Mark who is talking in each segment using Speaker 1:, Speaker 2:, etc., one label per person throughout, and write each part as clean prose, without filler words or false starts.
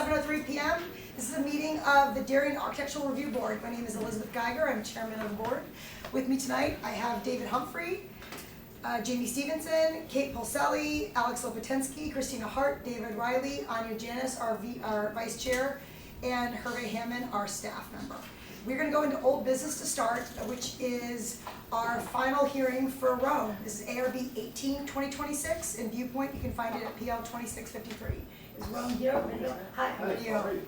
Speaker 1: 7:03 p.m. This is a meeting of the Darien Architectural Review Board. My name is Elizabeth Geiger. I'm chairman of the board. With me tonight, I have David Humphrey, Jamie Stevenson, Kate Polselli, Alex Lopatensky, Christina Hart, David Riley, Anya Janis, our vice chair, and Hervé Hammond, our staff member. We're going to go into old business to start, which is our final hearing for Rhone. This is ARB 18-2026 in Viewpoint. You can find it at PL 2653. Is Rhone here? Hi, how are you?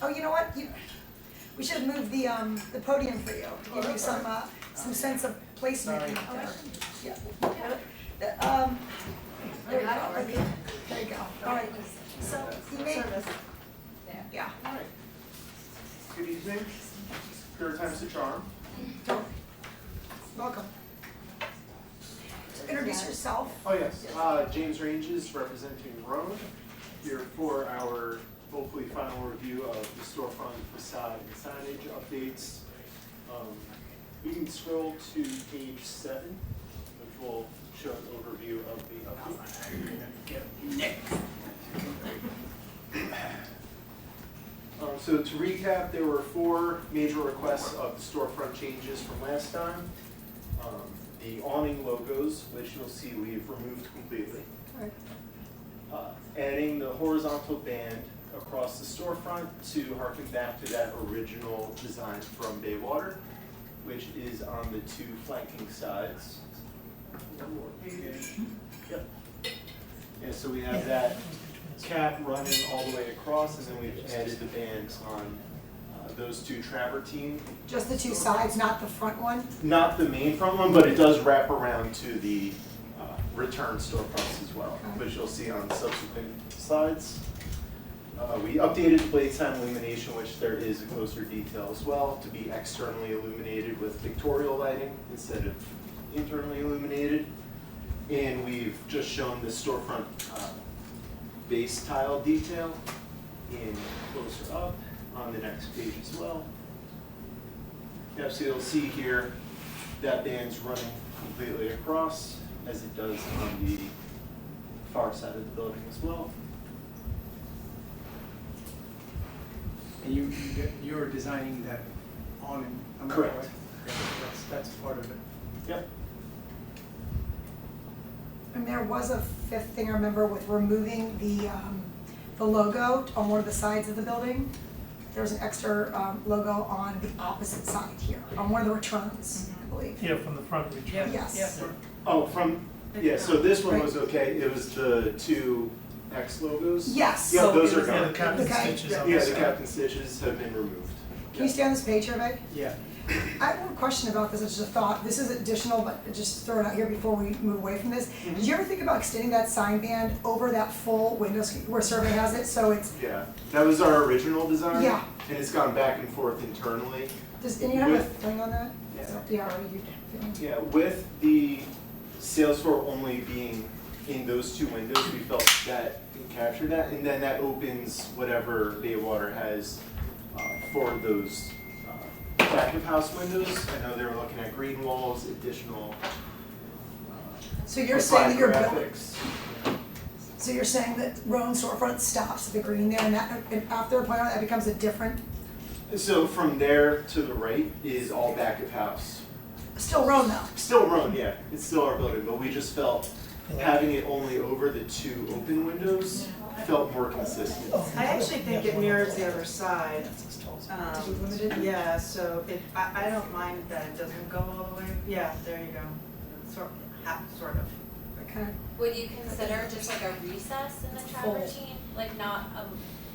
Speaker 1: Oh, you know what? We should have moved the podium for you to give you some sense of placement. Yeah. There you go. Okay. There you go. All right. So you may. Yeah.
Speaker 2: All right. Good evening. Pure times to charm.
Speaker 1: Welcome. So introduce yourself.
Speaker 2: Oh yes. James Ranges representing Rhone here for our hopefully final review of the storefront facade and signage updates. We can scroll to page 7, which will show an overview of the update. So to recap, there were 4 major requests of the storefront changes from last time. The awning logos, which you'll see we've removed completely. Adding the horizontal band across the storefront to harken back to that original design from Baywater, which is on the 2 flanking sides. One more page. Yep. And so we have that cap running all the way across, and then we've added the bands on those 2 travertine.
Speaker 1: Just the 2 sides, not the front one?
Speaker 2: Not the main front one, but it does wrap around to the return storefronts as well, which you'll see on subsequent slides. We updated blade sign illumination, which there is a closer detail as well, to be externally illuminated with pictorial lighting instead of internally illuminated. And we've just shown the storefront base tile detail in closer up on the next page as well. Yep, so you'll see here that band's running completely across as it does on the far side of the building as well.
Speaker 3: And you're designing that awning?
Speaker 2: Correct.
Speaker 3: Okay, that's part of it.
Speaker 2: Yep.
Speaker 1: And there was a 5th thing I remember with removing the logo on one of the sides of the building. There was an extra logo on the opposite side here, on one of the returns, I believe.
Speaker 4: Yeah, from the front return.
Speaker 1: Yes.
Speaker 2: Oh, so this one was okay. It was the 2 X logos?
Speaker 1: Yes.
Speaker 2: Yeah, those are
Speaker 4: Yeah,
Speaker 2: gone.
Speaker 4: the captain
Speaker 1: Okay.
Speaker 4: stitches on
Speaker 2: Yeah,
Speaker 4: the
Speaker 2: the
Speaker 4: side.
Speaker 2: captain stitches have been removed.
Speaker 1: Can you stay on this page, Hervé?
Speaker 3: Yeah.
Speaker 1: I have one question about this, it's just a thought. This is additional, but just throw it out here before we move away from this. Did you ever think about extending that sign band over that full window where survey has it, so it's,
Speaker 2: Yeah, that was our original design.
Speaker 1: Yeah.
Speaker 2: And it's gone back and forth internally.
Speaker 1: does anyone have a
Speaker 2: With-
Speaker 1: feeling on that?
Speaker 2: Yeah.
Speaker 1: Yeah, or you feeling?
Speaker 2: Yeah, with the sales floor only being in those 2 windows, we felt that we captured that, and then that opens whatever Baywater has for those back of house windows. I know they were looking at green walls, additional
Speaker 1: So you're saying that you're building,
Speaker 2: graphics.
Speaker 1: so you're saying that Rhone storefront stops at the green there, and that, and after a point that becomes a different,
Speaker 2: So from there to the right is all back of house.
Speaker 1: still Rhone though?
Speaker 2: Still Rhone, yeah, it's still our building, but we just felt having it only over the 2 open windows felt more consistent.
Speaker 5: I actually think it mirrors the other side.
Speaker 1: To be limited?
Speaker 5: Yeah, so I don't mind that it doesn't go all the way. Yeah, there you go. Sort of.
Speaker 1: Okay.
Speaker 6: Would you consider just like a recess in the travertine? Like not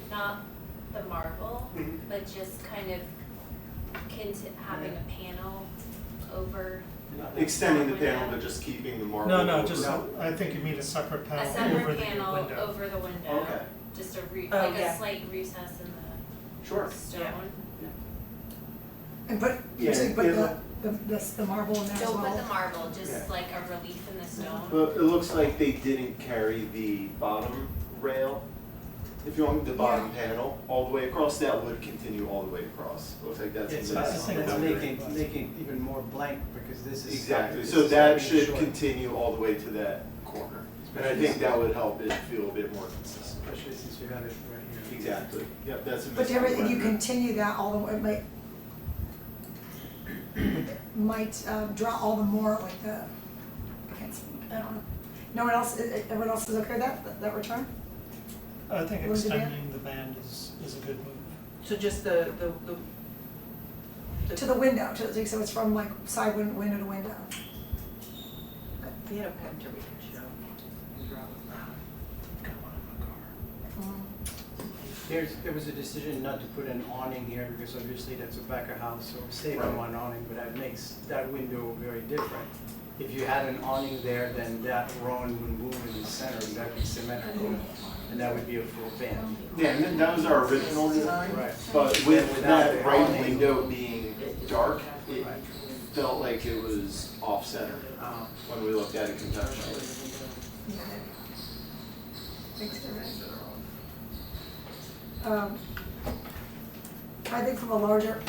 Speaker 6: the marble,
Speaker 2: Mhm.
Speaker 6: but just kind of having a panel over
Speaker 2: Extending the panel, but just keeping the marble.
Speaker 4: No,
Speaker 2: over.
Speaker 4: just, I think you mean a separate panel
Speaker 6: a
Speaker 4: over
Speaker 6: separate
Speaker 4: the
Speaker 6: panel
Speaker 4: window.
Speaker 6: over the window.
Speaker 2: Okay.
Speaker 6: Just
Speaker 5: Oh,
Speaker 6: like
Speaker 5: yeah.
Speaker 6: a slight recess in
Speaker 2: Sure.
Speaker 6: the stone.
Speaker 1: And put, you're
Speaker 2: Yeah,
Speaker 1: saying put
Speaker 2: it'll-
Speaker 1: the marble in there as
Speaker 6: Don't
Speaker 1: well?
Speaker 6: put the marble, just
Speaker 2: Yeah.
Speaker 6: like a relief in the stone.
Speaker 2: But it looks like they didn't carry the bottom rail. If you want the bottom panel all the way across, that would continue all the way across. Looks like that's.
Speaker 3: It's
Speaker 2: in this
Speaker 3: making even more blank because this is.
Speaker 2: Exactly,
Speaker 3: this
Speaker 2: so
Speaker 3: is
Speaker 2: that
Speaker 3: starting
Speaker 2: should
Speaker 3: short.
Speaker 2: continue all the way to that corner. And I think that would help it feel a bit more consistent.
Speaker 3: Especially since you have it right here.
Speaker 2: Exactly, yep, that's a
Speaker 1: But
Speaker 2: missing
Speaker 1: if you
Speaker 2: letter.
Speaker 1: continue that, all the, it might draw all the more like the, I can't speak, I don't know. No one else, everyone else is okay with that return?
Speaker 4: I think
Speaker 1: What was the band?
Speaker 4: extending the band is a good move.
Speaker 5: So just the
Speaker 1: To the window, so it's from like side window to window.
Speaker 5: we had a picture we could show. and draw.
Speaker 4: Got one in my car.
Speaker 3: There was a decision not to put an awning here because obviously that's a back of house, so we're saving one awning, but that makes that window very different. If you had an awning there, then that Rhone would move in the center, and that would be symmetrical, and that would be a full band.
Speaker 2: Yeah, and then that was our original design.
Speaker 3: Right.
Speaker 2: But
Speaker 3: Then
Speaker 2: with
Speaker 3: without
Speaker 2: that
Speaker 3: the
Speaker 2: right
Speaker 3: awning-
Speaker 2: window being dark, it
Speaker 3: Right.
Speaker 2: felt like it was off-center when we looked at it conceptually.
Speaker 1: Yeah, there we go. Thanks, I think from a larger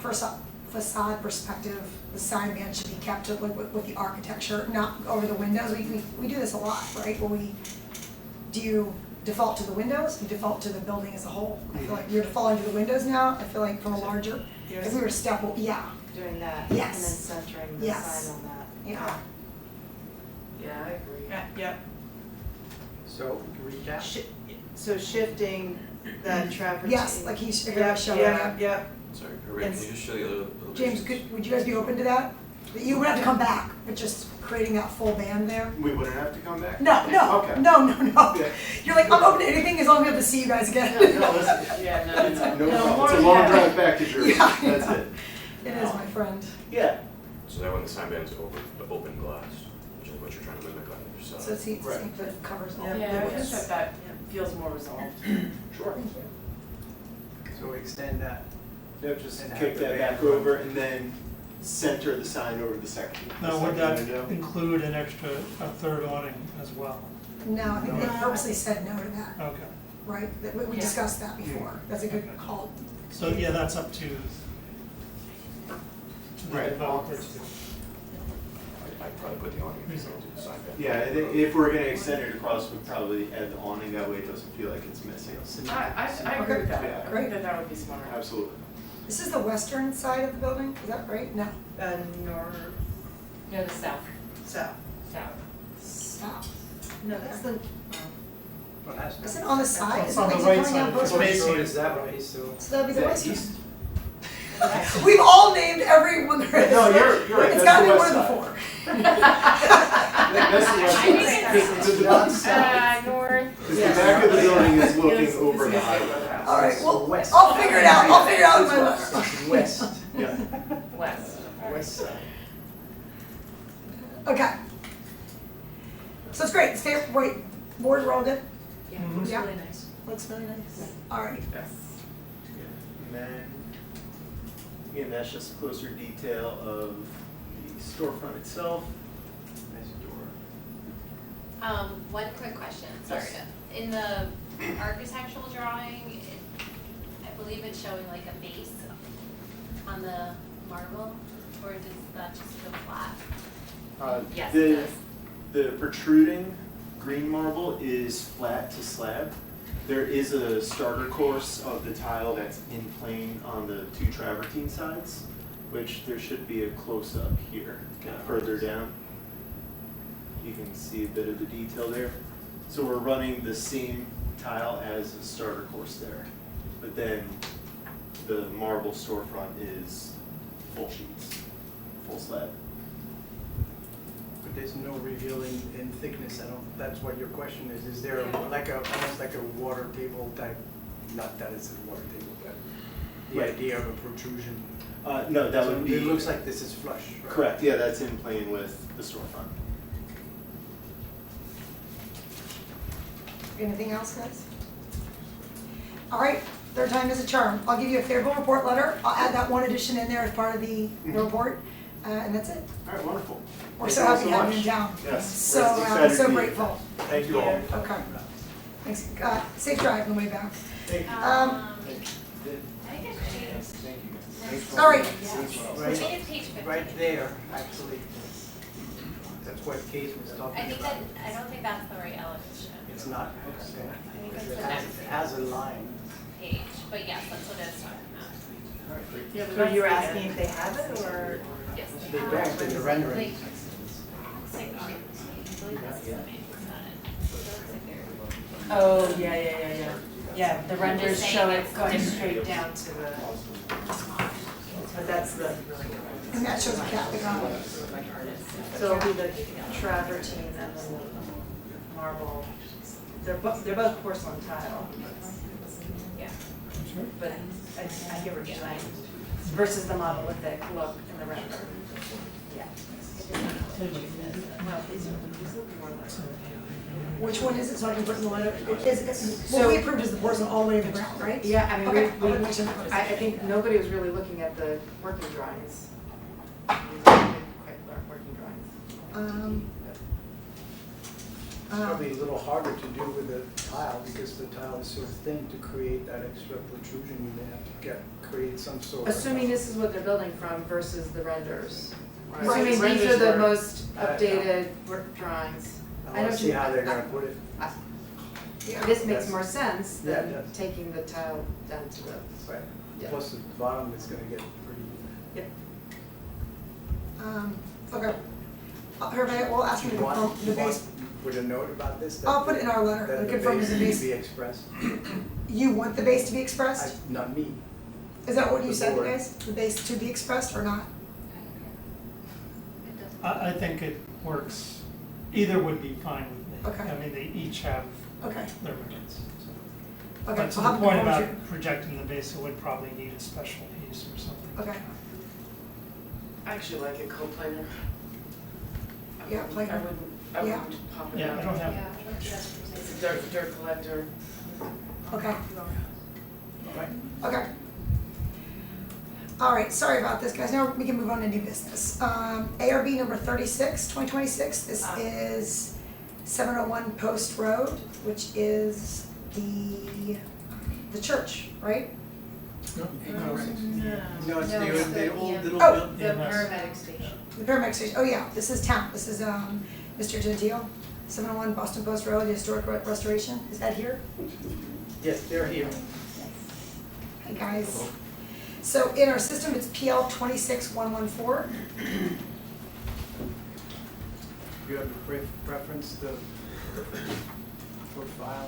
Speaker 1: facade perspective, the sign band should be kept with the architecture, not over the windows. We do this a lot, right? Do you default to the windows, you default to the building as a whole? I feel like you're defaulting to the windows now. I feel like from a larger, if we were
Speaker 5: Doing that,
Speaker 1: Yes.
Speaker 5: and then centering the
Speaker 1: Yes.
Speaker 5: sign on that.
Speaker 1: yeah.
Speaker 5: Yeah, I agree. Yeah,
Speaker 3: So, recap?
Speaker 5: so shifting that travertine.
Speaker 1: Yes, like he's
Speaker 5: Yeah,
Speaker 1: showing
Speaker 5: yeah,
Speaker 1: that.
Speaker 5: yeah.
Speaker 7: Sorry, Ray, can you just show the other
Speaker 1: James, would you guys be open to that? That you would have to come back, but just creating that full band there?
Speaker 2: We wouldn't have to come back?
Speaker 1: No.
Speaker 2: Okay.
Speaker 1: No.
Speaker 2: Yeah.
Speaker 1: You're like, I'm open to anything as long as we have to see you guys again.
Speaker 2: No, listen,
Speaker 5: Yeah,
Speaker 2: no problem, it's a long drive back to Jersey,
Speaker 1: Yeah.
Speaker 2: that's it.
Speaker 1: It is, my friend.
Speaker 2: Yeah,
Speaker 7: So that when the sign band's open glass, which is what you're trying to mimic on the other
Speaker 1: So
Speaker 7: side.
Speaker 1: it seems
Speaker 2: Right.
Speaker 1: that it covers all.
Speaker 5: Yeah,
Speaker 8: Yeah, I
Speaker 1: windows.
Speaker 8: think that feels more resolved.
Speaker 2: sure.
Speaker 1: Thank you.
Speaker 3: So extend that.
Speaker 2: Yep, just
Speaker 3: And
Speaker 2: kick
Speaker 3: have the
Speaker 2: that
Speaker 3: band
Speaker 2: back
Speaker 3: run.
Speaker 2: over and then center the sign over the second.
Speaker 4: Now, would
Speaker 2: the
Speaker 4: that
Speaker 2: second window.
Speaker 4: include a third awning as well?
Speaker 1: No, I think they purposely said no to that,
Speaker 4: Okay.
Speaker 1: right? That we
Speaker 8: Yeah.
Speaker 1: discussed that before. That's a good call.
Speaker 4: So, yeah, that's up to the
Speaker 2: Right.
Speaker 4: developer to do.
Speaker 7: I'd probably put the awning next to the sign band.
Speaker 2: Yeah, I think if we're gonna extend it across, we'd probably add the awning, that way it doesn't feel like it's missing.
Speaker 8: I agree with that.
Speaker 2: Yeah.
Speaker 8: I think that would be smart.
Speaker 2: Absolutely.
Speaker 1: This is the western side of the building, is that right? No.
Speaker 5: North,
Speaker 8: No, the south,
Speaker 5: south.
Speaker 8: south.
Speaker 1: South.
Speaker 5: No, that's the,
Speaker 3: Well, that's
Speaker 1: Is it on the side?
Speaker 4: It's
Speaker 1: Is
Speaker 4: on
Speaker 1: it
Speaker 4: the
Speaker 1: things
Speaker 4: right
Speaker 1: coming
Speaker 4: side
Speaker 1: out
Speaker 4: of
Speaker 1: both
Speaker 4: the
Speaker 1: ways?
Speaker 4: space.
Speaker 3: So is that way, so.
Speaker 1: So that'd be the
Speaker 2: Is that
Speaker 1: western.
Speaker 2: east?
Speaker 1: We've all named every one there is.
Speaker 2: No, you're right,
Speaker 1: It's
Speaker 2: that's
Speaker 1: gotta
Speaker 2: the
Speaker 1: be
Speaker 2: west
Speaker 1: one of the
Speaker 2: side.
Speaker 1: four.
Speaker 2: That's the west
Speaker 8: I
Speaker 2: side.
Speaker 8: think
Speaker 2: Because the north south,
Speaker 8: North.
Speaker 2: because the back of the building is looking over the highway.
Speaker 1: All right, well,
Speaker 3: West.
Speaker 1: I'll figure it out in my list.
Speaker 3: It's west,
Speaker 2: Yeah.
Speaker 8: West.
Speaker 3: west side.
Speaker 1: Okay. So it's great, wait, board, we're all good?
Speaker 8: Yeah,
Speaker 4: Mhm.
Speaker 8: looks
Speaker 1: Yeah.
Speaker 8: really nice.
Speaker 1: Looks really nice. All right.
Speaker 8: Yes.
Speaker 2: And then, again, that's just a closer detail of the storefront itself.
Speaker 3: Nice door.
Speaker 6: One quick question, sorry.
Speaker 2: Yes.
Speaker 6: In the architectural drawing, I believe it's showing like a base on the marble, or does that just go flat? Yes,
Speaker 2: The-
Speaker 6: it does.
Speaker 2: The protruding green marble is flat to slab. There is a starter course of the tile that's in plane on the two travertine sides, which there should be a close-up here, further down. You can see a bit of the detail there. So we're running the same tile as a starter course there, but then the marble storefront is full sheets, full slab.
Speaker 3: But there's no reveal in thickness, I don't, that's what your question is. Is there
Speaker 6: Yeah.
Speaker 3: like almost like a water table type, not that it's a water table, but the
Speaker 2: Right.
Speaker 3: idea of a protrusion?
Speaker 2: No, that
Speaker 3: So
Speaker 2: would be.
Speaker 3: It looks like this is flush, right?
Speaker 2: Correct, yeah, that's in plane with the storefront.
Speaker 1: Anything else, guys? All right, third time is a charm. I'll give you a favorable report letter. I'll add that one addition in there as part of the report, and that's it.
Speaker 2: All right, wonderful.
Speaker 1: We're
Speaker 2: Thank
Speaker 1: so
Speaker 2: you all
Speaker 1: happy to have you in
Speaker 2: much.
Speaker 1: town.
Speaker 2: Yes,
Speaker 1: So,
Speaker 2: we're excited to
Speaker 1: so
Speaker 2: be here.
Speaker 1: grateful.
Speaker 2: Thank you all.
Speaker 1: Okay. Thanks. Safe drive on the way back.
Speaker 2: Thank you.
Speaker 6: I think it's page,
Speaker 2: Thank you. Thanks for
Speaker 1: All right.
Speaker 2: Thanks for-
Speaker 6: I think it's page 50.
Speaker 3: Right there, actually. That's what Kate was talking about.
Speaker 6: I think that, I don't think that's the right elevation
Speaker 3: It's not,
Speaker 6: I think that's
Speaker 3: it
Speaker 6: the
Speaker 3: has,
Speaker 6: next
Speaker 3: it has a line.
Speaker 6: page, but yes, that's what it's talking about.
Speaker 8: Yeah, but
Speaker 5: So you're
Speaker 8: that's-
Speaker 5: asking if they have it, or?
Speaker 6: Yes.
Speaker 3: They don't in the rendering.
Speaker 6: Like, looks like, I believe that's the main, it's not it. It looks like they're-
Speaker 8: Oh, yeah. Yeah, the renders
Speaker 6: Saying
Speaker 8: show it
Speaker 6: it's
Speaker 8: going
Speaker 6: different.
Speaker 8: straight down to the,
Speaker 5: But that's the,
Speaker 1: And that shows a Catholic on it.
Speaker 5: so it'll be the travertine and then the marble. They're both porcelain tile,
Speaker 6: Yeah.
Speaker 5: but I hear what you're saying. Versus the monolithic look in the render. Yeah. Well, these look more like.
Speaker 1: Which one is it, so I can put in the letter? What
Speaker 8: So-
Speaker 1: we approved is the porcelain all the way to the ground, right?
Speaker 8: yeah, I mean,
Speaker 1: Okay, I wanna make sure.
Speaker 8: I think nobody was really looking at the working drawings. These aren't quite working drawings.
Speaker 3: It's probably a little harder to do with the tile because the tile is so thin to create that extra protrusion. You may have to create some sort of.
Speaker 8: Assuming this is what they're building from versus the renders.
Speaker 3: Right.
Speaker 8: Assuming these
Speaker 3: Renders
Speaker 8: are the
Speaker 3: were-
Speaker 8: most
Speaker 3: yeah.
Speaker 8: updated work drawings.
Speaker 3: I
Speaker 8: I
Speaker 3: want
Speaker 8: don't
Speaker 3: to see
Speaker 8: do-
Speaker 3: how they're gonna put it.
Speaker 1: Yeah.
Speaker 8: This makes
Speaker 3: That's-
Speaker 8: more sense
Speaker 3: Yeah, it
Speaker 8: than
Speaker 3: does.
Speaker 8: taking the tile down to the,
Speaker 3: Right.
Speaker 8: Yeah.
Speaker 3: Plus the bottom is gonna get pretty.
Speaker 8: yep.
Speaker 1: Okay. Hervé, we'll ask you to confirm the base.
Speaker 3: Put a note about this? that
Speaker 1: I'll put it in our letter,
Speaker 3: That
Speaker 1: and
Speaker 3: the
Speaker 1: confirm
Speaker 3: base
Speaker 1: the
Speaker 3: needs
Speaker 1: base.
Speaker 3: to be expressed.
Speaker 1: You want the base to be expressed?
Speaker 3: Not me.
Speaker 1: Is that what you
Speaker 3: the
Speaker 1: said,
Speaker 3: board.
Speaker 1: guys? The base to be expressed or not?
Speaker 6: It doesn't.
Speaker 4: I think it works, either would be fine with me.
Speaker 1: Okay.
Speaker 4: I mean, they each have
Speaker 1: Okay,
Speaker 4: their merits, so.
Speaker 1: okay.
Speaker 4: But to
Speaker 1: I'll
Speaker 4: the
Speaker 1: have
Speaker 4: point
Speaker 1: confirm
Speaker 4: about
Speaker 1: with you.
Speaker 4: projecting the base, it would probably need a special piece or something.
Speaker 1: Okay,
Speaker 8: I actually like it co-planar.
Speaker 1: Yeah, planar.
Speaker 8: I
Speaker 1: Yeah.
Speaker 8: wouldn't pop it
Speaker 4: Yeah, I
Speaker 8: out.
Speaker 4: don't have,
Speaker 8: It's a dirt collector.
Speaker 1: okay,
Speaker 3: Right.
Speaker 1: okay. All right, sorry about this, guys. Now we can move on to new business. ARB number 36, 2026. This is 701 Post Road, which is the church, right?
Speaker 3: No, it's
Speaker 6: No, it's
Speaker 3: the
Speaker 6: the
Speaker 3: old
Speaker 6: EM.
Speaker 3: little
Speaker 1: Oh.
Speaker 3: building.
Speaker 6: The
Speaker 4: EMS.
Speaker 6: paramedic station.
Speaker 1: The paramedic station. Oh yeah, this is town. This is Mr. Gentile, 701 Boston Post Road, the historic restoration. Is that here?
Speaker 3: Yes, they're here.
Speaker 1: Hey guys. So in our system, it's PL 26114.
Speaker 3: You have a preference for file?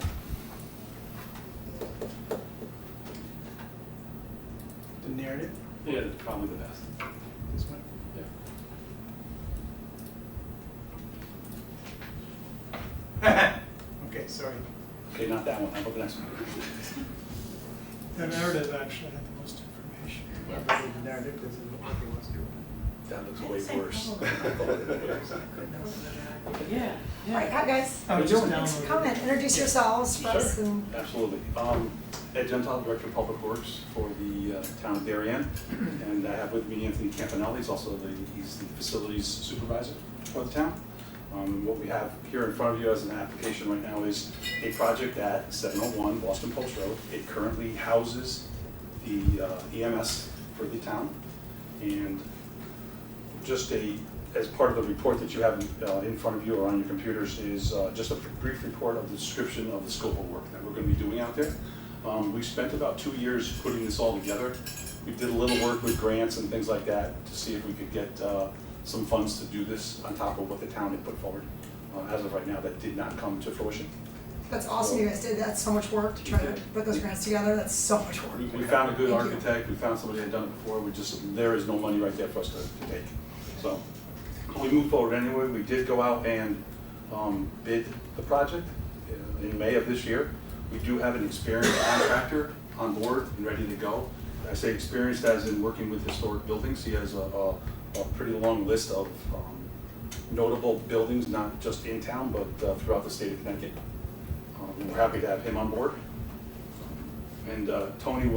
Speaker 3: The narrative,
Speaker 9: Yeah, it's probably the best.
Speaker 3: this one? Okay, sorry.
Speaker 9: Okay, not that one, how about the next one?
Speaker 4: the narrative actually had the most information.
Speaker 3: The narrative doesn't look like it wants to.
Speaker 9: That looks way worse.
Speaker 8: Yeah,
Speaker 1: All right, hi guys.
Speaker 4: I would just download
Speaker 1: Come in, introduce yourselves for us
Speaker 9: Sure.
Speaker 1: and
Speaker 9: Absolutely. Ed Gentile, Director of Public Works for the town of Darien. And I have with me Anthony Campanelli, he's also he's the facilities supervisor for the town. What we have here in front of you as an application right now is a project at 701 Boston Post Road. It currently houses the EMS for the town. And just as part of the report that you have in front of you or on your computers is just a brief report of the description of the scope of work that we're going to be doing out there. We spent about 2 years putting this all together. We did a little work with grants and things like that to see if we could get some funds to do this on top of what the town had put forward. As of right now, that did not come to fruition.
Speaker 1: that's awesome you guys did. That's so much work to try to put those grants together. That's so much work.
Speaker 9: We found a good
Speaker 1: Thank you.
Speaker 9: architect, we found somebody that had done it before, there is no money right there for us to take. So, we moved forward anyway. We did go out and bid the project in May of this year. We do have an experienced contractor on board and ready to go. I say experienced as in working with historic buildings. He has a pretty long list of notable buildings, not just in town, but throughout the state of Connecticut. We're happy to have him on board. And Tony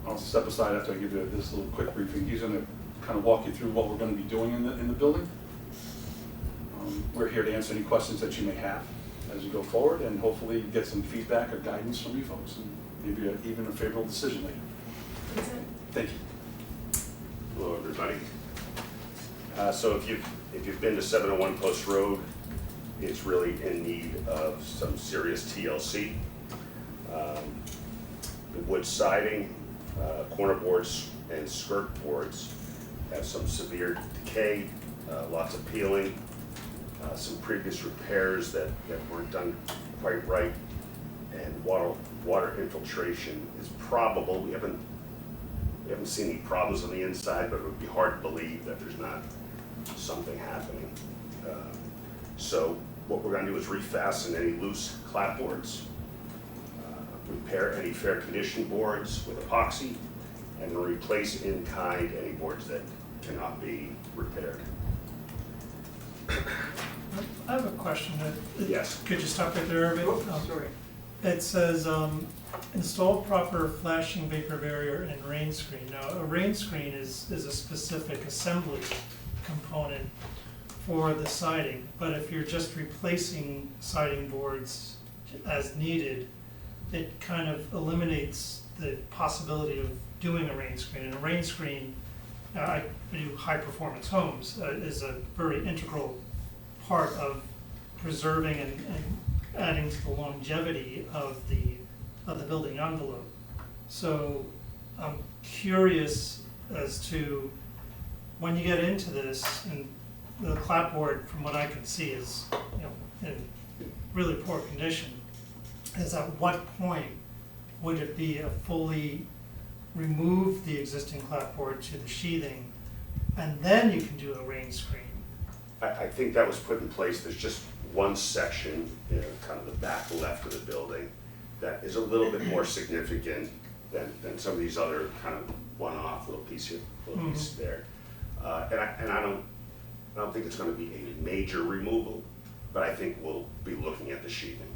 Speaker 9: I'll step aside after I give you this little quick briefing. He's gonna kind of walk you through what we're gonna be doing in the building. We're here to answer any questions that you may have as you go forward and hopefully get some feedback or guidance from you folks and maybe even a favorable decision later. Thank you.
Speaker 7: Hello, everybody. So if you
Speaker 10: If you've been to 701 Post Road, it's really in need of some serious TLC. The wood siding, corner boards and skirt boards have some severe decay, lots of peeling, some previous repairs that weren't done quite right, and water infiltration is probable. We haven't seen any problems on the inside, but it would be hard to believe that there's not something happening. So what we're going to do is refasten any loose clapboards, repair any fair condition boards with epoxy, and then replace in kind any boards that cannot be repaired.
Speaker 4: I have a question.
Speaker 10: Yes.
Speaker 4: Could you stop right there a bit?
Speaker 3: Sorry.
Speaker 4: It says, install proper flashing vapor barrier and rain screen. Now, a rain screen is a specific assembly component for the siding, but if you're just replacing siding boards as needed, it kind of eliminates the possibility of doing a rain screen. And a rain screen, I do high performance homes, is a very integral part of preserving and adding to the longevity of the building envelope. So I'm curious as to when you get into this, and the clapboard, from what I can see, is in really poor condition. Is at what point would it be a fully remove the existing clapboard to the sheathing, and then you can do a rain screen?
Speaker 10: I think that was put in place. There's just one section, kind of the back left of the building, that is a little bit more significant than some of these other kind of one-off little pieces there. And I don't think it's going to be a major removal, but I think we'll be looking at the sheathing.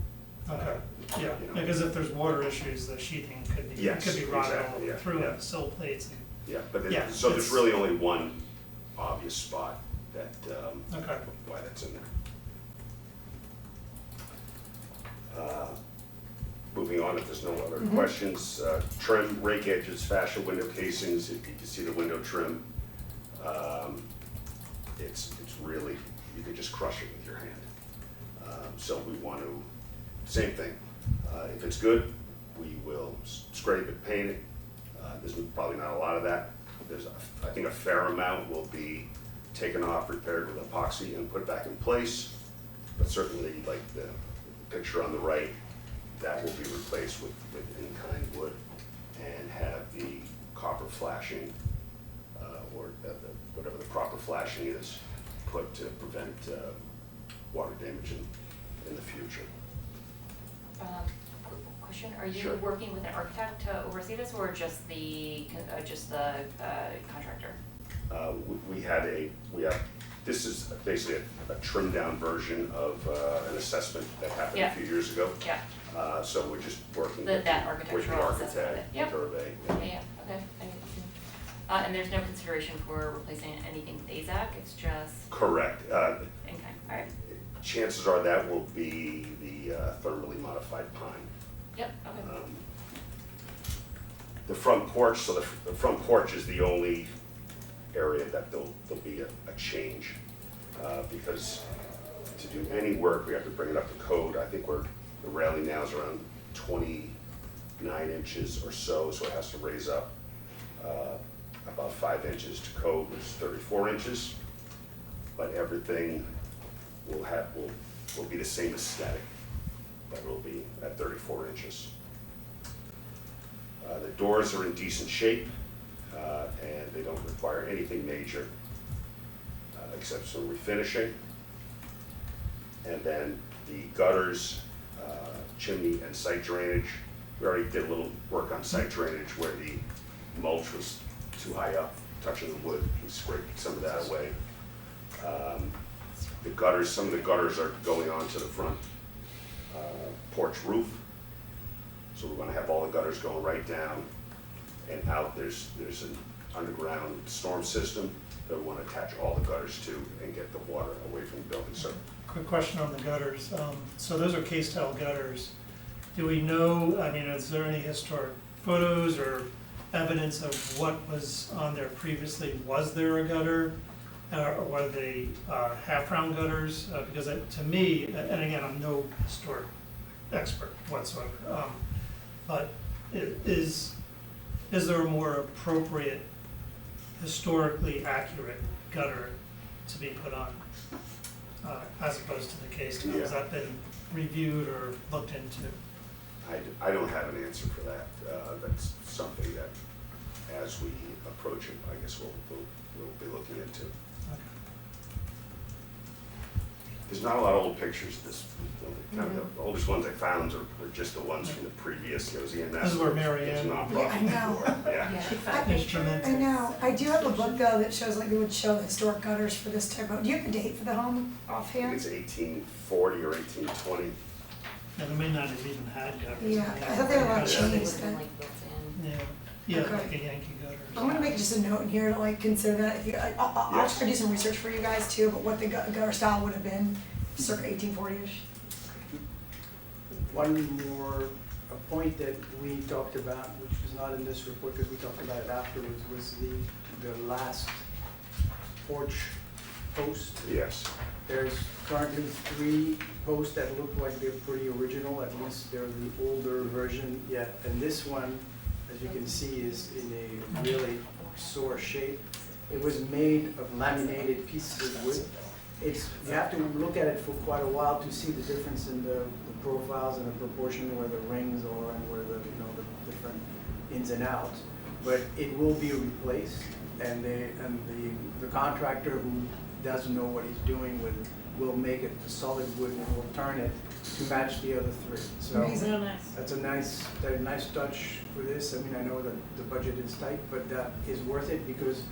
Speaker 4: Okay, yeah, because if there's water issues, the sheathing could be rotted
Speaker 10: exactly,
Speaker 4: all through
Speaker 10: yeah.
Speaker 4: and sill plates.
Speaker 10: Yeah, but
Speaker 4: Yeah,
Speaker 10: so there's
Speaker 4: it's-
Speaker 10: really only one obvious spot that
Speaker 4: Okay.
Speaker 10: why that's in there. Moving on, if there's no other questions, trim, rake edges, fascia window casings. If you can see the window trim, it's really, you could just crush it with your hand. So we want to, same thing. If it's good, we will scrape it, paint it. There's probably not a lot of that. I think a fair amount will be taken off, repaired with epoxy, and put back in place. But certainly, like the picture on the right, that will be replaced with in-kind wood and have the copper flashing, or whatever the proper flashing is, put to prevent water damage in the future.
Speaker 11: Quick question, are you
Speaker 10: Sure.
Speaker 11: working with an architect to oversee this, or just the contractor? This is basically a trimmed down version of an assessment that happened a few years ago. Yeah.
Speaker 10: So we're just working
Speaker 11: That
Speaker 10: with the
Speaker 11: architectural assessment of
Speaker 10: architect,
Speaker 11: it. Yep.
Speaker 10: survey.
Speaker 11: Yeah, okay. And there's no consideration for replacing anything with AZAC, it's just
Speaker 10: Correct.
Speaker 11: in kind, all right.
Speaker 10: Chances are that will be the thermally modified pine.
Speaker 11: Yep, okay.
Speaker 10: The front porch, so the front porch is the only area that there'll be a change, because to do any work, we have to bring it up to code. I think the railing now is around 29 inches or so it has to raise up about 5 inches to code, which is 34 inches. But everything will be the same aesthetic, but it'll be at 34 inches. The doors are in decent shape, and they don't require anything major except some refinishing. And then the gutters, chimney, and site drainage. We already did a little work on site drainage where the mulch was too high up, touching the wood. We scraped some of that away. The gutters, some of the gutters are going onto the front porch roof. So we're going to have all the gutters going right down and out. There's an underground storm system that we want to attach all the gutters to and get the water away from the building. So,
Speaker 4: Quick question on the gutters. So those are case tile gutters. Do we know, is there any historic photos or evidence of what was on there previously? Was there a gutter? Or are they half-round gutters? Because to me, and again, I'm no historic expert whatsoever, but is there a more appropriate, historically accurate gutter to be put on as opposed to the case?
Speaker 10: Yeah.
Speaker 4: Has that been reviewed or looked into?
Speaker 10: I don't have an answer for that. That's something that, as we approach it, I guess we'll be looking into.
Speaker 4: Okay.
Speaker 10: There's not a lot of old pictures. Kind of the oldest ones I found are just the ones from the previous. There was the
Speaker 4: This is where Mary
Speaker 10: It was
Speaker 4: Ann-
Speaker 10: not
Speaker 1: Yeah, I know.
Speaker 10: Yeah.
Speaker 4: Instrument.
Speaker 1: I know. I do have a book though that shows, like, it would show the historic gutters for this type of, do you have a date for the home
Speaker 10: I think
Speaker 1: offhand?
Speaker 10: it's 1840 or 1820.
Speaker 4: And they may not have even had gutters.
Speaker 1: Yeah, I thought they had a lot of
Speaker 10: Yeah.
Speaker 1: changes then.
Speaker 4: Yeah,
Speaker 1: Okay.
Speaker 4: like a Yankee gutter.
Speaker 1: I'm gonna make just a note in here to like consider that, if you, I'll
Speaker 10: Yes.
Speaker 1: try to do some research for you guys too, but what the gutter style would have been circa 1840-ish.
Speaker 3: One more point that we talked about, which was not in this report because we talked about it afterwards, was the last porch post.
Speaker 10: Yes.
Speaker 3: There's currently 3 posts that look like they're pretty original, at least they're the older version yet. And this one, as you can see, is in a really sore shape. It was made of laminated pieces of wood. You have to look at it for quite a while to see the difference in the profiles and the proportion where the rings are and where the different ins and outs. But it will be replaced, and the contractor who doesn't know what he's doing will make it a solid wood and will turn it to match the other 3. So
Speaker 1: Amazing.
Speaker 3: that's a nice touch for this. I mean, I know that the budget is tight, but that is worth it because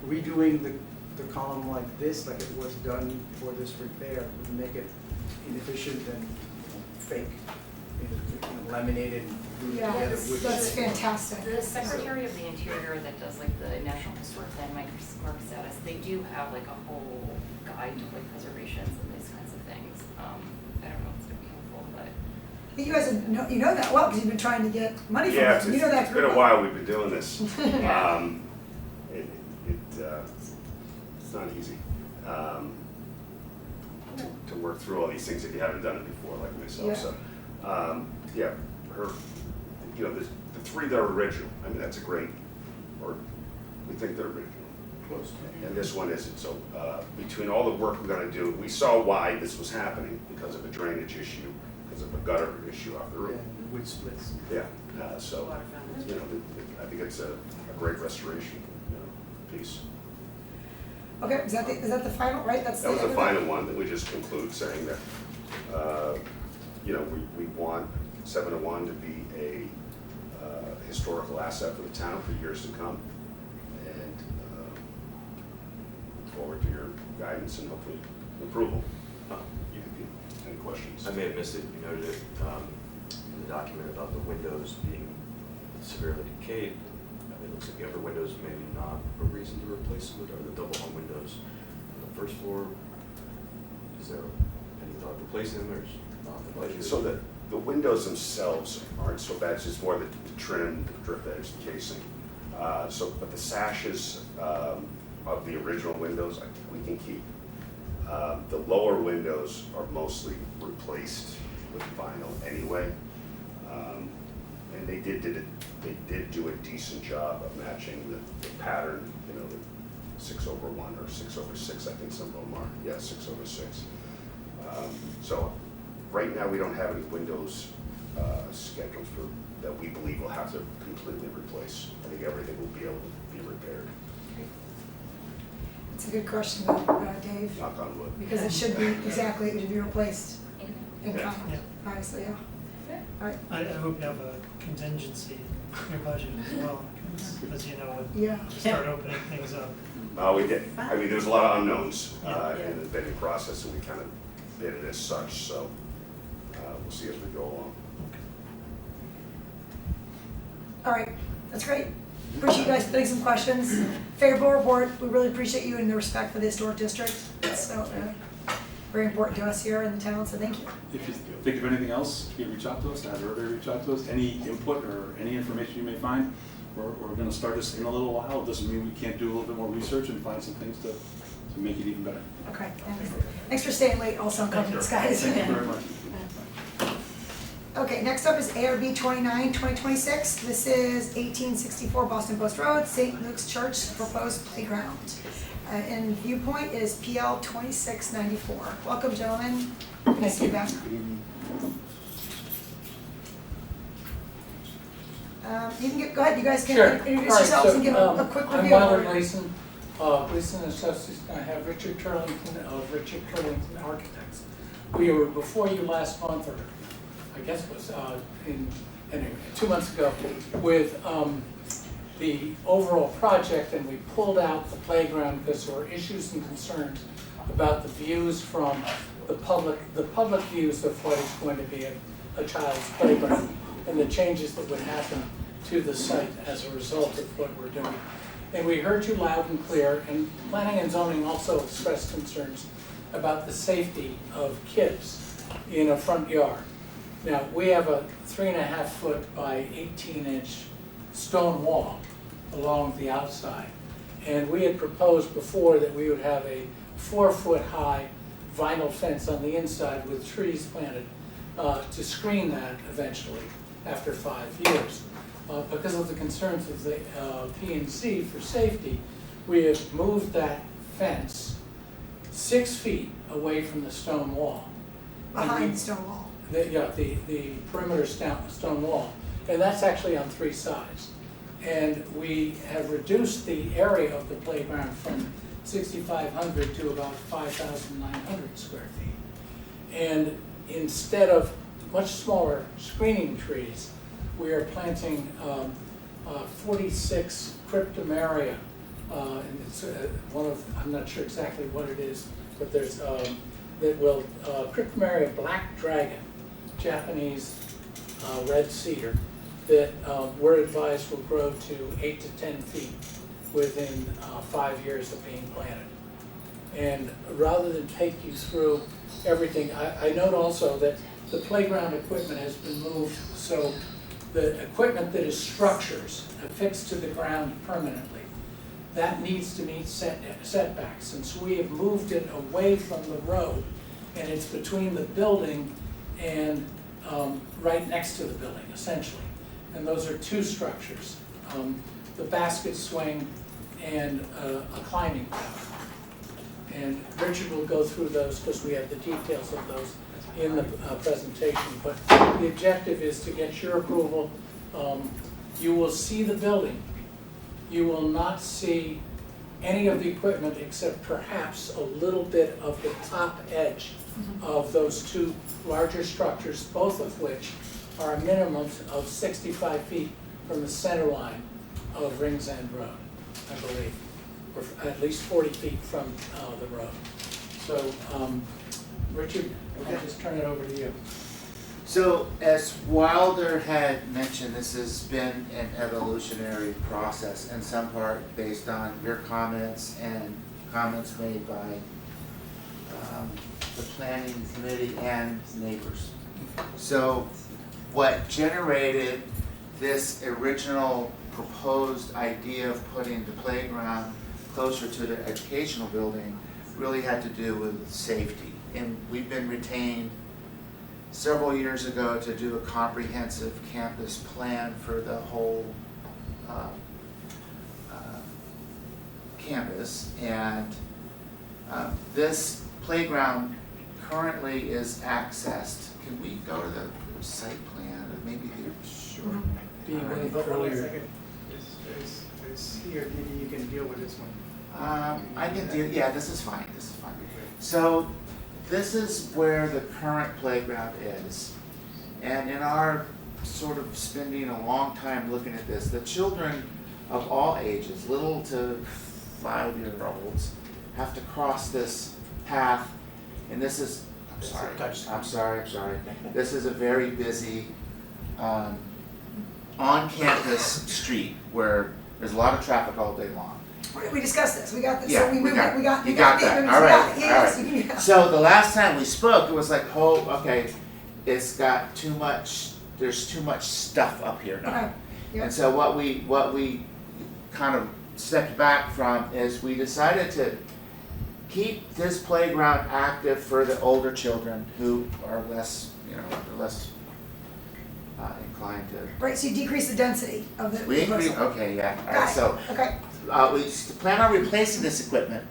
Speaker 3: redoing the column like this, like it was done for this repair, would make it inefficient and fake, laminated, glued
Speaker 1: Yeah,
Speaker 3: together.
Speaker 1: that's fantastic.
Speaker 12: The Secretary of the Interior that does like the National Historic Landmark status, they do have like a whole guide to like preservations and these kinds of things. I don't know if it's gonna be helpful, but.
Speaker 1: I think you guys you know that well because you've been trying to get money from
Speaker 10: Yeah,
Speaker 1: them. You know that
Speaker 10: it's been a
Speaker 1: group.
Speaker 10: while we've been doing this.
Speaker 12: Yeah.
Speaker 10: It's not easy to work through all these things if you haven't done it before, like myself.
Speaker 1: Yeah.
Speaker 10: So, yeah, the 3 that are original, I mean, that's a great, or we think they're original.
Speaker 2: Close.
Speaker 10: And this one isn't. So between all the work we're going to do, we saw why this was happening because of a drainage issue, because of a gutter issue off the roof.
Speaker 3: And wood splits.
Speaker 10: Yeah, so, I think it's a great restoration, piece.
Speaker 1: Okay, is that the final, right? That's
Speaker 10: That was
Speaker 1: end
Speaker 10: the
Speaker 1: of it?
Speaker 10: final one that we just conclude saying that, we want 701 to be a historical asset for the town for years to come. And look forward to your guidance and hopefully approval. Any questions?
Speaker 7: I may have missed it, you noted it in the document about the windows being severely decayed. It looks like the upper windows maybe not a reason to replace them, or the double hung windows on the first floor. Is there any thought of replacing them, or is not the budget?
Speaker 10: So the windows themselves aren't so bad, it's just more the trim, the drip edge, the casing. But the sashes of the original windows, we can keep. The lower windows are mostly replaced with vinyl anyway. And they did do a decent job of matching the pattern, the 6/1 or 6/6, I think some of them are. Yeah, 6/6. So right now, we don't have any windows scheduled that we believe we'll have to completely replace. I think everything will be able to be repaired.
Speaker 1: It's a good question, though, Dave,
Speaker 10: Knock on wood.
Speaker 1: because it should be, exactly, it should be replaced in
Speaker 10: Yeah.
Speaker 1: kind,
Speaker 4: Yeah.
Speaker 1: obviously, yeah. All right,
Speaker 4: I hope you have a contingency in your budget as well, as you know,
Speaker 1: yeah.
Speaker 4: to start opening things up.
Speaker 10: We did. I mean, there was a lot of unknowns in the bidding process, and we kind of bid it as such, so we'll see as we go along.
Speaker 1: All right, that's great. Appreciate you guys putting some questions. Favorable report. We really appreciate you and the respect for the historic district. It's so, very important to us here in the town, so thank you.
Speaker 9: If you think of anything else, you can reach out to us, have Rosey reach out to us, any input or any information you may find. We're going to start this in a little while. It doesn't mean we can't do a little bit more research and find some things to to make it even better.
Speaker 1: Okay, thanks for staying late also on compliments, guys.
Speaker 9: Thank you very much.
Speaker 1: Okay, next up is ARB 29, 2026. This is 1864 Boston Post Road, St. Luke's Church, proposed playground. And viewpoint is PL 2694. Welcome, gentlemen. Nice to be back. You can go ahead, you guys can introduce yourselves and give a quick review.
Speaker 13: I'm Wilder Gleason, Gleason Associates. I have Richard Turlington of Richard Turlington Architects. We were before you last month, or I guess it was anyway, 2 months ago, with the overall project, and we pulled out the playground because there were issues and concerns about the views from the public views of what is going to be a child's playground, and the changes that would happen to the site as a result of what we're doing. And we heard you loud and clear, and planning and zoning also expressed concerns about the safety of kids in a front yard. Now, we have a 3.5 foot by 18-inch stone wall along the outside. And we had proposed before that we would have a 4 foot high vinyl fence on the inside with trees planted to screen that eventually after 5 years. Because of the concerns of the P&C for safety, we have moved that fence 6 feet away from the stone wall.
Speaker 1: Behind the stone wall.
Speaker 13: The perimeter stone wall, and that's actually on 3 sides. And we have reduced the area of the playground from 6,500 to about 5,900 square feet. And instead of much smaller screening trees, we are planting 46 cryptomeria, and it's one of, I'm not sure exactly what it is, but there's that will cryptomeria black dragon, Japanese red cedar, that we're advised will grow to 8 to 10 feet within 5 years of being planted. And rather than take you through everything, I note also that the playground equipment has been moved, so the equipment that is structures affixed to the ground permanently, that needs to meet setbacks. And so we have moved it away from the road, and it's between the building and right next to the building, essentially. And those are 2 structures, the basket swing and a climbing tower. And Richard will go through those because we have the details of those in the presentation. But the objective is to get your approval. You will see the building. You will not see any of the equipment except perhaps a little bit of the top edge of those 2 larger structures, both of which are a minimum of 65 feet from the center line of Rings End Road, I believe, or at least 40 feet from the road. So, Richard, I'll just turn it over to you.
Speaker 14: So, as Wilder had mentioned, this has been an evolutionary process, in some part based on your comments and comments made by the planning committee and neighbors. So, what generated this original proposed idea of putting the playground closer to the educational building really had to do with safety. And we've been retained several years ago to do a comprehensive campus plan for the whole campus. And this playground currently is accessed. Can we go to the site plan or maybe the...
Speaker 3: Sure. Earlier. It's here, maybe you can deal with this one.
Speaker 14: I can deal, yeah, this is fine, this is fine. So this is where the current playground is. And in our sort of spending a long time looking at this, the children of all ages, little to 5-year-olds, have to cross this path. And this is, I'm sorry. This is a very busy on-campus street where there's a lot of traffic all day long.
Speaker 1: We discussed this. We got this.
Speaker 14: Yeah,
Speaker 1: So we got
Speaker 14: that. All right.
Speaker 1: Yes.
Speaker 14: So the last time we spoke, it was like, oh, okay, it's got too much. There's too much stuff up here now.
Speaker 1: Okay. Yep.
Speaker 14: And so what we kind of stepped back from is we decided to keep this playground active for the older children who are less, less inclined to.
Speaker 1: Right, so you decrease the density of the.
Speaker 14: We agree,
Speaker 1: proposal.
Speaker 14: okay, yeah,
Speaker 1: Got
Speaker 14: alright,
Speaker 1: it.
Speaker 14: so,
Speaker 1: Okay,
Speaker 14: we plan on replacing this equipment.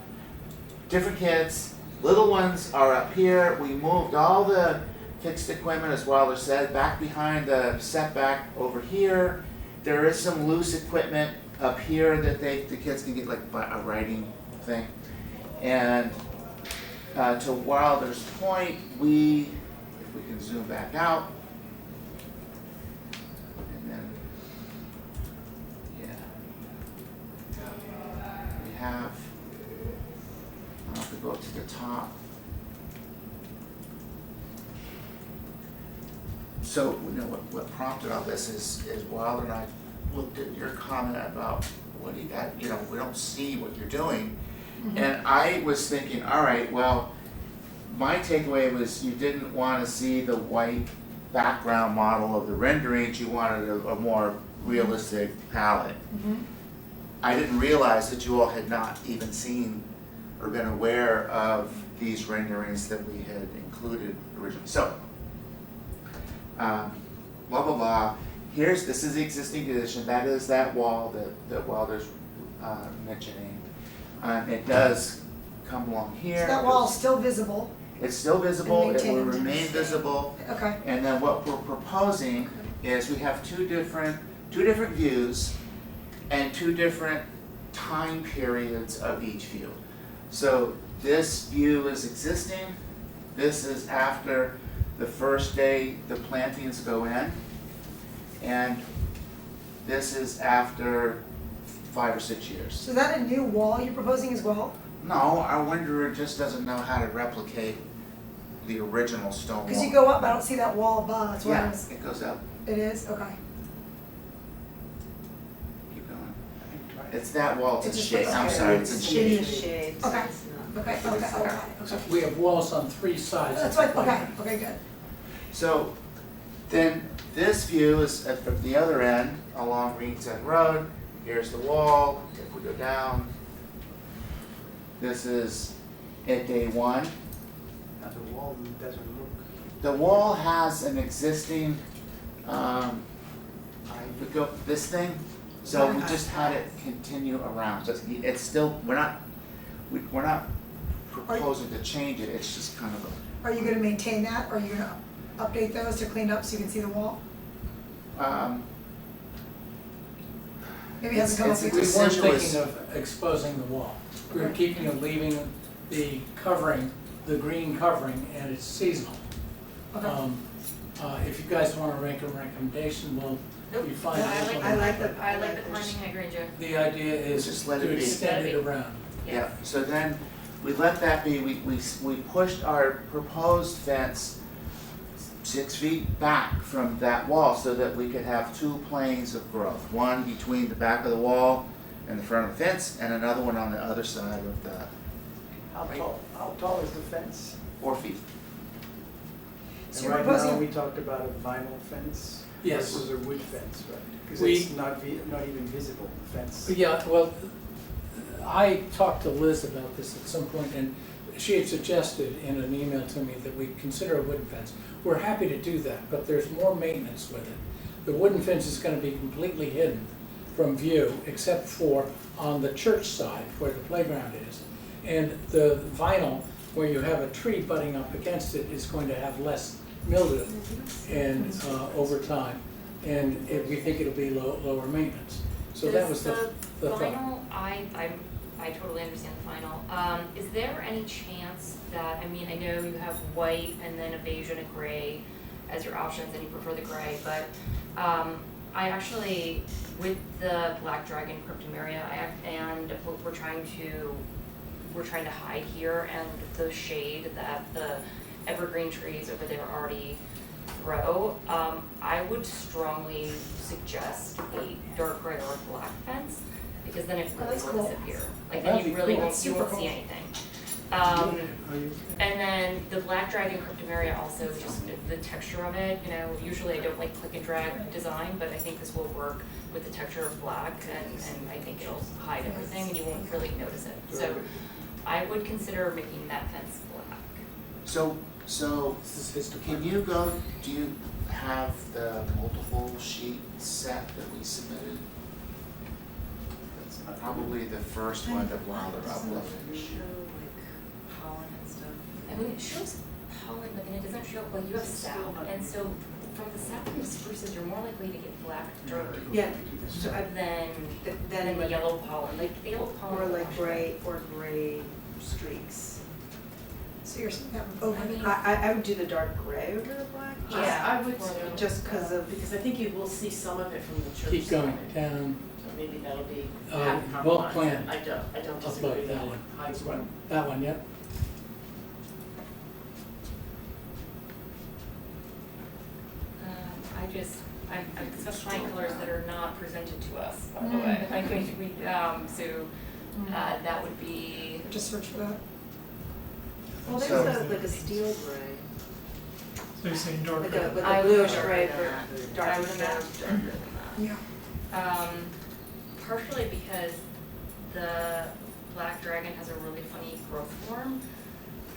Speaker 14: Different kids, little ones are up here, we moved all the fixed equipment, as Wilder said, back behind the setback over here. There is some loose equipment up here that the kids can get, like a writing thing. And to Wilder's point, if we can zoom back out, and then, we have, I'll have to go up to the top. So, what prompted all this is Wilder and I looked at your comment about what you got, we don't see what you're doing. And I was thinking, all right, well, my takeaway was you didn't want to see the white background model of the renderings, you wanted a more realistic palette. I didn't realize that you all had not even seen or been aware of these renderings that we had included originally. So, blah, blah, blah. This is the existing condition, that is that wall that Wilder's mentioning. It does come along here.
Speaker 1: so that wall is still visible.
Speaker 14: It's still visible, it will
Speaker 1: maintained.
Speaker 14: remain visible.
Speaker 1: Okay,
Speaker 14: And then what we're proposing is we have two different views and two different time periods of each view. So this view is existing, this is after the first day the plantings go in, and this is after 5 or 6 years.
Speaker 1: so is that a new wall you're proposing as well?
Speaker 14: No, our renderer just doesn't know how to replicate the original stone wall.
Speaker 1: Because you go up, I don't see that wall above, that's why I
Speaker 14: Yeah,
Speaker 1: was,
Speaker 14: it goes up.
Speaker 1: it is, okay.
Speaker 14: Keep going. It's that wall, it's in
Speaker 1: It's just
Speaker 14: shade,
Speaker 1: like-
Speaker 14: I'm sorry, it's in
Speaker 5: It's
Speaker 14: shade.
Speaker 5: in the shade, so
Speaker 1: Okay.
Speaker 5: it's not.
Speaker 1: Okay, okay.
Speaker 13: We have walls on 3 sides.
Speaker 1: That's
Speaker 13: of the
Speaker 1: what, okay,
Speaker 13: playground.
Speaker 1: okay, good.
Speaker 14: So then this view is at the other end along Reed's End Road. Here's the wall. If we go down, this is at day 1.
Speaker 3: Now the wall doesn't look.
Speaker 14: The wall has an existing, we go this thing, so we just had it continue around. So it's still, we're not proposing to change it. It's just kind of
Speaker 1: Are you gonna maintain that, or are you gonna update those to clean up so you can see the wall? Maybe it hasn't come up
Speaker 14: It's-
Speaker 1: yet.
Speaker 14: it's
Speaker 13: We weren't
Speaker 14: essential is-
Speaker 13: thinking of exposing the wall. We were leaving the covering, the green covering, and it's seasonal.
Speaker 1: Okay.
Speaker 13: If you guys want to make a recommendation, we'll be fine.
Speaker 12: No, I like
Speaker 5: I like the-
Speaker 12: timing, I agree, Joe.
Speaker 13: The idea is
Speaker 14: Just let
Speaker 13: to
Speaker 14: it be.
Speaker 13: extend it around.
Speaker 14: Yeah, so then we let that be, we pushed our proposed fence 6 feet back from that wall so that we could have 2 planes of growth. One between the back of the wall and the front of the fence, and another one on the other side of the
Speaker 3: How tall is the fence?
Speaker 14: 4 feet.
Speaker 1: So
Speaker 3: And
Speaker 1: you're
Speaker 3: right now,
Speaker 1: proposing,
Speaker 3: we talked about a vinyl fence
Speaker 13: Yes.
Speaker 3: versus a wood fence, right? Because
Speaker 13: We-
Speaker 3: it's not even visible, the fence.
Speaker 13: Yeah, well, I talked to Liz about this at some point, and she had suggested in an email to me that we consider a wooden fence. We're happy to do that, but there's more maintenance with it. The wooden fence is gonna be completely hidden from view, except for on the church side where the playground is. And the vinyl, where you have a tree butting up against it, is going to have less mildew and, over time. And we think it'll be lower maintenance. So that was the thought.
Speaker 12: Vinyl, I totally understand the vinyl. Is there any chance that, I mean, I know you have white and then a beige and a gray as your options and you prefer the gray, but I actually, with the black dragon cryptomeria, and we're trying to hide here and the shade that the evergreen trees over there already throw, I would strongly suggest a dark gray or a black fence, because then it really
Speaker 1: that's
Speaker 12: will
Speaker 1: cool.
Speaker 12: disappear. Like
Speaker 13: That'd
Speaker 12: then you
Speaker 13: be
Speaker 12: really
Speaker 13: cool.
Speaker 12: won't,
Speaker 1: That's
Speaker 12: you won't
Speaker 1: super
Speaker 12: see
Speaker 1: cool.
Speaker 12: anything. And then the black dragon cryptomeria also, just the texture of it, usually I don't like click and drag design, but I think this will work with the texture of black, and I think it'll hide everything and you won't really notice it. So I would consider making that fence black.
Speaker 14: So,
Speaker 13: This is his
Speaker 14: can
Speaker 13: department.
Speaker 14: you go, do you have the multiple sheet set that we submitted?
Speaker 2: That's not-
Speaker 14: Probably the first one that Wilder
Speaker 5: Doesn't
Speaker 14: uploaded.
Speaker 5: show like pollen and stuff.
Speaker 12: I mean, it shows pollen, but then it doesn't show, well, you have sap, and so from the sap from the spruces, you're more likely to get black dirt
Speaker 5: Yeah, so
Speaker 12: than
Speaker 5: then
Speaker 12: the yellow pollen, like the yellow pollen.
Speaker 5: or like gray streaks.
Speaker 1: So you're saying that over
Speaker 12: I mean-
Speaker 5: I would do the dark gray over the black.
Speaker 12: Yeah.
Speaker 8: I would
Speaker 12: Or
Speaker 8: too,
Speaker 5: Just because of,
Speaker 8: because I think you will see some of it from the church
Speaker 13: Keep going
Speaker 8: side.
Speaker 13: down,
Speaker 8: So maybe that'll be
Speaker 13: Uh,
Speaker 8: half
Speaker 13: bulk
Speaker 8: compromise.
Speaker 13: plan.
Speaker 8: I don't
Speaker 13: I'll
Speaker 8: disagree
Speaker 13: vote
Speaker 8: with
Speaker 13: that
Speaker 8: that
Speaker 13: one.
Speaker 8: High one.
Speaker 13: that one, yep.
Speaker 12: I'm specifying colors that are not presented to us, by the way. I'm going to read, that would be,
Speaker 1: just search for that.
Speaker 5: well,
Speaker 14: So-
Speaker 5: there's like a steel gray,
Speaker 4: So you're saying dark
Speaker 5: like
Speaker 4: gray?
Speaker 5: a bluish
Speaker 12: darker
Speaker 5: gray
Speaker 12: than
Speaker 5: for
Speaker 12: that.
Speaker 5: darker
Speaker 12: I would
Speaker 5: than
Speaker 12: go
Speaker 5: that.
Speaker 12: darker than that.
Speaker 1: Yeah.
Speaker 12: Partially because the black dragon has a really funny growth form.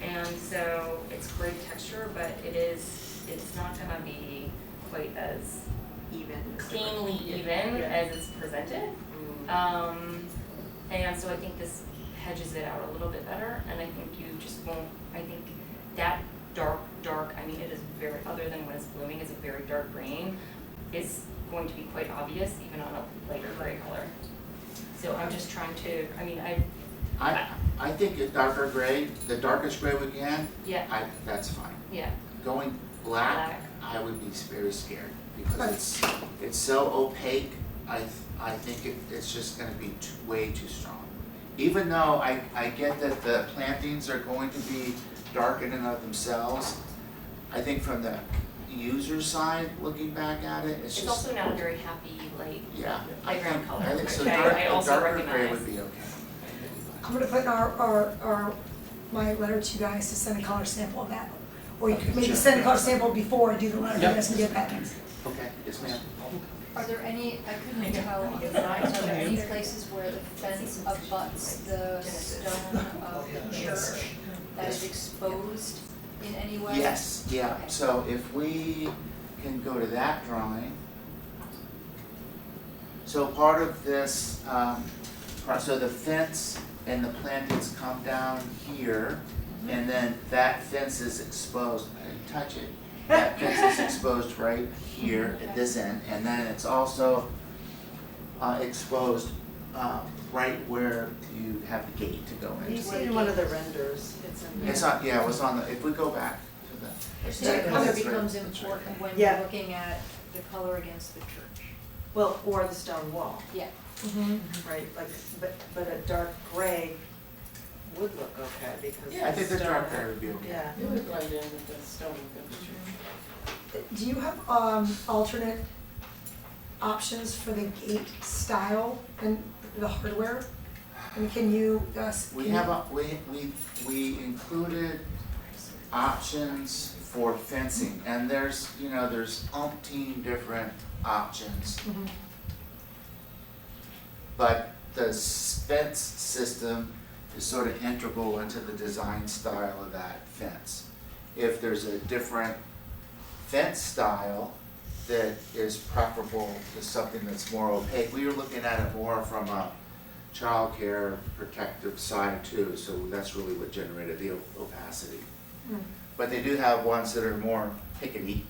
Speaker 12: And so it's great texture, but it's not gonna be quite as
Speaker 5: Even.
Speaker 12: cleanly even
Speaker 5: Yeah.
Speaker 12: as it's presented. And so I think this hedges it out a little bit better, and I think you just won't, I think that dark, I mean, it is very, other than when it's blooming, it's a very dark green, is going to be quite obvious even on a lighter gray color. So I'm just trying to, I mean,
Speaker 14: I think a darker gray, the darkest gray we can,
Speaker 12: yeah,
Speaker 14: that's fine.
Speaker 12: yeah,
Speaker 14: Going black,
Speaker 12: Black.
Speaker 14: I would be very scared because it's so opaque. I think it's just gonna be way too strong. Even though I get that the plantings are going to be dark in and of themselves, I think from the user side, looking back at it, it's
Speaker 12: it's
Speaker 14: just.
Speaker 12: also not a very happy light.
Speaker 14: Yeah, I
Speaker 12: playground
Speaker 14: think,
Speaker 12: color,
Speaker 14: I think so
Speaker 12: which I
Speaker 14: a
Speaker 12: also
Speaker 14: darker gray
Speaker 12: recognize.
Speaker 14: would be okay.
Speaker 1: I'm gonna put in my letter to you guys to send a color sample of that. Or you could maybe
Speaker 14: Sure.
Speaker 1: send a color sample before I do the letter, you
Speaker 13: Yep.
Speaker 1: guys can get that next.
Speaker 14: Okay, yes ma'am.
Speaker 15: Are there any, I couldn't tell on the drawings, are there any places where the fence abuts the stone of the church that is exposed in any way?
Speaker 14: Yes, yeah,
Speaker 15: Okay.
Speaker 14: so if we can go to that drawing. So part of this, so the fence and the plantings come down here, and then that fence is exposed, I didn't touch it. That fence is exposed right here at this end, and then it's also exposed right where you have the gate to go
Speaker 5: You
Speaker 14: into.
Speaker 5: see in one of the renders, it's in there.
Speaker 14: It's on, yeah, it was on the, if we go back to the.
Speaker 15: You're saying
Speaker 14: that-
Speaker 15: color
Speaker 14: that's right,
Speaker 15: becomes
Speaker 14: that's right.
Speaker 15: important when
Speaker 5: Yeah.
Speaker 15: you're looking at the color against the church.
Speaker 5: Well, or the stone wall,
Speaker 15: Yeah.
Speaker 5: right, like, but a dark gray would look okay because
Speaker 14: Yeah, I think the
Speaker 5: stone-
Speaker 14: dark gray would be okay.
Speaker 5: Yeah.
Speaker 8: It would blend in with the stone of the church.
Speaker 1: Do you have alternate options for the gate style and the hardware? And can you,
Speaker 14: We have, we included options for fencing, and there's umpteen different options.
Speaker 1: Mhm.
Speaker 14: But the fence system is sort of integral into the design style of that fence. If there's a different fence style that is preferable to something that's more opaque, we were looking at it more from a childcare protective side too, so that's really what generated the opacity.
Speaker 1: Mm.
Speaker 14: But they do have ones that are more pickety.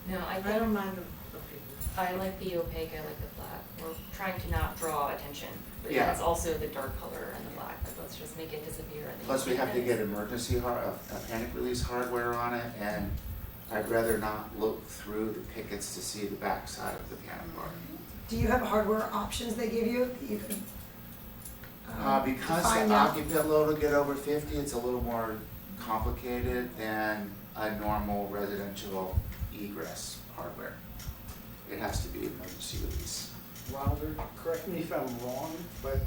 Speaker 12: No, I
Speaker 5: I
Speaker 12: think
Speaker 5: don't mind
Speaker 12: I like the opaque, I like the black. We're trying to not draw attention, but
Speaker 14: Yeah.
Speaker 12: that's also the dark color and the black, but let's just make it disappear. and then
Speaker 14: Plus, we
Speaker 12: you
Speaker 14: have to
Speaker 12: can-
Speaker 14: get emergency panic release hardware on it, and I'd rather not look through the pickets to see the backside of the piano bar.
Speaker 1: do you have hardware options they give you that you can?
Speaker 14: Because
Speaker 1: find
Speaker 14: the
Speaker 1: out?
Speaker 14: occupant load will get over 50, it's a little more complicated than a normal residential egress hardware. It has to be emergency release.
Speaker 3: Wilder, correct me if I'm wrong, but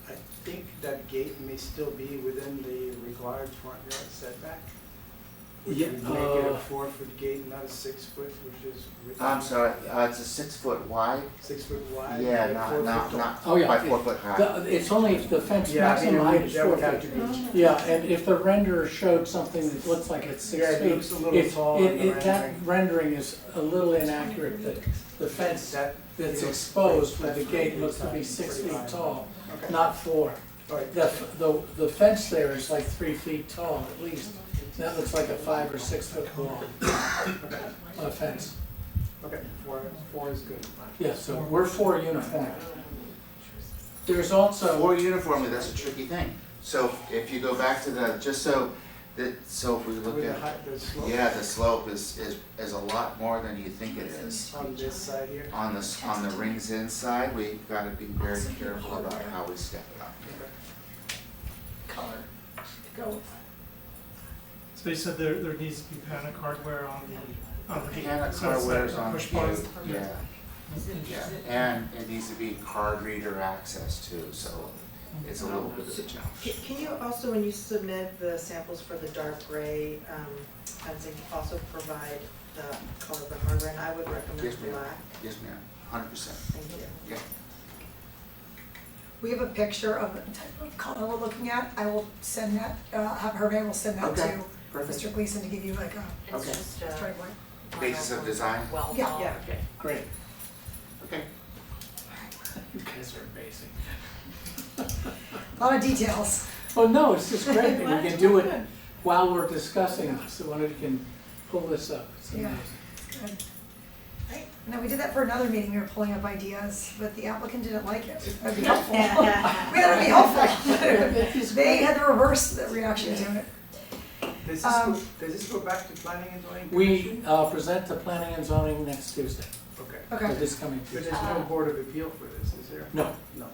Speaker 3: I think that gate may still be within the required front yard setback. Would
Speaker 13: Yeah,
Speaker 3: you make it a 4-foot gate, not a 6-foot, which is?
Speaker 14: I'm sorry, it's a 6 foot wide.
Speaker 3: 6 foot wide?
Speaker 14: Yeah,
Speaker 3: like
Speaker 14: not,
Speaker 3: 4
Speaker 14: not,
Speaker 3: foot
Speaker 14: not
Speaker 13: Oh, yeah.
Speaker 14: by 4 foot high.
Speaker 13: It's only if the fence
Speaker 3: Yeah, I mean,
Speaker 13: maximum height is
Speaker 3: that
Speaker 13: 4
Speaker 3: would have
Speaker 13: feet.
Speaker 3: to be.
Speaker 13: Yeah, and if the renderer showed something that looks like it's 6
Speaker 3: Yeah, it
Speaker 13: feet,
Speaker 3: looks a little tall in the
Speaker 13: that rendering is a little inaccurate, that the fence that's exposed with the gate looks to be 6 feet tall,
Speaker 3: Okay.
Speaker 13: not 4.
Speaker 3: All right.
Speaker 13: The fence there is like 3 feet tall at least. That looks like a 5 or 6 foot wall, fence.
Speaker 3: Okay, 4 is good.
Speaker 13: Yeah, so we're for uniform. There's also.
Speaker 14: For uniformly, that's a tricky thing. So if you go back to the, just so that, so if we look
Speaker 3: With the
Speaker 14: at,
Speaker 3: height, the slope
Speaker 14: yeah, the slope is a lot more than you think it is.
Speaker 3: on this side here.
Speaker 14: On the rings inside, we've got to be very careful about how we step it up.
Speaker 1: Color. Go with.
Speaker 4: So you said there needs to be panic hardware on the gate.
Speaker 14: Panic
Speaker 4: So it's
Speaker 14: hardware is
Speaker 4: like a
Speaker 14: on the
Speaker 4: push button.
Speaker 14: gate, yeah. And it needs to be card reader access too, so it's a little bit of a challenge.
Speaker 5: Can you also, when you submit the samples for the dark gray fencing, also provide the color of the hardware? And I would recommend
Speaker 14: Yes, ma'am.
Speaker 5: black.
Speaker 14: Yes, ma'am, 100%.
Speaker 5: Thank you.
Speaker 14: Yeah.
Speaker 1: We have a picture of the type of color we're looking at. I will send that, have Hervé will send that
Speaker 14: Okay,
Speaker 1: to
Speaker 14: perfect.
Speaker 1: Mr. Gleason to give you like a
Speaker 12: It's
Speaker 14: Okay.
Speaker 12: just,
Speaker 1: straight line.
Speaker 14: Basis of design?
Speaker 12: well,
Speaker 1: Yeah.
Speaker 5: Yeah.
Speaker 13: Okay, great.
Speaker 14: Okay.
Speaker 13: You guys are amazing.
Speaker 1: A lot of details.
Speaker 13: Oh, no, it's just great that we can do it while we're discussing, so one of you can pull this up. It's
Speaker 1: Yeah.
Speaker 13: amazing.
Speaker 1: Good. Right. No, we did that for another meeting. We were pulling up ideas, but the applicant didn't like it. That'd be helpful. We thought it'd be helpful. They had the reverse reaction to it.
Speaker 3: Does this go back to planning and zoning?
Speaker 13: We present to planning and zoning next Tuesday,
Speaker 3: Okay.
Speaker 1: Okay.
Speaker 13: or this coming
Speaker 3: But
Speaker 13: Tuesday.
Speaker 3: there's no board of appeal for this, is there?
Speaker 13: No,
Speaker 3: No.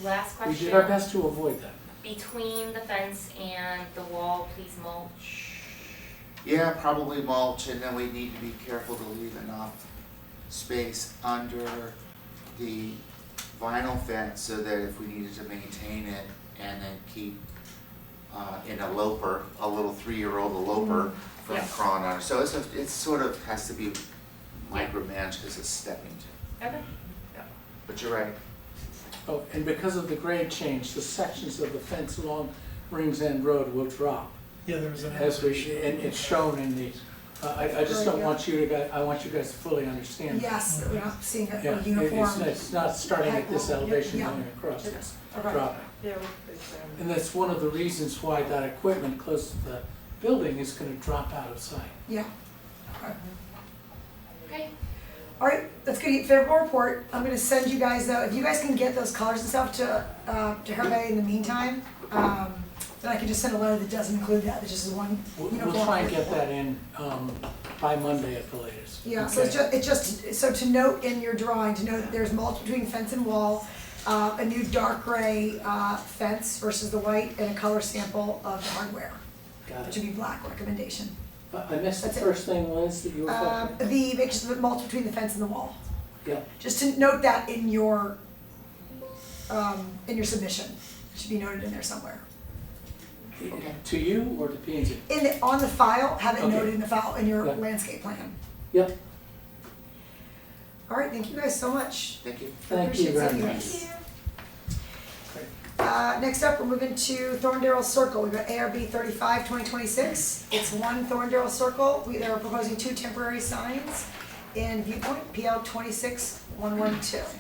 Speaker 12: last
Speaker 13: we
Speaker 12: question.
Speaker 13: did our best to avoid that.
Speaker 12: Between the fence and the wall, please mulch.
Speaker 14: Yeah, probably mulch, and then we need to be careful to leave enough space under the vinyl fence so that if we needed to maintain it and then keep in a loper, a little 3-year-old eloper from
Speaker 12: Yeah.
Speaker 14: crawling on it. So it's sort of has to be micromanaged because it's stepping to.
Speaker 12: Okay.
Speaker 14: But you're right.
Speaker 13: Oh, and because of the grade change, the sections of the fence along Rings End Road will drop.
Speaker 4: Yeah, there was an.
Speaker 13: As we, and it's shown in these, I just don't want you to guys, I want you guys to fully understand.
Speaker 1: Yes, that we're not seeing
Speaker 13: Yeah,
Speaker 1: a uniform.
Speaker 13: it's not starting at this elevation
Speaker 1: Yeah.
Speaker 13: going across, it's
Speaker 1: Okay.
Speaker 13: dropping.
Speaker 5: Yeah,
Speaker 13: And that's one of the reasons why that equipment close to the building is gonna drop out of sight.
Speaker 1: Yeah. Okay.
Speaker 12: Okay.
Speaker 1: All right, that's gonna get favorable report. I'm gonna send you guys, if you guys can get those colors and stuff to Hervé in the meantime, then I can just send a letter that doesn't include that, that just is one uniform.
Speaker 13: We'll try and get that in, by Monday at the latest.
Speaker 1: Yeah, so
Speaker 13: Okay?
Speaker 1: it's just, so to note in your drawing, to note that there's mulch between fence and wall, a new dark gray fence versus the white, and a color sample of the hardware,
Speaker 13: Got
Speaker 1: which
Speaker 13: it.
Speaker 1: would be black recommendation.
Speaker 13: I missed the
Speaker 1: That's it.
Speaker 13: first thing, Liz, that you were talking.
Speaker 1: Make sure the mulch between the fence and the wall.
Speaker 13: Yeah.
Speaker 1: Just to note that in your submission, it should be noted in there somewhere.
Speaker 13: To you or to P and Z?
Speaker 1: On the file, have it
Speaker 13: Okay.
Speaker 1: noted in the file, in your
Speaker 13: Yeah.
Speaker 1: landscape plan.
Speaker 13: Yep,
Speaker 1: All right, thank you guys so much.
Speaker 14: Thank you.
Speaker 13: thank you
Speaker 1: Appreciate
Speaker 13: very
Speaker 1: seeing you.
Speaker 13: much.
Speaker 1: Next up, we're moving to Thorndal Circle. We've got ARB 35, 2026. It's 1 Thorndal Circle. They are proposing 2 temporary signs in Viewpoint, PL 26112.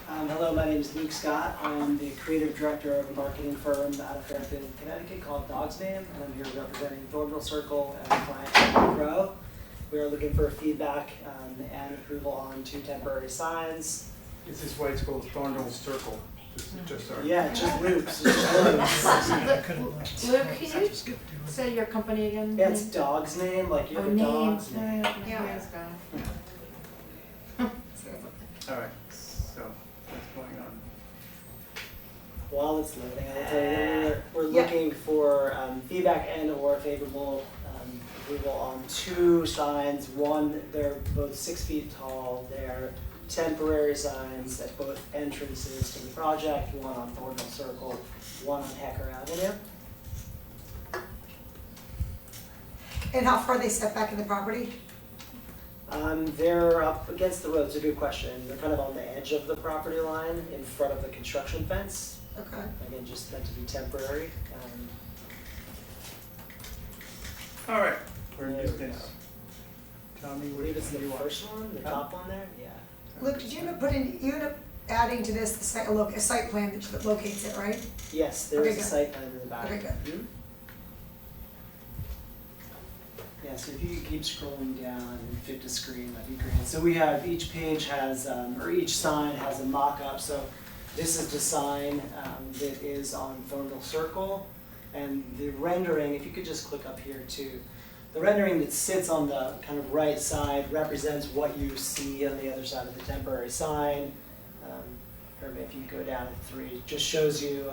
Speaker 16: Hello, my name is Luke Scott. I'm the creative director of a marketing firm out of Fairfield, Connecticut called Dog's Name, and I'm here representing Thorndal Circle and our client, Rhone. We are looking for feedback and approval on 2 temporary signs.
Speaker 3: Is this why it's called Thorndal Circle? Just our.
Speaker 16: Yeah, just loops, just loops.
Speaker 8: Luke, can you say your company again?
Speaker 16: Yeah, it's Dog's Name, like you're
Speaker 8: Oh,
Speaker 16: the dog's name.
Speaker 8: Yeah.
Speaker 3: All right, so what's going on?
Speaker 16: While it's loading, I will tell you, we're looking for feedback and or favorable approval on 2 signs. One, they're both 6 feet tall. They're temporary signs at both entrances to the project, one on Thorndal Circle, one on Hecker Avenue.
Speaker 1: And how far they step back in the property?
Speaker 16: They're up against the road, it's a good question. They're kind of on the edge of the property line in front of the construction fence.
Speaker 1: Okay.
Speaker 16: Again, just meant to be temporary.
Speaker 3: All right, we're
Speaker 16: There
Speaker 3: just
Speaker 16: we
Speaker 3: gonna,
Speaker 16: go.
Speaker 3: tell me
Speaker 16: I
Speaker 3: what
Speaker 16: believe it's the
Speaker 3: you want.
Speaker 16: first one, the top one there, yeah.
Speaker 1: Luke, did you end up adding to this, a site plan that locates it, right?
Speaker 16: Yes, there
Speaker 1: Okay,
Speaker 16: is a
Speaker 1: good.
Speaker 16: site plan in the back.
Speaker 1: Okay, good.
Speaker 16: Mhm. Yeah, so if you could keep scrolling down and fit to screen, that'd be great. So we have, each page has, or each sign has a mock-up. So this is the sign that is on Thorndal Circle. And the rendering, if you could just click up here too. The rendering that sits on the kind of right side represents what you see on the other side of the temporary sign. Or if you go down to 3, it just shows you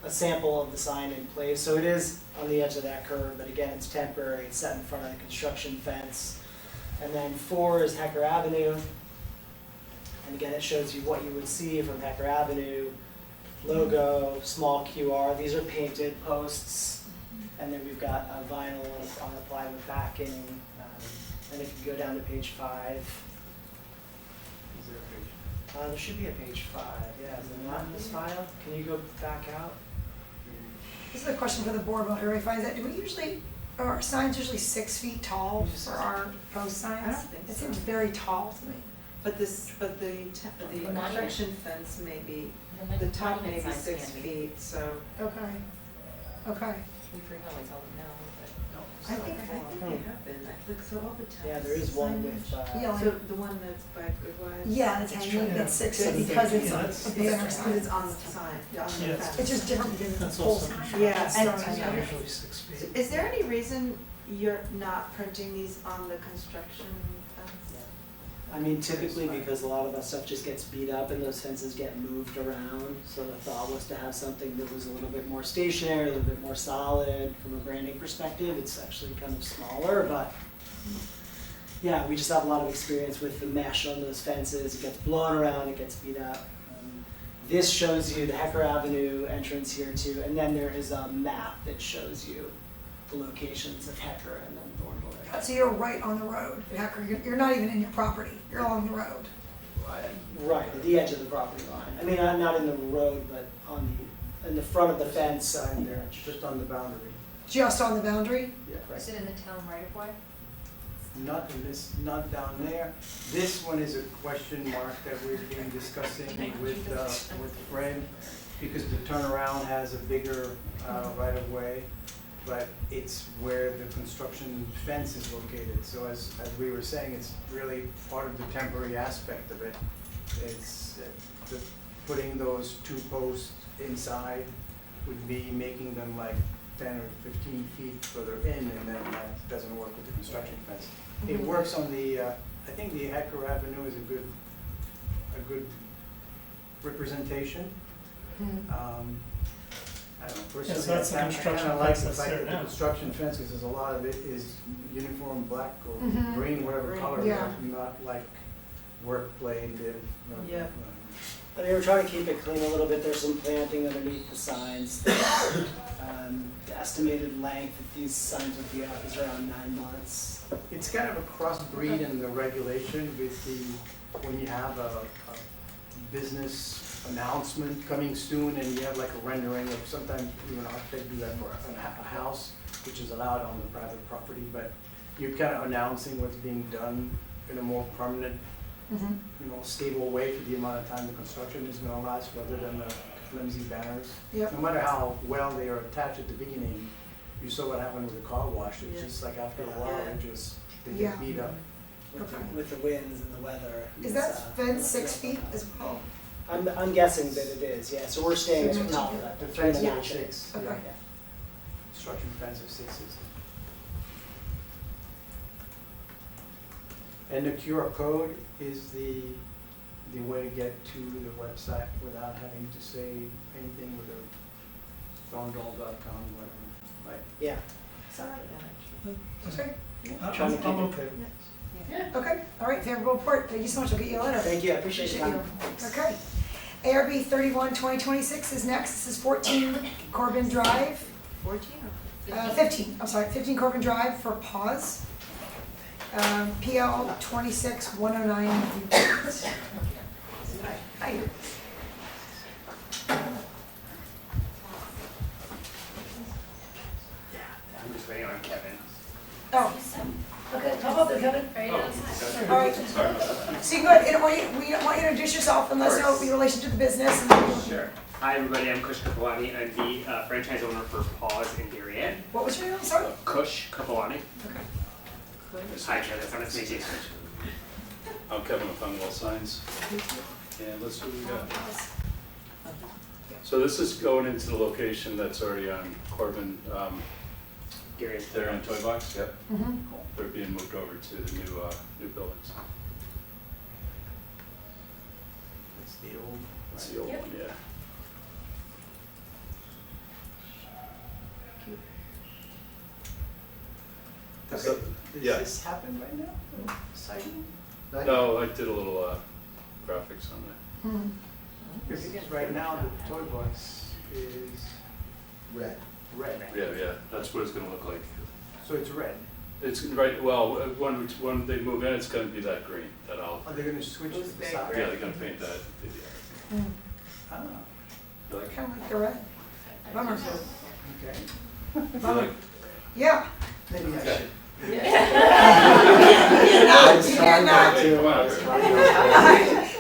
Speaker 16: a sample of the sign in place. So it is on the edge of that curve, but again, it's temporary. It's set in front of the construction fence. And then 4 is Hecker Avenue. And again, it shows you what you would see from Hecker Avenue. Logo, small QR. These are painted posts. And then we've got a vinyl on a plywood backing. And if you go down to page 5,
Speaker 3: Is there a page?
Speaker 16: there should be a page 5. Yeah, is there not in this file? Can you go back out?
Speaker 1: This is a question for the board while everybody finds that. Do we usually, are our signs usually 6 feet tall for our post signs?
Speaker 8: I don't think
Speaker 1: It
Speaker 8: so.
Speaker 1: seems very tall to me.
Speaker 8: But the construction fence may be, the top may be 6 feet, so.
Speaker 1: Okay. Okay.
Speaker 12: We frequently tell them no, but.
Speaker 8: I think they have been, I think so all the time.
Speaker 16: Yeah, there is one with,
Speaker 1: Yeah,
Speaker 8: So the one that's by Goodwives?
Speaker 1: Yeah, that's hanging, it's 6 feet because it's a banner sign.
Speaker 8: Because it's on the sign, on the
Speaker 4: Yes.
Speaker 8: fence.
Speaker 1: It's just different because it's a
Speaker 4: That's
Speaker 1: pole
Speaker 4: also
Speaker 1: sign.
Speaker 4: true.
Speaker 8: Yeah,
Speaker 1: It's
Speaker 8: and-
Speaker 1: not-
Speaker 8: and-
Speaker 4: Usually 6 feet.
Speaker 8: Is there any reason you're not printing these on the construction fence?
Speaker 16: I mean, typically because a lot of that stuff just gets beat up and those fences get moved around. So the thought was to have something that was a little bit more stationary, a little bit more solid from a branding perspective. It's actually kind of smaller, but yeah, we just have a lot of experience with the mesh on those fences. It gets blown around, it gets beat up. This shows you the Hecker Avenue entrance here too, and then there is a map that shows you the locations of Hecker and then Thorndal.
Speaker 1: So you're right on the road, Hecker. You're not even in your property. You're along the road.
Speaker 16: Right, at the edge of the property line. I mean, not in the road, but in the front of the fence.
Speaker 3: There, just on the boundary.
Speaker 1: Just on the boundary?
Speaker 3: Yeah,
Speaker 15: Is it in the town right of way?
Speaker 3: Not in this, not down there. This one is a question mark that we've been discussing with Fred, because the turnaround has a bigger right of way, but it's where the construction fence is located. So as we were saying, it's really part of the temporary aspect of it. It's putting those 2 posts inside would be making them like 10 or 15 feet further in, and then that doesn't work with the construction fence. It works on the, I think the Hecker Avenue is a good representation. I don't know, personally,
Speaker 4: that's the
Speaker 3: I
Speaker 4: construction
Speaker 3: kinda like
Speaker 4: fence
Speaker 3: the
Speaker 4: that's
Speaker 3: fact
Speaker 4: there
Speaker 3: that the
Speaker 4: now.
Speaker 3: construction fence, because a lot of it is uniform black or
Speaker 1: Mhm.
Speaker 3: green, whatever
Speaker 8: Green.
Speaker 3: color,
Speaker 1: Yeah.
Speaker 3: not like work planed in.
Speaker 8: Yeah.
Speaker 16: I mean, we're trying to keep it clean a little bit. There's some planting underneath the signs. The estimated length that these signs would be up is around 9 months.
Speaker 3: It's kind of a crossbreed in the regulation with when you have a business announcement coming soon and you have like a rendering of, sometimes even architects do that for a house, which is allowed on the private property, but you're kind of announcing what's being done in a more permanent, stable way for the amount of time the construction is gonna last, rather than the flimsy banners.
Speaker 1: Yep.
Speaker 3: No matter how well they are attached at the beginning, you saw what happened with the car wash, it's
Speaker 8: Yeah.
Speaker 3: just like after a while, they
Speaker 1: Yeah.
Speaker 3: get beat up.
Speaker 16: With the winds and the weather.
Speaker 1: Is that fence 6 feet as well?
Speaker 16: I'm guessing that it is, yeah. So we're staying at the top of that.
Speaker 3: The fence
Speaker 16: between
Speaker 3: is
Speaker 16: the
Speaker 3: 6,
Speaker 1: Okay.
Speaker 3: yeah. Construction fence of 6 is. And the QR code is the way to get to the website without having to say anything with a thorndal.com, whatever, right?
Speaker 16: Yeah.
Speaker 1: Okay.
Speaker 16: Trying to keep
Speaker 4: I'm
Speaker 16: it
Speaker 4: okay.
Speaker 1: Okay, all right, favorable report. Thank you so much. I'll get you a letter.
Speaker 16: Thank you, I appreciate your time.
Speaker 1: Okay. ARB 31-2026 is next. This is 14 Corbin Drive.
Speaker 8: 14?
Speaker 1: 15 Corbin Drive for pause. PL 26109. Hi.
Speaker 17: I'm just waiting on Kevin.
Speaker 1: Oh, okay, how about there, Kevin?
Speaker 6: Right outside.
Speaker 1: All right, so you can go ahead, and we want you to introduce yourself and let us know in relation to the business. And
Speaker 17: Sure. Hi, everybody. I'm Kush Kapilani. I'm the franchise owner for Paws in Darien.
Speaker 1: what was your name, sorry?
Speaker 17: Kush Kapilani.
Speaker 1: Okay.
Speaker 17: Hi, Kevin. Nice to meet you.
Speaker 9: I'm Kevin with Thorndal Signs. And let's see what we got. So this is going into the location that's already on Corbin,
Speaker 17: Darien.
Speaker 9: there on Toy Box, yep.
Speaker 1: Mm-hmm.
Speaker 9: They're being moved over to the new buildings.
Speaker 3: That's the old.
Speaker 9: That's the old one, yeah.
Speaker 3: Does
Speaker 9: So, yeah.
Speaker 3: this happen right now? Sighting?
Speaker 9: No, I did a little graphics on that.
Speaker 1: Hmm.
Speaker 3: Because right now the toy box is
Speaker 14: Red.
Speaker 3: red.
Speaker 9: Yeah, that's what it's gonna look like.
Speaker 3: So it's red.
Speaker 9: It's right, well, when they move in, it's gonna be that green, that I'll,
Speaker 3: Are they gonna switch it to the side?
Speaker 9: yeah, they're gonna paint that.
Speaker 1: Hmm.
Speaker 3: Ah,
Speaker 9: You like,
Speaker 1: Kind of like the red. Bummer.
Speaker 3: okay.
Speaker 9: you like,
Speaker 1: Yeah.
Speaker 3: Maybe I
Speaker 9: Okay.
Speaker 3: should.
Speaker 1: You cannot.
Speaker 9: come on,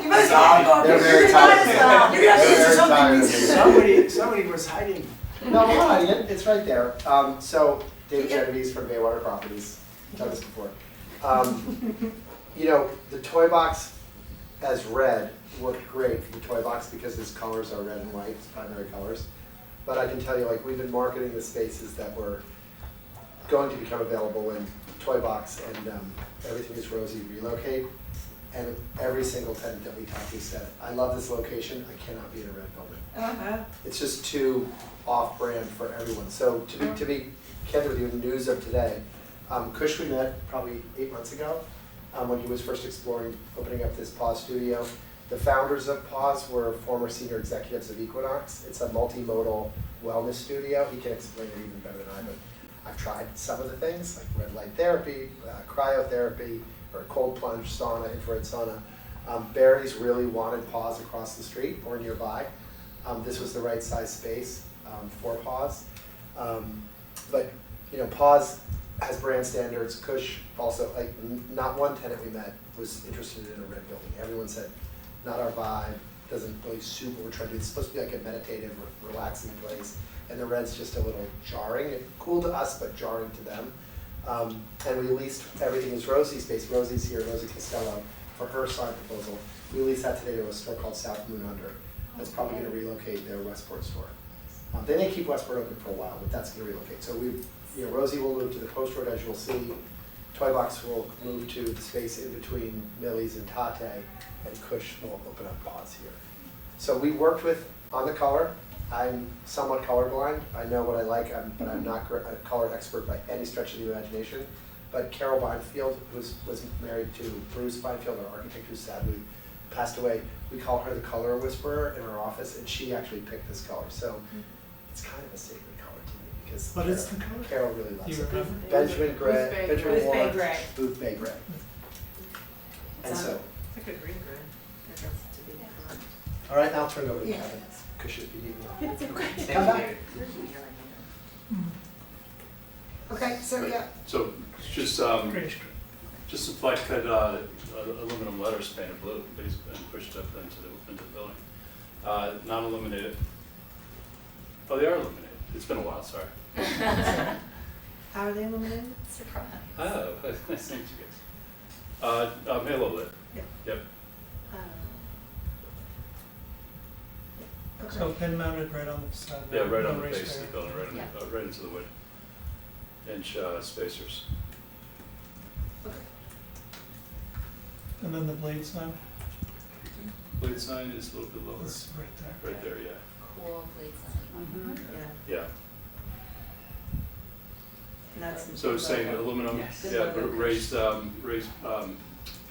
Speaker 1: You must all go.
Speaker 14: They're very
Speaker 1: You're
Speaker 14: tired.
Speaker 1: gonna have to answer
Speaker 14: They're
Speaker 1: something.
Speaker 14: tired.
Speaker 3: Somebody was hiding.
Speaker 18: No, we're not hiding it, it's right there. So, David Genovese from Baywater Properties, done this before. You know, the toy box as red worked great for the toy box because its colors are red and white, its primary colors. But I can tell you, like, we've been marketing the spaces that were going to become available when toy box and everything is Rosey relocate. And every single tenant that we talked to said, I love this location, I cannot be in a red building.
Speaker 1: Uh-huh.
Speaker 18: It's just too off-brand for everyone. So to be candid with you, in the news of today, Kush we met probably 8 months ago when he was first exploring opening up this Paws studio. The founders of Paws were former senior executives of Equinox. It's a multimodal wellness studio. He can explain it even better than I, but I've tried some of the things like red light therapy, cryotherapy, or cold plunge sauna, infrared sauna. Barry's really wanted Paws across the street or nearby. This was the right size space for Paws. But you know, Paws has brand standards. Kush also, like, not one tenant we met was interested in a red building. Everyone said, not our vibe, doesn't really suit what we're trying to do. It's supposed to be like a meditative, relaxing place. And the red's just a little jarring. Cool to us, but jarring to them. And we leased, everything is Rosey's space. Rosey's here, Rosey Costello, for her sign proposal. We leased that today to a store called South Moon Under. That's probably gonna relocate their Westport store. They may keep Westport open for a while, but that's gonna relocate. So Rosey will move to the Post Road, as you'll see. Toy Box will move to the space in between Millie's and Tate, and Kush will open up Paws here. So we worked on the color. I'm somewhat colorblind. I know what I like, but I'm not a color expert by any stretch of the imagination. But Carol Beinfield, who was married to Bruce Beinfield, our architect who sadly passed away, we call her the color whisperer in our office, and she actually picked this color. So it's kind of a sacred color to me because
Speaker 4: What is the color?
Speaker 18: Carol really loves
Speaker 4: Do you
Speaker 18: it.
Speaker 4: remember?
Speaker 18: Benjamin Gray, Benjamin
Speaker 5: Booth Bay
Speaker 18: Moore,
Speaker 5: Gray.
Speaker 18: Booth Bay Gray. And so,
Speaker 5: It's like a green gray. That has to be correct.
Speaker 18: all right, now I'll turn it over to
Speaker 1: Yeah.
Speaker 18: Kevin. Kush, if you need more.
Speaker 5: Yeah, it's okay.
Speaker 18: Come back.
Speaker 1: Okay, so yeah,
Speaker 9: So just,
Speaker 4: Great.
Speaker 9: just some flat cut aluminum letters painted blue, basically, and pushed up into the building. Non-illuminated. Oh, they are illuminated. It's been a while, sorry.
Speaker 5: How are they illuminated?
Speaker 15: Surprise.
Speaker 9: Oh, nice to meet you guys. Halo lit.
Speaker 5: Yeah.
Speaker 9: Yep.
Speaker 1: okay.
Speaker 4: So pin mounted right on the facade.
Speaker 9: Yeah, right
Speaker 4: no
Speaker 9: on the
Speaker 4: raised
Speaker 9: base of the
Speaker 4: area.
Speaker 9: building, right into the wood. Inch spacers.
Speaker 4: And then the blade sign,
Speaker 9: Blade sign is a little bit lower.
Speaker 4: it's right there.
Speaker 9: Right there, yeah.
Speaker 12: Cool blade sign.
Speaker 5: Yeah.
Speaker 9: Yeah.
Speaker 5: And that's.
Speaker 9: So it's saying aluminum,
Speaker 5: Yes.
Speaker 9: yeah, but raised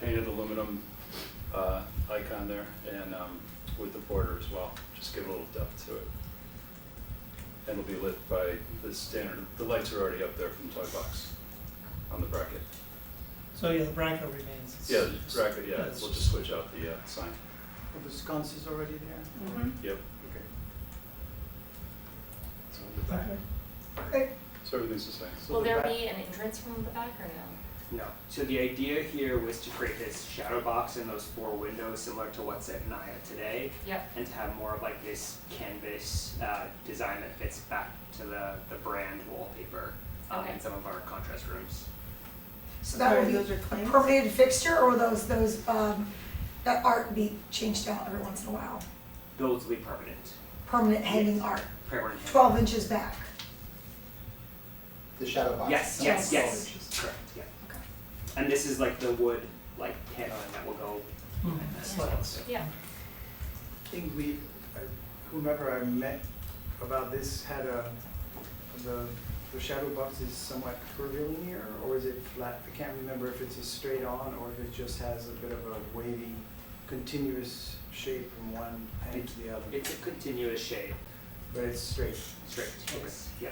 Speaker 9: painted aluminum icon there, and with the border as well. Just give a little depth to it. and it'll be lit by the standard, the lights are already up there from Toy Box on the bracket.
Speaker 4: So yeah, the bracket remains. It's
Speaker 9: Yeah, the
Speaker 4: just-
Speaker 9: bracket, yeah,
Speaker 4: it's
Speaker 9: we'll just switch out the sign.
Speaker 3: Are the sconces already there?
Speaker 5: Mm-hmm.
Speaker 9: Yep.
Speaker 3: Okay.
Speaker 9: So the back,
Speaker 1: Okay.
Speaker 9: so everything's the same.
Speaker 3: So
Speaker 12: Will
Speaker 3: the
Speaker 12: there
Speaker 3: back-
Speaker 12: be an entrance from the back or no?
Speaker 17: No. So the idea here was to create this shadow box and those 4 windows similar to what's at Naya today.
Speaker 12: Yep.
Speaker 17: And to have more of like this canvas design that fits back to the brand wallpaper
Speaker 12: Okay.
Speaker 17: in some of our contrast rooms.
Speaker 1: So that would be
Speaker 5: Those are
Speaker 1: a
Speaker 5: claims?
Speaker 1: permanent fixture, or those, that art be changed out every once in a while?
Speaker 17: Those will be permanent.
Speaker 1: Permanent hanging art,
Speaker 17: Permanent.
Speaker 1: 12 inches back.
Speaker 18: The shadow box.
Speaker 17: Yes,
Speaker 1: Yes.
Speaker 17: yes, correct, yeah.
Speaker 1: Okay.
Speaker 17: And this is like the wood, like paneling that will go.
Speaker 4: Mhm.
Speaker 3: Slats.
Speaker 12: Yeah.
Speaker 3: I think whomever I met about this had the shadow box is somewhat curvilinear, or is it flat? I can't remember if it's a straight on or if it just has a bit of a wavy, continuous shape from one end to the other.
Speaker 17: It's a continuous shape,
Speaker 3: But it's straight.
Speaker 17: straight, yes, yeah.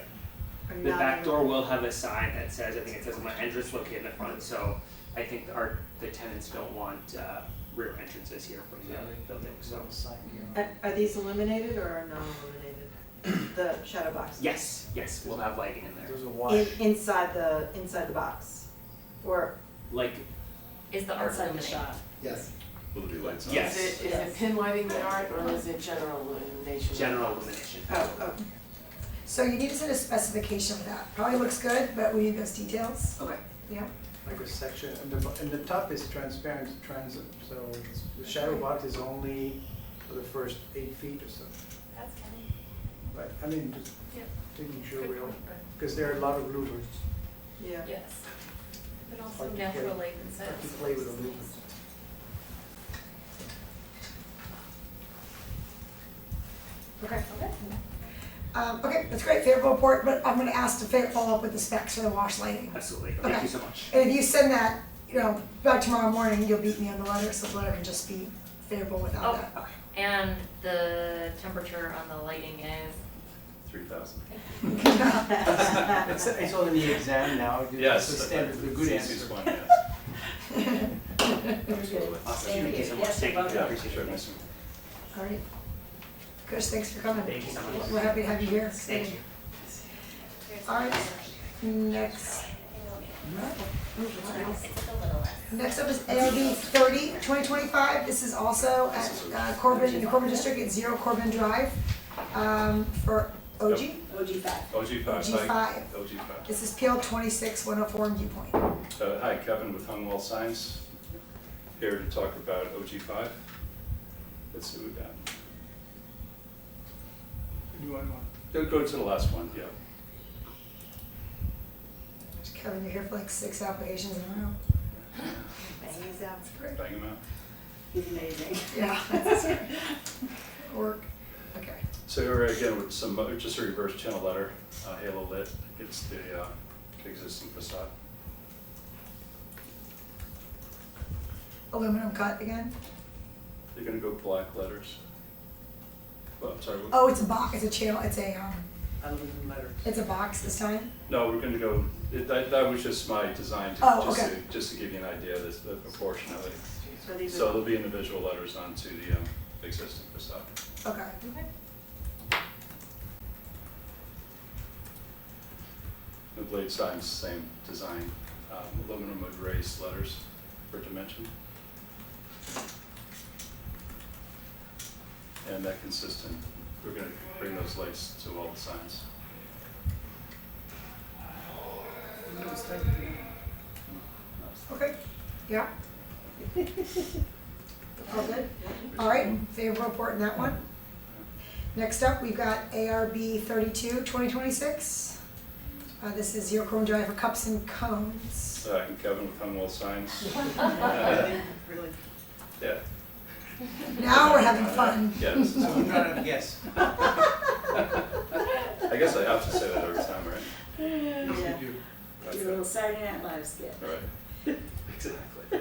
Speaker 5: Are you
Speaker 17: The
Speaker 5: not
Speaker 17: back
Speaker 5: in-
Speaker 17: door will have a sign that says, I think it says my entrance located in the front, so I think the tenants don't want rear entrances here from the building, so.
Speaker 3: Sign here.
Speaker 5: Are these illuminated or non-illuminated? The shadow boxes?
Speaker 17: Yes, yes, we'll have lighting in there.
Speaker 3: There's a wash.
Speaker 5: Inside the box? Or
Speaker 17: Like,
Speaker 12: Is the art
Speaker 5: outside the
Speaker 12: illuminated?
Speaker 5: shop?
Speaker 18: Yes.
Speaker 9: Will there be lights on?
Speaker 17: Yes.
Speaker 8: Is it pin lighting the art or is it general illumination?
Speaker 17: general illumination.
Speaker 5: Oh,
Speaker 1: So you need to send a specification of that. Probably looks good, but we need those details.
Speaker 17: Okay.
Speaker 1: Yeah.
Speaker 3: Like a section, and the top is transparent, so the shadow box is only for the first 8 feet or so.
Speaker 12: That's kind
Speaker 3: But, I mean, just
Speaker 12: Yep.
Speaker 3: making sure we don't, because there are a lot of louvers.
Speaker 5: yeah.
Speaker 12: Yes. But also
Speaker 3: Hard to
Speaker 12: natural
Speaker 3: play-
Speaker 12: light and
Speaker 3: hard to
Speaker 12: sense.
Speaker 3: play with the louvers.
Speaker 1: Okay. Okay, that's great, favorable report, but I'm gonna ask to follow up with the specs for the wash lighting.
Speaker 17: Absolutely,
Speaker 1: Okay.
Speaker 17: thank you so much.
Speaker 1: And if you send that, by tomorrow morning, you'll beat me on the letter, so the letter can just be favorable without
Speaker 12: Oh.
Speaker 1: that.
Speaker 17: Okay.
Speaker 12: And the temperature on the lighting is?
Speaker 9: 3,000.
Speaker 3: It's all in the exam now,
Speaker 9: Yes.
Speaker 3: it's the standard, the good
Speaker 9: it's easiest
Speaker 3: answer.
Speaker 9: one, yes. Absolutely.
Speaker 17: Awesome, thank you so much, thank you, I
Speaker 9: Yeah,
Speaker 17: appreciate
Speaker 9: sure,
Speaker 17: it.
Speaker 9: miss you.
Speaker 1: All right. Chris, thanks for coming.
Speaker 17: Thank you so much.
Speaker 1: We're happy to have you here.
Speaker 17: Thank you.
Speaker 1: All right, next. Next up is ARB 30, 2025. This is also at Corbin, in the Corbin District at 0 Corbin Drive, for OG.
Speaker 9: OG5.
Speaker 1: OG5.
Speaker 9: Hi. OG5.
Speaker 1: This is PL 26104 in Viewpoint.
Speaker 9: Hi, Kevin with Hunwell Signs, here to talk about OG5. Let's see what we got.
Speaker 3: You want
Speaker 9: Go to the last one, yeah.
Speaker 1: Kevin, you're here for like 6 applications in a row.
Speaker 5: Bang these out.
Speaker 1: Great.
Speaker 9: Bang them out.
Speaker 5: He's amazing.
Speaker 1: Yeah, that's great. Work. Okay.
Speaker 9: So here again with some, just a reverse channel letter, halo lit against the existing facade.
Speaker 1: Aluminum cut again.
Speaker 9: They're gonna go black letters. Well, I'm sorry.
Speaker 1: Oh, it's a box. It's a channel.
Speaker 3: aluminum letters?
Speaker 1: It's a box this time.
Speaker 9: No, we're gonna go, that was just my design to,
Speaker 1: Oh, okay.
Speaker 9: just to give you an idea of the proportion of it.
Speaker 5: So these
Speaker 9: So
Speaker 5: are,
Speaker 9: there'll be individual letters onto the existing facade.
Speaker 1: Okay.
Speaker 9: The blade sign's same design, aluminum with raised letters for dimension. And that consistent, we're gonna bring those lights to all the signs.
Speaker 1: Okay. Yeah. All good? All right, favorable report in that one. Next up, we've got ARB 32, 2026. This is 0 Corbin Drive for cups and cones.
Speaker 9: And Kevin with Hunwell Signs.
Speaker 5: really,
Speaker 9: Yeah,
Speaker 1: Now we're having fun.
Speaker 9: yeah, this is,
Speaker 3: I'm not a guess.
Speaker 9: I guess I have to say that every time, right?
Speaker 5: yeah.
Speaker 9: That's
Speaker 5: Your little Saturday Night Live skit.
Speaker 9: Right, exactly.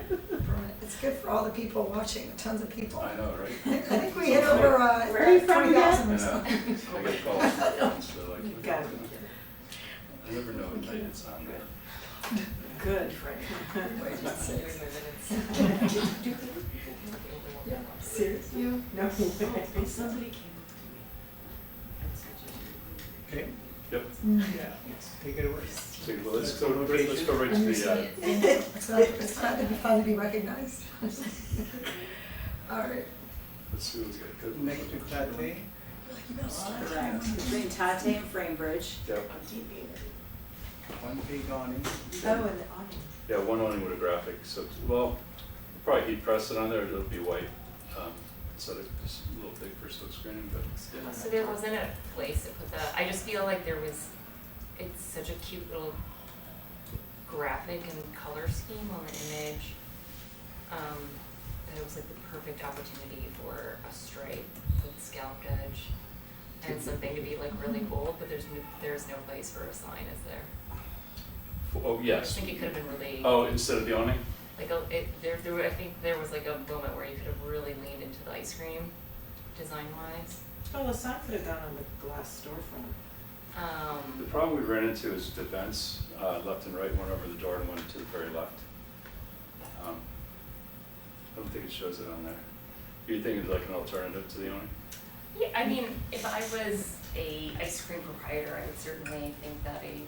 Speaker 1: It's It's good for all the people watching, tons of people.
Speaker 9: I know, right?
Speaker 1: I think we hit over
Speaker 8: Where are you from
Speaker 1: 20,000 or
Speaker 9: I
Speaker 1: something.
Speaker 9: know. I get calls from friends, they're like,
Speaker 8: You've got it.
Speaker 9: I never know what night it's on there.
Speaker 8: Good. Seriously? No way. Somebody
Speaker 3: Okay.
Speaker 9: Yep.
Speaker 3: Take it away.
Speaker 9: So, well, let's go right to the,
Speaker 1: It's glad to be fun to be recognized. All right.
Speaker 9: let's see what's got good.
Speaker 3: Next to Tate.
Speaker 5: Correct. Between Tate and Framebridge.
Speaker 9: Yep.
Speaker 3: One big awning.
Speaker 8: Oh, and the awning.
Speaker 9: Yeah, one awning with a graphic, so, well, probably heat press it on there, it'll be white. So it's just a little big for silk screening, but still.
Speaker 12: So there wasn't a place to put that, I just feel like there was, it's such a cute little graphic and color scheme on the image. That it was like the perfect opportunity for a stripe with scalloped edge and something to be like really bold, but there's no place for a sign, is there?
Speaker 9: Oh,
Speaker 12: I
Speaker 9: yes.
Speaker 12: just think it could have been really.
Speaker 9: Oh, instead of the awning?
Speaker 12: Like I think there was like a moment where you could have really leaned into the ice cream, design wise.
Speaker 8: Oh, LaSource put it down on the glass storefront.
Speaker 9: The problem we ran into is defense, left and right, one over the door and one to the very left. I don't think it shows it on there. You think it's like an alternative to the awning?
Speaker 12: Yeah, I mean, if I was a ice cream proprietor, I would certainly think that a,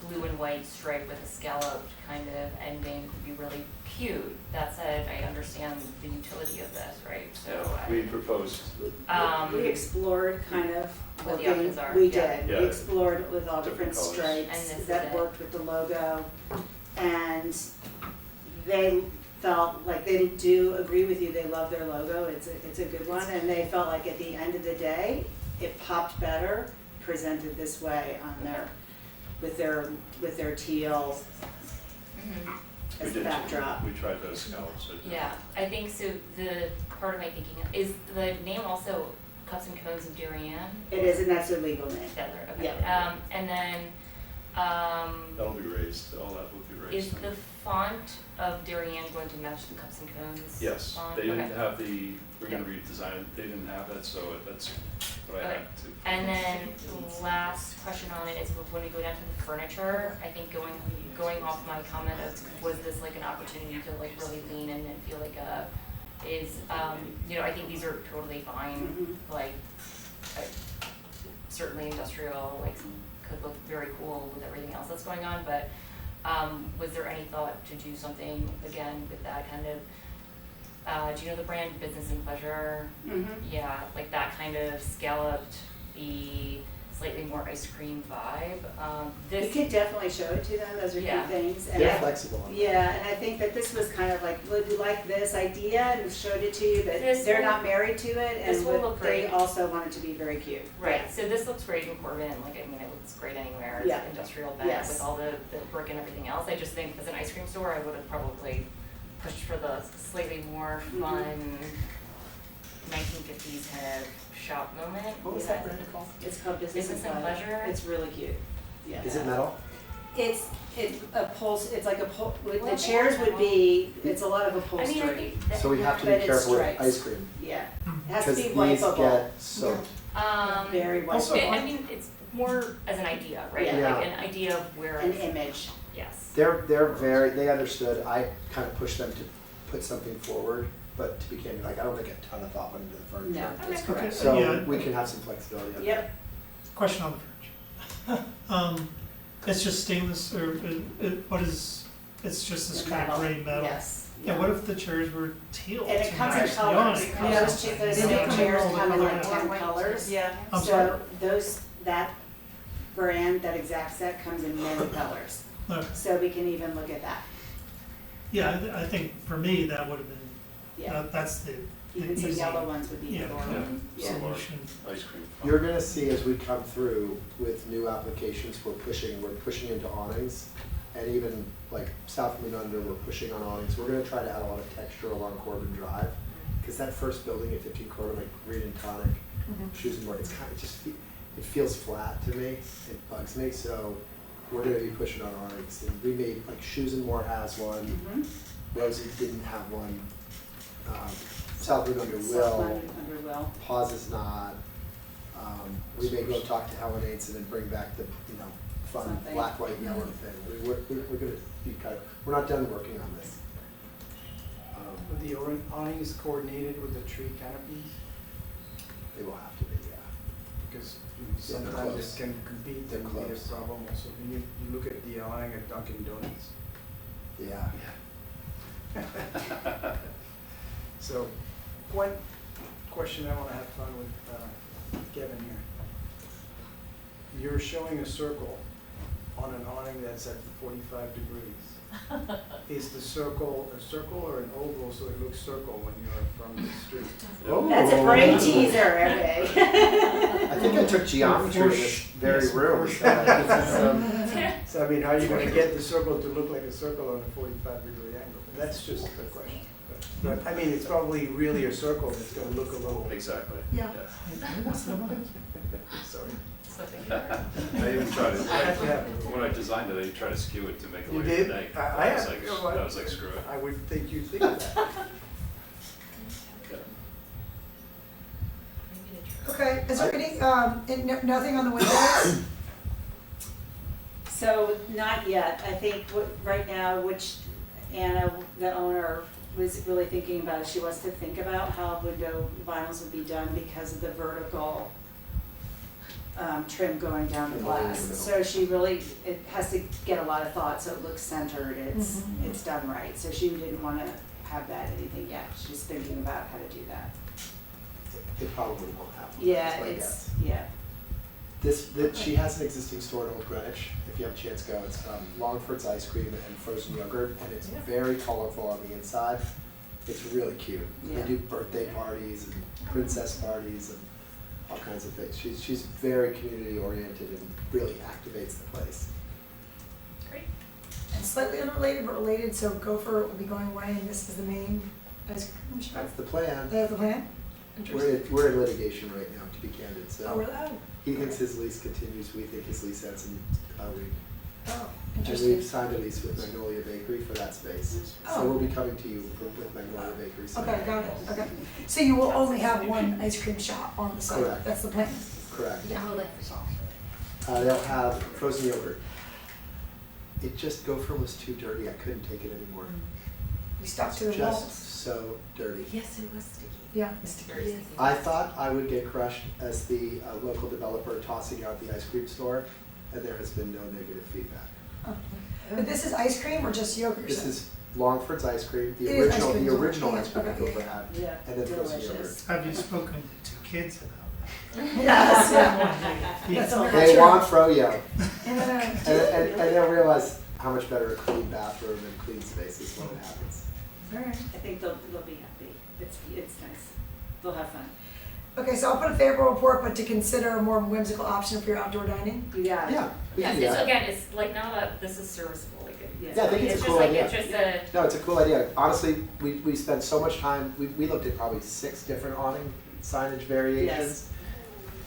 Speaker 12: blue and white stripe with a scalloped kind of ending would be really cute. That said, I understand the utility of this, right? So
Speaker 9: We proposed.
Speaker 5: We explored kind of
Speaker 12: what the
Speaker 5: working-
Speaker 12: options are.
Speaker 5: We
Speaker 12: Yeah.
Speaker 5: did,
Speaker 9: Yeah.
Speaker 5: we explored with all different
Speaker 9: Different
Speaker 12: colors. And
Speaker 5: stripes
Speaker 12: this is
Speaker 5: that
Speaker 12: it.
Speaker 5: worked with the logo. And they felt like they do agree with you, they love their logo, it's a good one. And they felt like at the end of the day, it popped better, presented this way on their, with their teal
Speaker 12: Mhm.
Speaker 5: as the backdrop.
Speaker 9: We tried those scallops. but-
Speaker 12: Yeah, I think so. The part of my thinking is the name also Cups and Cones of Darien.
Speaker 5: It is, and that's their legal name.
Speaker 12: Okay.
Speaker 5: Yeah.
Speaker 12: And then
Speaker 9: That'll be raised, all that will be
Speaker 12: is
Speaker 9: raised.
Speaker 12: the font of Darien going to match the Cups and Cones?
Speaker 9: Yes,
Speaker 12: font?
Speaker 9: they didn't
Speaker 12: Okay.
Speaker 9: have we're gonna redesign it, they didn't have that, so that's what I
Speaker 12: Okay.
Speaker 9: had to.
Speaker 12: And then the last question on it is when we go down to the furniture, I think going off my comment of was this like an opportunity to like really lean in and feel like I think these are totally fine, like certainly industrial, like could look very cool with everything else that's going on, but was there any thought to do something again with that kind of do you know the brand Business and Pleasure? Yeah, like that kind of scalloped, the slightly more ice cream vibe.
Speaker 5: You could definitely show it to them, those are
Speaker 12: Yeah.
Speaker 5: good things. And
Speaker 18: They're flexible on that.
Speaker 5: Yeah, and I think that this was kind of like, would you like this idea, and showed it to you, but
Speaker 12: This
Speaker 5: they're
Speaker 12: will-
Speaker 5: not married to it,
Speaker 12: this
Speaker 5: and
Speaker 12: will
Speaker 5: what
Speaker 12: look
Speaker 5: they
Speaker 12: great.
Speaker 5: also want it to be very cute.
Speaker 12: Right, so this looks great in Corbin, like, I mean, it looks great anywhere, it's
Speaker 5: Yeah.
Speaker 12: an industrial bed
Speaker 5: Yes.
Speaker 12: with all the brick and everything else. I just think as an ice cream store, I would have probably pushed for the slightly more fun 1950s kind of shop moment.
Speaker 5: What was that brand called? It's called Business and
Speaker 12: Pleasure.
Speaker 5: It's really cute, yeah.
Speaker 18: Is it metal?
Speaker 5: It's like the
Speaker 12: Well,
Speaker 5: chairs would be, it's a lot of upholstery.
Speaker 12: I think that.
Speaker 18: So we have to
Speaker 5: But
Speaker 18: be
Speaker 5: it's
Speaker 18: careful with
Speaker 5: stripes.
Speaker 18: ice cream.
Speaker 5: Yeah, it has to
Speaker 18: Because
Speaker 5: be
Speaker 18: these
Speaker 5: wipeable.
Speaker 18: get soaked.
Speaker 5: Very
Speaker 4: Also,
Speaker 5: wipeable.
Speaker 12: I mean, it's more as an idea, right?
Speaker 5: Yeah.
Speaker 12: Like an idea of where
Speaker 5: An
Speaker 12: it's,
Speaker 5: image.
Speaker 12: yes.
Speaker 18: They understood, I kind of pushed them to put something forward, but to be candid, like, I don't think a ton of thought went into the furniture.
Speaker 5: No, that's
Speaker 4: Okay.
Speaker 5: correct.
Speaker 18: So
Speaker 4: Yeah.
Speaker 18: we can have some flexibility on that.
Speaker 5: Yep.
Speaker 4: Question on the furniture. It's just stainless, or it's just this kind of gray metal?
Speaker 5: Yes.
Speaker 4: Yeah, what if the chairs were teal?
Speaker 5: And it
Speaker 4: to
Speaker 5: comes in
Speaker 4: match the
Speaker 5: colors.
Speaker 4: awning?
Speaker 5: Yeah, those same chairs come in like 10 colors.
Speaker 8: Yeah.
Speaker 4: I'm sorry?
Speaker 5: So that brand, that exact set comes in many colors.
Speaker 4: Okay.
Speaker 5: So we can even look at that.
Speaker 4: Yeah, I think for me, that would have been,
Speaker 5: Yeah.
Speaker 4: that's the
Speaker 5: Even some
Speaker 4: easy,
Speaker 5: yellow ones would be
Speaker 4: yeah,
Speaker 5: adorable. Yeah.
Speaker 4: solution.
Speaker 9: Ice cream.
Speaker 18: You're gonna see as we come through with new applications, we're pushing into awnings. And even like south of Under, we're pushing on awnings. We're gonna try to add a lot of texture along Corbin Drive. Cause that first building at 15 Corbin, like Green and Tonic, Shoes and More, it's kind of it feels flat to me. It bugs me. So we're gonna be pushing on awnings, and we made, like, Shoes and More has one, Rosey didn't have one, Southwood under Will,
Speaker 5: Southwood under Will.
Speaker 18: Pause is not, we may go talk to Ellen Ainson and bring back the, fun
Speaker 5: Something.
Speaker 18: black, white, yellow thing. We're gonna be we're not done working on this.
Speaker 3: Are the awnings coordinated with the tree canopies?
Speaker 18: They will have to be, yeah.
Speaker 3: Because
Speaker 18: Yeah, they're
Speaker 3: sometimes
Speaker 18: close.
Speaker 3: it can compete
Speaker 18: They're
Speaker 3: and be a
Speaker 18: close.
Speaker 3: problem also. When you look at the awning at Dunkin' Donuts.
Speaker 18: Yeah.
Speaker 3: So, one question I wanna have fun with Kevin here. You're showing a circle on an awning that's at 45 degrees. Is the circle a circle or an oval so it looks circle when you're from the street?
Speaker 18: Oh.
Speaker 5: That's a brain teaser, okay.
Speaker 18: I think I took geometry in this very room.
Speaker 3: So I mean, how are you gonna get the circle to look like a circle on a 45-degree angle? That's just a question. But I mean, it's probably really a circle that's gonna look a little.
Speaker 11: Exactly.
Speaker 1: Yeah.
Speaker 3: Sorry.
Speaker 19: I even tried to, when I designed it, I tried to skew it to make it
Speaker 3: You
Speaker 19: look
Speaker 3: did?
Speaker 19: like,
Speaker 3: I
Speaker 19: was like, I was like, screw it.
Speaker 3: I would think you'd think of that.
Speaker 1: Okay, is there any, nothing on the windows?
Speaker 5: So, not yet. I think right now, which Anna, the owner, was really thinking about, she wants to think about how window vinyls would be done because of the vertical trim going down the glass. So she really, it has to get a lot of thought so it looks centered, it's done right. So she didn't want to have that anything yet. She's thinking about how to do that.
Speaker 18: It probably won't happen.
Speaker 5: Yeah,
Speaker 18: is my
Speaker 5: it's,
Speaker 18: guess. She has an existing store in Old Greenwich, if you have a chance, go. It's Longford's Ice Cream and frozen yogurt, and it's very colorful on the inside. It's really cute.
Speaker 5: Yeah.
Speaker 18: They do birthday parties and princess parties and all kinds of things. She's very community oriented and really activates the place.
Speaker 6: Great.
Speaker 1: And slightly unrelated but related, so Gopher will be going away and this is the main ice cream shop.
Speaker 18: That's the plan.
Speaker 1: They have the plan?
Speaker 18: We're in litigation right now, to be candid, so.
Speaker 1: Oh, really? Oh.
Speaker 18: He thinks his lease continues, we think his lease ends in a week.
Speaker 1: Oh,
Speaker 18: And
Speaker 1: interesting.
Speaker 18: we've signed a lease with Magnolia Bakery for that space.
Speaker 1: Oh.
Speaker 18: So we'll be coming to you with Magnolia Bakery soon.
Speaker 1: Okay, got it, okay. So you will only have one ice cream shop on the site?
Speaker 18: Correct.
Speaker 1: That's the plan?
Speaker 18: Correct.
Speaker 1: Yeah, hold that for soft.
Speaker 18: They'll have frozen yogurt. It just, Gopher was too dirty, I couldn't take it anymore.
Speaker 1: You stuck to the
Speaker 18: Just
Speaker 1: walls?
Speaker 18: so dirty.
Speaker 15: Yes, it was sticky.
Speaker 1: Yeah.
Speaker 15: Sticky.
Speaker 18: I thought I would get crushed as the local developer tossing out the ice cream store, and there has been no negative feedback.
Speaker 1: Oh. But this is ice cream or just yogurt?
Speaker 18: This is Longford's Ice Cream,
Speaker 1: It is ice cream,
Speaker 18: the
Speaker 1: so-
Speaker 18: original
Speaker 1: yeah,
Speaker 18: ice cream that
Speaker 1: okay,
Speaker 18: Gopher
Speaker 1: yeah.
Speaker 18: had,
Speaker 5: Yeah,
Speaker 18: and then frozen
Speaker 5: delicious.
Speaker 18: yogurt.
Speaker 4: Have you spoken to kids about
Speaker 1: Yes,
Speaker 4: that?
Speaker 1: yeah. That's all
Speaker 18: They
Speaker 1: true.
Speaker 18: want froyo,
Speaker 1: Yeah.
Speaker 18: and they'll realize how much better a clean bathroom and clean space is when it happens.
Speaker 1: Alright.
Speaker 5: I think they'll be happy. It's nice. They'll have fun.
Speaker 1: Okay, so I'll put a favorable report, but to consider a more whimsical option for your outdoor dining?
Speaker 5: You got it.
Speaker 18: Yeah, we
Speaker 12: Yes,
Speaker 18: can do
Speaker 12: it's,
Speaker 18: that.
Speaker 12: again, it's like not a, this is serviceable, like,
Speaker 18: Yeah, I think it's a
Speaker 12: just
Speaker 18: cool
Speaker 12: like,
Speaker 18: idea.
Speaker 12: it's just a,
Speaker 18: No, it's a cool idea. Honestly, we spent so much time, we looked at probably 6 different awning signage variations.
Speaker 5: Yes.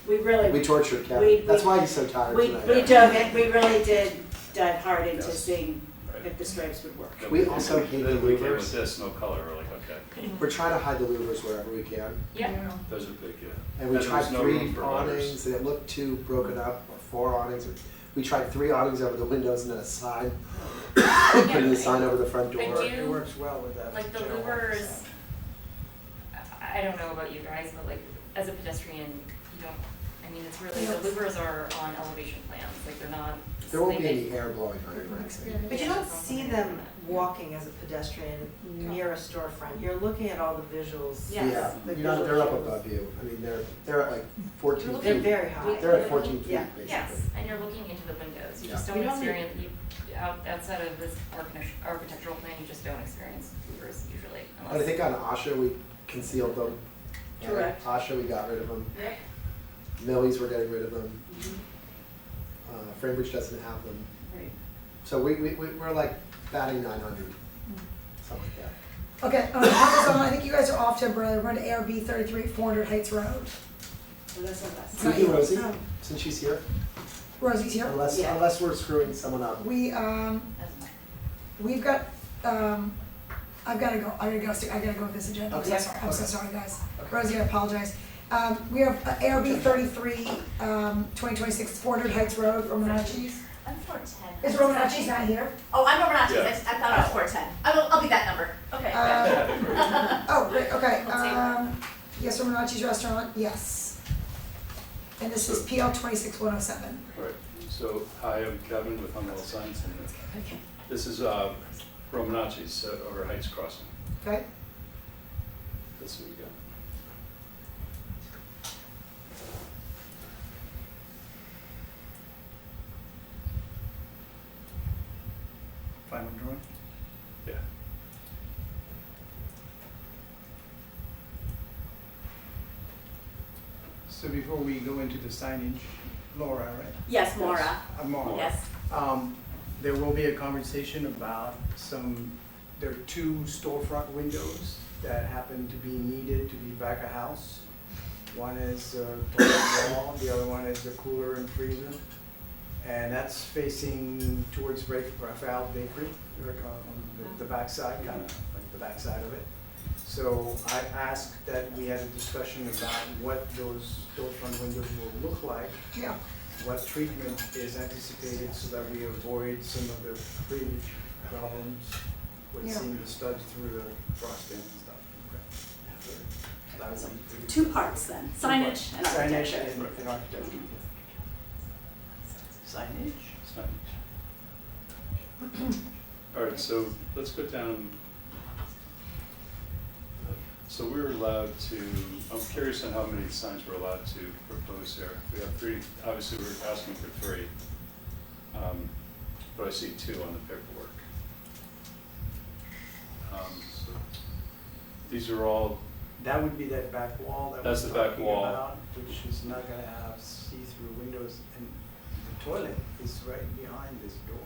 Speaker 5: We really.
Speaker 18: We tortured
Speaker 5: we-
Speaker 18: Kevin. That's why he's so tired
Speaker 5: We
Speaker 18: tonight.
Speaker 5: dove in, we really did dive hard into
Speaker 19: Yes.
Speaker 5: seeing if the stripes would work.
Speaker 18: We also hate the
Speaker 19: Then we came with
Speaker 18: louvers.
Speaker 19: this, no color, we're like, okay,
Speaker 18: We're trying to hide the louvers wherever we can.
Speaker 12: yeah.
Speaker 19: those are big, yeah.
Speaker 18: And we
Speaker 19: there
Speaker 18: tried
Speaker 19: was no
Speaker 18: 3
Speaker 19: room for letters.
Speaker 18: awnings, and it looked too broken up, or 4 awnings. We tried 3 awnings over the windows and then a sign, putting the sign over the front door.
Speaker 12: I do-
Speaker 3: It works well with that.
Speaker 12: Like the
Speaker 3: general
Speaker 12: louvers, I don't know about you guys, but like as a pedestrian, you don't, I mean, it's really, the louvers are on elevation plans, like they're not.
Speaker 18: There won't be
Speaker 12: they-
Speaker 18: any air blowing on it or anything.
Speaker 8: But you don't see them walking as a pedestrian near a storefront. You're looking at all the visuals.
Speaker 12: Yes.
Speaker 18: Yeah,
Speaker 8: The
Speaker 18: you're not, they're
Speaker 8: visual
Speaker 18: up
Speaker 8: cues.
Speaker 18: above you. I mean, they're at like 14 feet.
Speaker 8: They're very high.
Speaker 18: They're at 14 feet,
Speaker 8: Yeah.
Speaker 18: basically.
Speaker 12: Yes, and you're looking into the windows, you just
Speaker 18: Yeah.
Speaker 12: don't
Speaker 8: We don't need-
Speaker 12: experience, outside of this architectural plan, you just don't experience louvers usually,
Speaker 18: But I
Speaker 12: unless.
Speaker 18: think on Asha, we concealed them. Right?
Speaker 5: Correct.
Speaker 18: Asha, we got rid of them.
Speaker 5: Yeah.
Speaker 18: Millie's, we're getting rid of them.
Speaker 5: Mhm.
Speaker 18: Framebridge doesn't have them.
Speaker 5: Right.
Speaker 18: So we're like batting 900, something like that.
Speaker 1: Okay, so I think you guys are off temporarily. We're going to ARB 33 400 Heights Road.
Speaker 5: So that's not us.
Speaker 1: It's
Speaker 18: Can
Speaker 1: not
Speaker 18: we do
Speaker 1: you.
Speaker 18: Rosey,
Speaker 1: No.
Speaker 18: since she's here?
Speaker 1: Rosie's here.
Speaker 16: Unless we're screwing someone up.
Speaker 1: We've got, I gotta go with this agenda.
Speaker 16: Okay.
Speaker 1: I'm so sorry, guys. Rosie, I apologize. We have ARB 33, 2026 400 Heights Road, Romanacci's.
Speaker 20: I'm 410.
Speaker 1: Is Romanacci's not here?
Speaker 20: Oh, I'm Romanacci's.
Speaker 9: Yeah.
Speaker 20: I thought I was 410. I'll be that number. Okay.
Speaker 1: Oh, great, okay.
Speaker 20: We'll take
Speaker 1: Yes, Romanacci's Restaurant, yes. And this is PL 26107.
Speaker 19: Right, so hi, I'm Kevin with Thorndal Signs, and this is Romanacci's over Heights Crossing.
Speaker 1: Okay.
Speaker 19: That's what we got.
Speaker 3: Final drawing?
Speaker 19: Yeah.
Speaker 3: So before we go into the signage, Laura, right?
Speaker 20: Yes, Maura.
Speaker 3: Maura.
Speaker 20: Yes.
Speaker 3: There will be a conversation about there are two storefront windows that happen to be needed to be back of house. One is a toilet wall, the other one is a cooler and freezer. And that's facing towards Raphael Bakery, like on the backside, kind of like the backside of it. So I asked that we had a discussion about what those storefront windows will look like.
Speaker 1: Yeah.
Speaker 3: What treatment is anticipated so that we avoid some of the previous problems with
Speaker 1: Yeah.
Speaker 3: seeing the studs through the frosting and stuff. Okay. That would be
Speaker 20: Two parts then, signage and architecture.
Speaker 3: Signage and architecture. Signage?
Speaker 19: Signage. All right, so let's go down. So we're allowed to, I'm curious on how many signs we're allowed to propose here. We have 3, obviously we're asking for 3. But I see 2 on the paperwork. So these are all.
Speaker 3: That would be that back wall that
Speaker 19: That's
Speaker 3: we're
Speaker 19: the back
Speaker 3: talking
Speaker 19: wall.
Speaker 3: about, which is not gonna have see-through windows, and the toilet is right behind this door.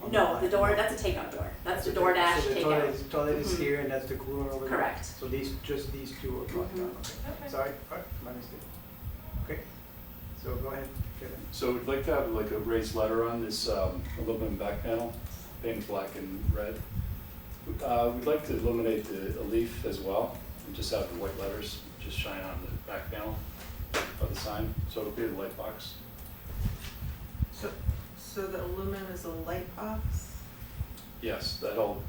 Speaker 3: On
Speaker 20: No,
Speaker 3: back
Speaker 20: the door,
Speaker 3: wall.
Speaker 20: that's a takeout door. That's the
Speaker 3: So
Speaker 20: door dash
Speaker 3: so the
Speaker 20: takeout.
Speaker 3: toilet is
Speaker 20: Mhm.
Speaker 3: here, and that's the cooler over there?
Speaker 20: Correct.
Speaker 3: So just these 2 are brought down, okay.
Speaker 20: Okay.
Speaker 3: Sorry, all right, my mistake. Okay, so go ahead, Kevin.
Speaker 19: So we'd like to have like a raised letter on this aluminum back panel, painted black and red. We'd like to eliminate the leaf as well, and just have the white letters just shine on the back panel of the sign, so it'll be a light box.
Speaker 8: So the aluminum is a light box?
Speaker 19: Yes, that whole,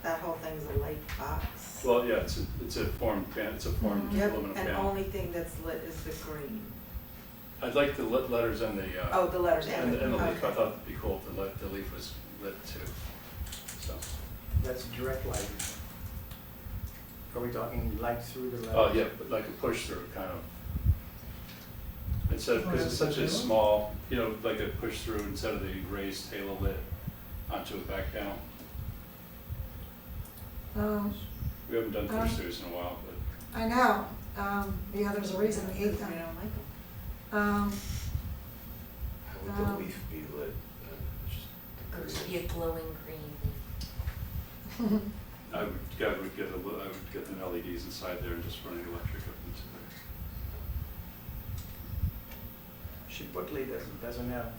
Speaker 8: That whole thing's a light box?
Speaker 19: well, yeah, it's a formed aluminum
Speaker 8: Yep, and
Speaker 19: panel.
Speaker 8: only thing that's lit is the green.
Speaker 19: I'd like the letters and the.
Speaker 8: Oh, the letters
Speaker 19: And the leaf, I
Speaker 8: okay.
Speaker 19: thought it'd be cool if the leaf was lit too, so.
Speaker 3: That's direct lighting. Are we talking light through the letters?
Speaker 19: Oh, yeah, but like a push through kind of. Instead, because it's such a small, like a push through instead of the raised halo lit onto a back panel. We haven't done push throughs in a while, but.
Speaker 1: I know. Yeah, there's a reason we hate them.
Speaker 8: I don't like them.
Speaker 7: How would the leaf be lit?
Speaker 12: Or should be a glowing green.
Speaker 19: I would get the LEDs inside there and just run the electric up into
Speaker 3: Chipotle doesn't have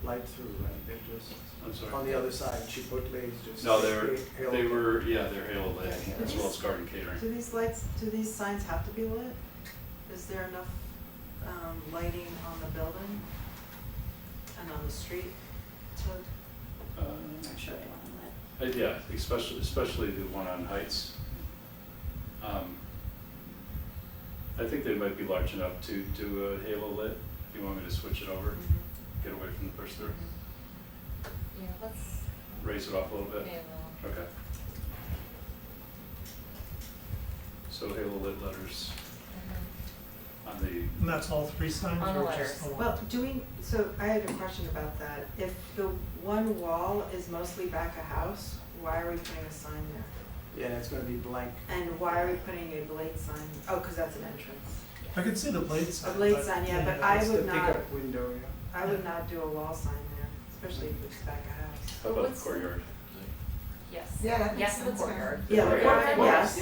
Speaker 3: light through, right? They're just,
Speaker 19: I'm sorry.
Speaker 3: on the other side, Chipotle is just.
Speaker 19: there. No, they're
Speaker 3: halo.
Speaker 19: halo lit, as well as garden catering.
Speaker 8: Do these signs have to be lit? Is there enough lighting on the building and on the street to?
Speaker 20: I'm sure they want them lit.
Speaker 19: Yeah, especially the one on Heights. I think they might be large enough to do a halo lit, if you want me to switch it over, get away from the push through.
Speaker 12: Yeah, let's.
Speaker 19: Raise it off a little bit?
Speaker 12: Halo.
Speaker 19: Okay. So halo lit letters on the.
Speaker 4: And that's all 3 signs?
Speaker 12: On the
Speaker 4: or just
Speaker 12: letters.
Speaker 4: the one?
Speaker 8: Well, so I had a question about that. If the one wall is mostly back of house, why are we putting a sign there?
Speaker 3: Yeah, and it's gonna be blank.
Speaker 8: And why are we putting a blade sign? Oh, because that's an entrance.
Speaker 4: I could see the blade sign.
Speaker 8: A blade
Speaker 4: but,
Speaker 8: sign, yeah, but I
Speaker 3: It's
Speaker 8: would
Speaker 3: the
Speaker 8: not,
Speaker 3: pickup window, yeah.
Speaker 8: I would not do a wall sign there, especially if it's back of house.
Speaker 19: How about the courtyard?
Speaker 12: Yes.
Speaker 1: Yeah, that
Speaker 12: Yes,
Speaker 1: makes
Speaker 12: in the
Speaker 1: sense.
Speaker 12: courtyard.
Speaker 8: Yeah, the courtyard, yes.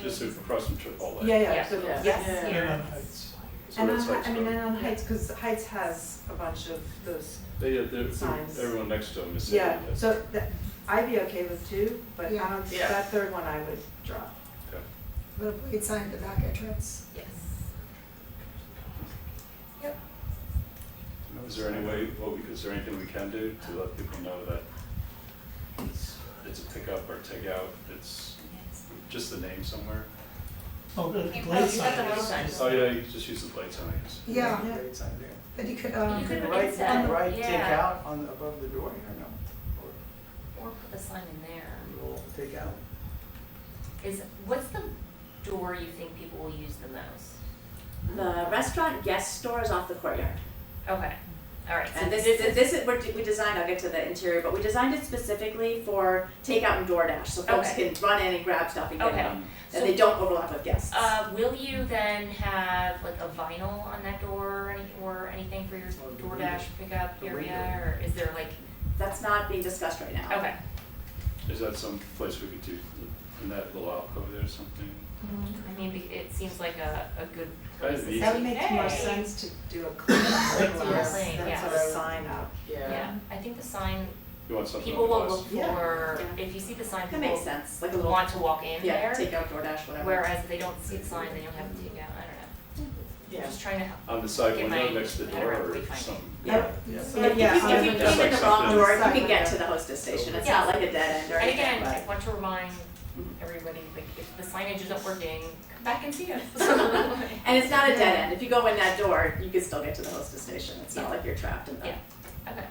Speaker 19: Just across from Chipotle.
Speaker 8: Yeah,
Speaker 12: Yeah.
Speaker 8: absolutely.
Speaker 12: Yes,
Speaker 8: Yeah.
Speaker 12: here.
Speaker 4: And on Heights.
Speaker 19: So
Speaker 8: And
Speaker 19: that's
Speaker 8: on,
Speaker 19: Heights
Speaker 8: I mean,
Speaker 19: Road.
Speaker 8: and on Heights, cause Heights has a bunch of those
Speaker 19: They're,
Speaker 8: signs.
Speaker 19: everyone next to them is saying
Speaker 8: Yeah,
Speaker 19: that.
Speaker 8: so that, I'd be okay with two, but
Speaker 1: Yeah.
Speaker 8: I don't,
Speaker 20: Yeah.
Speaker 8: that third one I would drop.
Speaker 19: Okay.
Speaker 1: Put a blade sign at the back entrance.
Speaker 12: Yes.
Speaker 1: Yep.
Speaker 19: Is there any way, is there anything we can do to let people know that it's a pickup or takeout, it's just the name somewhere?
Speaker 4: Oh, the
Speaker 12: You
Speaker 4: blade
Speaker 12: got
Speaker 4: sign.
Speaker 12: the blade sign.
Speaker 19: Oh, yeah, you just use the blade sign, I guess.
Speaker 1: Yeah,
Speaker 3: Blade sign there.
Speaker 1: but you could,
Speaker 12: You could put
Speaker 3: Right,
Speaker 12: it said,
Speaker 3: right,
Speaker 12: yeah.
Speaker 3: take out on, above the door here, no?
Speaker 12: Or put the sign in there.
Speaker 3: Or we'll take out.
Speaker 12: What's the door you think people will use the most?
Speaker 20: The restaurant guest store is off the courtyard.
Speaker 12: Okay, all right. So
Speaker 20: And this is, we designed, I'll get to the interior, but we designed it specifically for takeout and DoorDash, so folks
Speaker 12: Okay.
Speaker 20: can run in and grab stuff and get
Speaker 12: Okay.
Speaker 20: out.
Speaker 12: So-
Speaker 20: And they don't overlap with guests.
Speaker 12: Will you then have like a vinyl on that door or anything for your DoorDash pickup
Speaker 3: the
Speaker 12: area,
Speaker 3: window.
Speaker 12: or is there like?
Speaker 20: That's not being discussed right now.
Speaker 12: Okay.
Speaker 19: Is that some place we could do, in that little alcove there or something?
Speaker 12: I mean, it seems like a good
Speaker 19: Kind
Speaker 12: place
Speaker 19: of
Speaker 12: to
Speaker 19: easy.
Speaker 8: That would
Speaker 12: say,
Speaker 8: make more
Speaker 12: "Hey."
Speaker 8: sense to do a clean glass,
Speaker 12: Clean,
Speaker 8: than
Speaker 12: yeah.
Speaker 8: put a sign up.
Speaker 12: Yeah, I think the sign,
Speaker 19: You want something
Speaker 12: people
Speaker 19: on
Speaker 12: will
Speaker 19: the
Speaker 12: look
Speaker 19: glass?
Speaker 12: for,
Speaker 20: Yeah.
Speaker 12: if you see the sign,
Speaker 20: That makes
Speaker 12: people
Speaker 20: sense, like a little.
Speaker 12: want to walk in
Speaker 20: Yeah,
Speaker 12: there.
Speaker 20: takeout, DoorDash, whatever.
Speaker 12: Whereas if they don't see the sign, then you'll have to take out, I don't know.
Speaker 8: Yeah.
Speaker 12: Just trying to help.
Speaker 19: On the side
Speaker 12: Get
Speaker 19: window
Speaker 12: my
Speaker 19: next to the
Speaker 12: head
Speaker 19: door
Speaker 12: around
Speaker 19: or
Speaker 12: wayfinding.
Speaker 19: something?
Speaker 8: Yeah.
Speaker 3: Yeah.
Speaker 20: If you,
Speaker 8: Yeah,
Speaker 20: if
Speaker 8: on
Speaker 20: you
Speaker 8: the-
Speaker 20: came in the
Speaker 19: Just like
Speaker 20: wrong
Speaker 19: something-
Speaker 20: door, you
Speaker 8: Side
Speaker 20: can get
Speaker 8: window.
Speaker 20: to the hostess station, it's
Speaker 12: Yes.
Speaker 20: not like a dead end or
Speaker 12: And
Speaker 20: anything,
Speaker 12: again,
Speaker 20: but-
Speaker 12: I want to remind everybody, like, if the signage isn't working, come back and see us.
Speaker 20: And it's not a dead end, if you go in that door, you can still get to the hostess station, it's not
Speaker 12: Yeah.
Speaker 20: like you're trapped in
Speaker 12: Yeah,
Speaker 20: there.
Speaker 12: okay.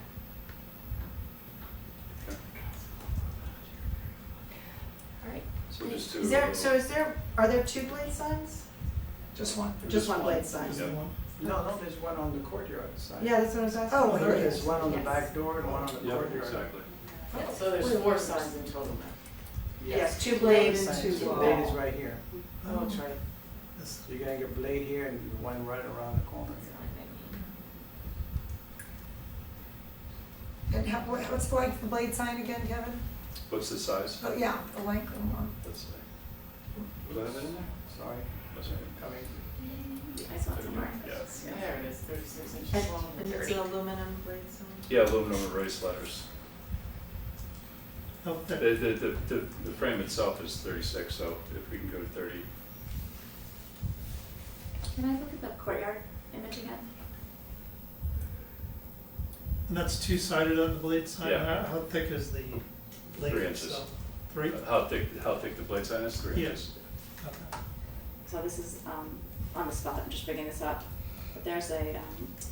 Speaker 12: All right.
Speaker 19: So just to.
Speaker 8: Is there, are there two blade signs?
Speaker 1: just one.
Speaker 8: Just one blade sign?
Speaker 19: Yeah.
Speaker 3: No, there's one on the courtyard side.
Speaker 8: Yeah, that's what I was asking.
Speaker 1: Oh, there
Speaker 3: There's
Speaker 1: is.
Speaker 3: one on the
Speaker 12: Yes.
Speaker 3: back door and one on the
Speaker 19: Yeah,
Speaker 3: courtyard.
Speaker 19: exactly.
Speaker 8: So there's four signs in total now? Yes, two
Speaker 3: Blade
Speaker 8: blade and
Speaker 3: signs.
Speaker 8: two
Speaker 3: The
Speaker 8: wall.
Speaker 3: blade is right here.
Speaker 8: Oh, that's right.
Speaker 4: This-
Speaker 3: You're gonna get blade here and one right around the corner here.
Speaker 1: And what's the length of the blade sign again, Kevin?
Speaker 19: What's the size?
Speaker 1: Oh, yeah, the length of one.
Speaker 19: Let's see. Was that in there?
Speaker 3: Sorry,
Speaker 19: Was it?
Speaker 3: coming.
Speaker 20: I saw it somewhere.
Speaker 19: Yeah.
Speaker 8: There it is, 36 inches long. And it's an aluminum blade sign?
Speaker 19: Yeah, aluminum erased letters.
Speaker 4: How thick?
Speaker 19: The frame itself is 36, so if we can go to 30.
Speaker 20: Can I look at the courtyard image again?
Speaker 4: And that's two-sided on the blade sign?
Speaker 19: Yeah.
Speaker 4: How thick is the blade
Speaker 19: 3 inches.
Speaker 4: itself? 3?
Speaker 19: How thick the blade sign is? 3
Speaker 4: Yeah.
Speaker 19: inches.
Speaker 4: Okay.
Speaker 20: So this is, on the spot, I'm just bringing this up, but there's a,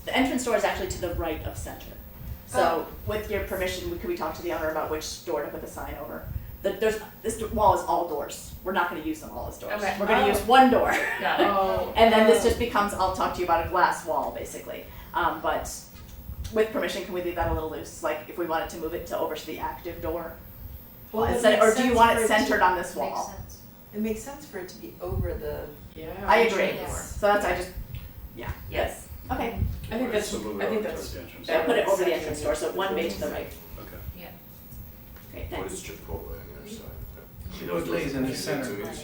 Speaker 20: the entrance door is actually to the right of center. So with your permission, could we talk to the owner about which door to put the sign over? This wall is all doors, we're not gonna use them all as doors.
Speaker 12: Okay.
Speaker 20: We're gonna use one door.
Speaker 12: Got it.
Speaker 20: And then this just becomes, I'll talk to you about a glass wall, basically. But with permission, can we leave that a little loose, like if we wanted to move it to over to the active door?
Speaker 8: Well, it
Speaker 20: Instead,
Speaker 8: makes
Speaker 20: or do you
Speaker 8: sense
Speaker 20: want
Speaker 8: for
Speaker 20: it
Speaker 8: it to-
Speaker 20: centered on this
Speaker 15: Makes
Speaker 20: wall?
Speaker 15: sense.
Speaker 8: It makes sense for it to be over the.
Speaker 15: Yeah.
Speaker 20: I agree,
Speaker 8: Yes.
Speaker 20: so that's, yeah,
Speaker 12: Yes.
Speaker 20: okay.
Speaker 5: I think that's,
Speaker 19: So move
Speaker 5: I
Speaker 19: it
Speaker 5: think
Speaker 19: over
Speaker 5: that's.
Speaker 19: towards the entrance.
Speaker 20: Yeah, put it over the entrance door, so one bay to the right.
Speaker 19: Okay.
Speaker 12: Yeah.
Speaker 20: Great,
Speaker 7: What
Speaker 20: thanks.
Speaker 7: is Chipotle on the other side?
Speaker 3: What lays in the center?
Speaker 7: That's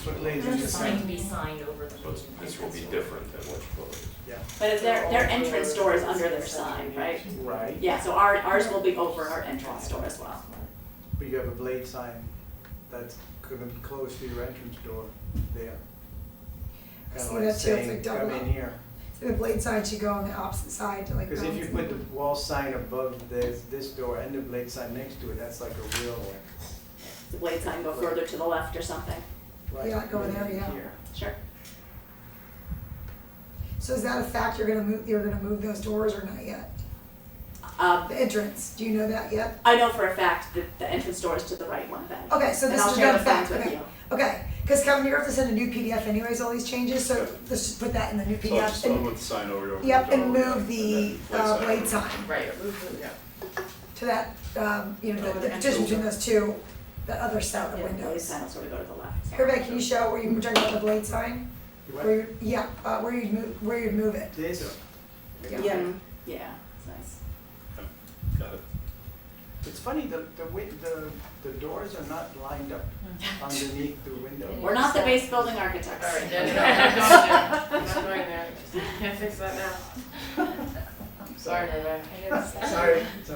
Speaker 3: What lays in
Speaker 12: The
Speaker 3: the
Speaker 12: sign
Speaker 3: center?
Speaker 12: can be signed over the.
Speaker 7: So this will be different than what Chipotle is.
Speaker 3: Yeah.
Speaker 20: But is their entrance door is under their sign, right?
Speaker 3: Right.
Speaker 20: Yeah, so ours will be over our entrance door as well.
Speaker 3: But you have a blade sign that's gonna be close to your entrance door there.
Speaker 1: See
Speaker 3: Kinda like
Speaker 1: that too, it's
Speaker 3: saying,
Speaker 1: like double
Speaker 3: come in
Speaker 1: up.
Speaker 3: here.
Speaker 1: So the blade sign should go on the opposite side to like.
Speaker 3: Because if you
Speaker 1: balance
Speaker 3: put
Speaker 1: it.
Speaker 3: the wall sign above this door and the blade sign next to it, that's like a real one.
Speaker 20: The blade sign go further to the left or something.
Speaker 3: Right
Speaker 1: Yeah, go in there, yeah.
Speaker 3: here.
Speaker 20: Sure.
Speaker 1: So is that a fact you're gonna move those doors or not yet? The entrance, do you know that yet?
Speaker 20: I know for a fact that the entrance door is to the right one then.
Speaker 1: Okay, so
Speaker 20: And
Speaker 1: this
Speaker 20: I'll
Speaker 1: is a
Speaker 20: share
Speaker 1: done
Speaker 20: the plans
Speaker 1: fact,
Speaker 20: with
Speaker 1: okay.
Speaker 20: you.
Speaker 1: Okay, because Kevin, you're gonna have to send a new PDF anyways, all these changes, so let's just put that in the new
Speaker 19: So I'll just
Speaker 1: PDF.
Speaker 19: move the sign over.
Speaker 1: Yep, and
Speaker 19: over
Speaker 1: move the blade sign
Speaker 8: Right.
Speaker 1: to that, you know,
Speaker 8: Over
Speaker 1: the
Speaker 8: the
Speaker 1: petition between
Speaker 8: entrance.
Speaker 1: those two, the other set of
Speaker 20: Yeah, the blade
Speaker 1: windows.
Speaker 20: sign will sort of go to the left.
Speaker 1: Hervé, can you show where you were talking about the blade sign?
Speaker 3: You what?
Speaker 1: Where you, yeah, where you'd move it.
Speaker 3: This?
Speaker 1: Yeah.
Speaker 20: Yeah, it's nice.
Speaker 19: Got it.
Speaker 3: It's funny, the doors are not lined up underneath the window.
Speaker 20: We're not the base building architects.
Speaker 21: All right, no, I'm not going there. I'm not going there. Can't fix that now. Sorry, Rebecca.
Speaker 3: Sorry. It's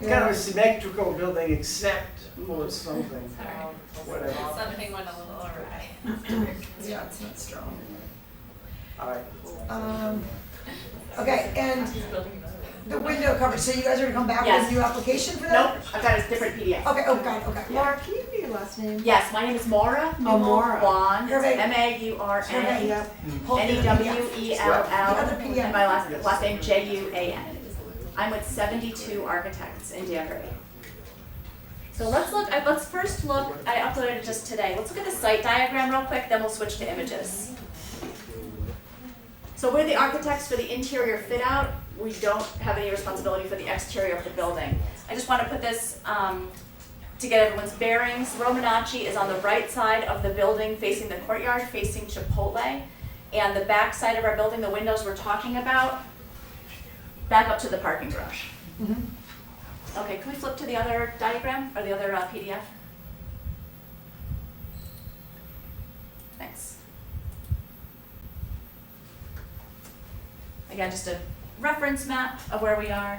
Speaker 3: kind of a symmetrical building except for something, whatever.
Speaker 6: Something went a little awry.
Speaker 1: Yeah, it's not strong.
Speaker 3: All right.
Speaker 1: Okay, and the window coverage, so you guys are gonna come back with
Speaker 20: Yes.
Speaker 1: a new application for that?
Speaker 20: Nope, I've got a different PDF.
Speaker 1: Okay, oh, got it, okay.
Speaker 8: Laura, can you give me your last name?
Speaker 20: Yes, my name is Maura
Speaker 8: Maura.
Speaker 20: Juan,
Speaker 1: Perfect.
Speaker 20: M-A-U-R-A,
Speaker 1: Yep.
Speaker 20: N-E-W-E-L-L,
Speaker 1: The other PDF.
Speaker 20: and my last name J-U-A-N. I'm with 72 Architects in Danbury. So let's first look, I uploaded it just today. Let's look at the site diagram real quick, then we'll switch to images. So we're the architects for the interior fit out. We don't have any responsibility for the exterior of the building. I just want to put this to get everyone's bearings. Romanacci is on the right side of the building facing the courtyard, facing Chipotle. And the back side of our building, the windows we're talking about, back up to the parking garage. Okay, can we flip to the other diagram, or the other PDF? Thanks. Again, just a reference map of where we are.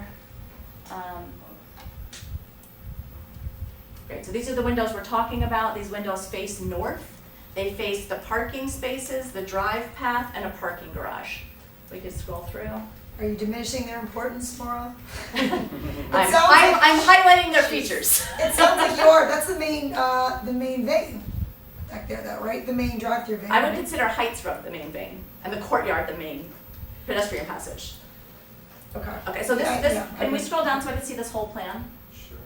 Speaker 20: Great, so these are the windows we're talking about. These windows face north. They face the parking spaces, the drive path, and a parking garage. We could scroll through.
Speaker 1: Are you diminishing their importance, Maura?
Speaker 20: I'm highlighting their features.
Speaker 1: It sounds like you are. That's the main vein back there, though, right? The main drive-through vein.
Speaker 20: I would consider Heights Road the main vein, and the courtyard the main pedestrian passage.
Speaker 1: Okay.
Speaker 20: Okay, so can we scroll down so I can see this whole plan?
Speaker 2: Sure.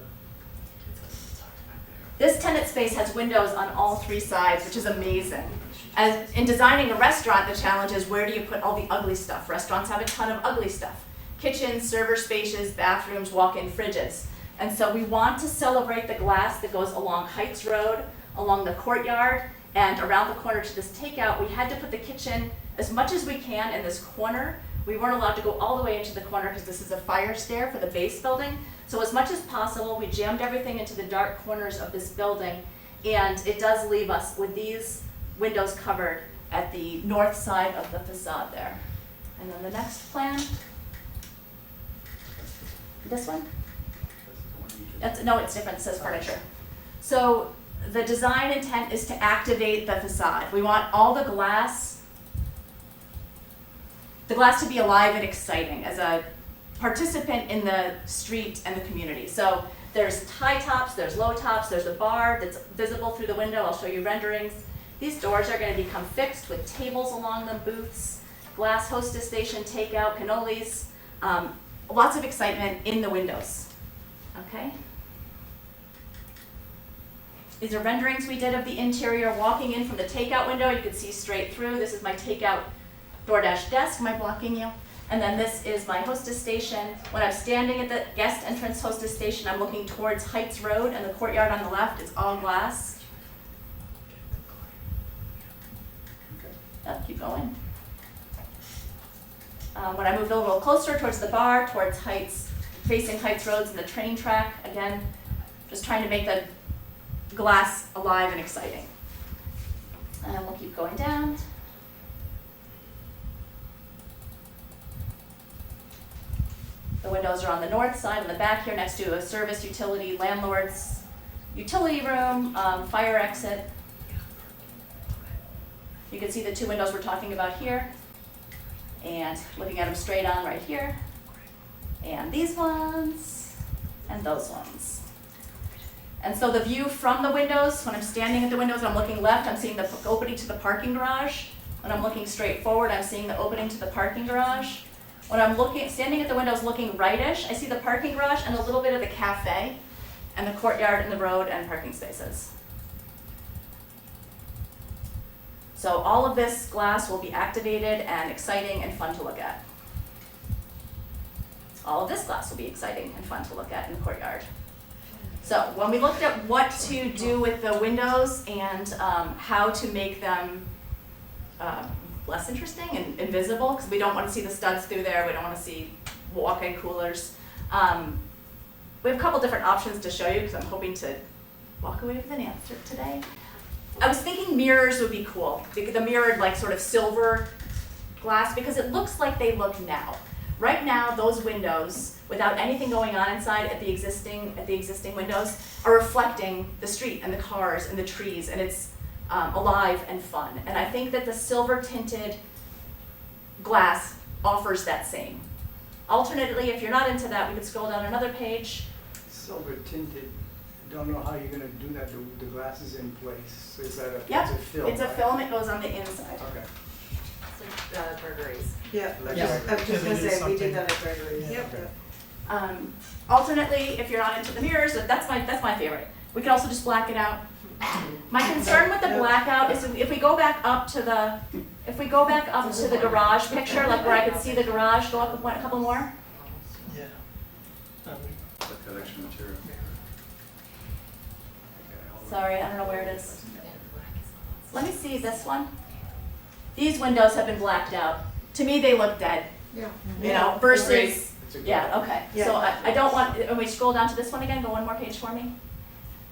Speaker 20: This tenant space has windows on all three sides, which is amazing. As in designing a restaurant, the challenge is where do you put all the ugly stuff? Restaurants have a ton of ugly stuff. Kitchens, server spaces, bathrooms, walk-in fridges. And so we want to celebrate the glass that goes along Heights Road, along the courtyard, and around the corner to this takeout. We had to put the kitchen as much as we can in this corner. We weren't allowed to go all the way into the corner because this is a fire stair for the base building. So as much as possible, we jammed everything into the dark corners of this building, and it does leave us with these windows covered at the north side of the facade there. And then the next plan. This one? No, it's different. It says furniture. So the design intent is to activate the facade. We want all the glass to be alive and exciting as a participant in the street and the community. So there's high tops, there's low tops, there's a bar that's visible through the window. I'll show you renderings. These doors are going to become fixed with tables along them, booths, glass hostess station, takeout, cannolis, lots of excitement in the windows. Okay? These are renderings we did of the interior. Walking in from the takeout window, you can see straight through. This is my takeout DoorDash desk. Am I blocking you? And then this is my hostess station. When I'm standing at the guest entrance hostess station, I'm looking towards Heights Road, and the courtyard on the left is all glass. Keep going. When I move a little closer towards the bar, towards Heights, facing Heights Roads and the train track, again, just trying to make the glass alive and exciting. And we'll keep going down. The windows are on the north side in the back here next to a service utility, landlord's utility room, fire exit. You can see the two windows we're talking about here, and looking at them straight on right here, and these ones, and those ones. And so the view from the windows, when I'm standing at the windows and I'm looking left, I'm seeing the opening to the parking garage. When I'm looking straight forward, I'm seeing the opening to the parking garage. When I'm standing at the windows looking rightish, I see the parking garage and a little bit of the cafe, and the courtyard and the road and parking spaces. So all of this glass will be activated and exciting and fun to look at. All of this glass will be exciting and fun to look at in the courtyard. So when we looked at what to do with the windows and how to make them less interesting and invisible, because we don't want to see the studs through there, we don't want to see walk-in coolers. we have a couple different options to show you because I'm hoping to walk away with an answer today. I was thinking mirrors would be cool, the mirrored like sort of silver glass, because it looks like they look now. Right now, those windows, without anything going on inside at the existing windows, are reflecting the street and the cars and the trees, and it's alive and fun. And I think that the silver tinted glass offers that same. Alternately, if you're not into that, we could scroll down another page.
Speaker 3: Silver tinted, don't know how you're gonna do that, the glass is in place, is that a,
Speaker 20: Yep,
Speaker 3: it's a film?
Speaker 20: it's a
Speaker 3: right?
Speaker 20: film, it goes on the inside.
Speaker 3: Okay.
Speaker 12: Gregory's.
Speaker 8: Yeah, I
Speaker 3: Yeah.
Speaker 8: was just gonna say, we
Speaker 4: Something.
Speaker 8: did that at Gregory's.
Speaker 3: Okay.
Speaker 20: Alternately, if you're not into the mirrors, that's my favorite. We could also just black it out. My concern with the blackout is if we go back up to the garage picture, like where I could see the garage, go up a couple more.
Speaker 4: Yeah.
Speaker 9: Like that extra material.
Speaker 20: Sorry, I don't know where it is. Let me see this one. These windows have been blacked out. To me, they look dead.
Speaker 1: Yeah.
Speaker 20: You know, versus,
Speaker 3: It's a good
Speaker 20: yeah, okay.
Speaker 8: Yeah.
Speaker 20: So I don't want, when we scroll down to this one again, go one more page for me.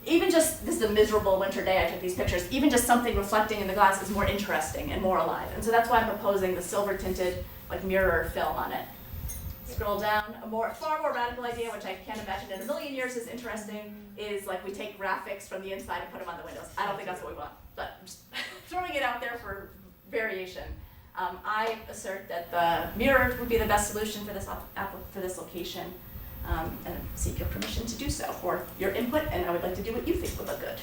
Speaker 20: Even just, this is a miserable winter day, I took these pictures, even just something reflecting in the glass is more interesting and more alive. And so that's why I'm proposing the silver tinted, like mirror film on it. Scroll down, far more radical idea, which I can't imagine in a million years is interesting, is like we take graphics from the inside and put them on the windows. I don't think that's what we want, but I'm just throwing it out there for variation. I assert that the mirror would be the best solution for this location, and seek your permission to do so, or your input, and I would like to do what you think would look good.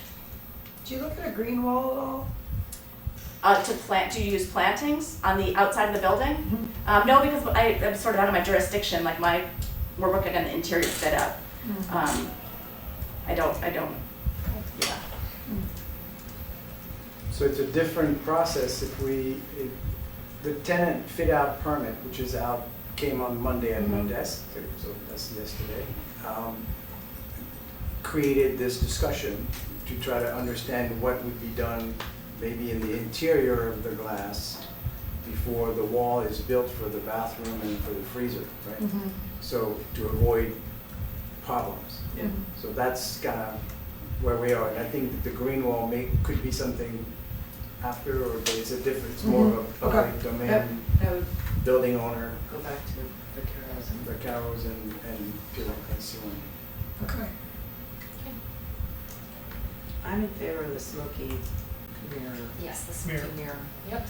Speaker 1: Do you look at a green wall at all?
Speaker 20: To use plantings on the outside of the building? No, because I'm sort of out of my jurisdiction, like we're working on the interior fit out. I don't, yeah.
Speaker 3: So it's a different process if the tenant fit out permit, which is out, came on Monday at my desk, so that's yesterday, created this discussion to try to understand what would be done maybe in the interior of the glass before the wall is built for the bathroom and for the freezer, right? So to avoid problems. So that's kind of where we are, and I think that the green wall could be something after, or it's a different, it's more of a public domain,
Speaker 8: I would
Speaker 3: building owner,
Speaker 8: go back to the
Speaker 3: the carrows and peeling and sealing.
Speaker 1: Okay.
Speaker 8: I'm in favor of the smoky mirror.
Speaker 15: Yes, the smoky mirror. Yep.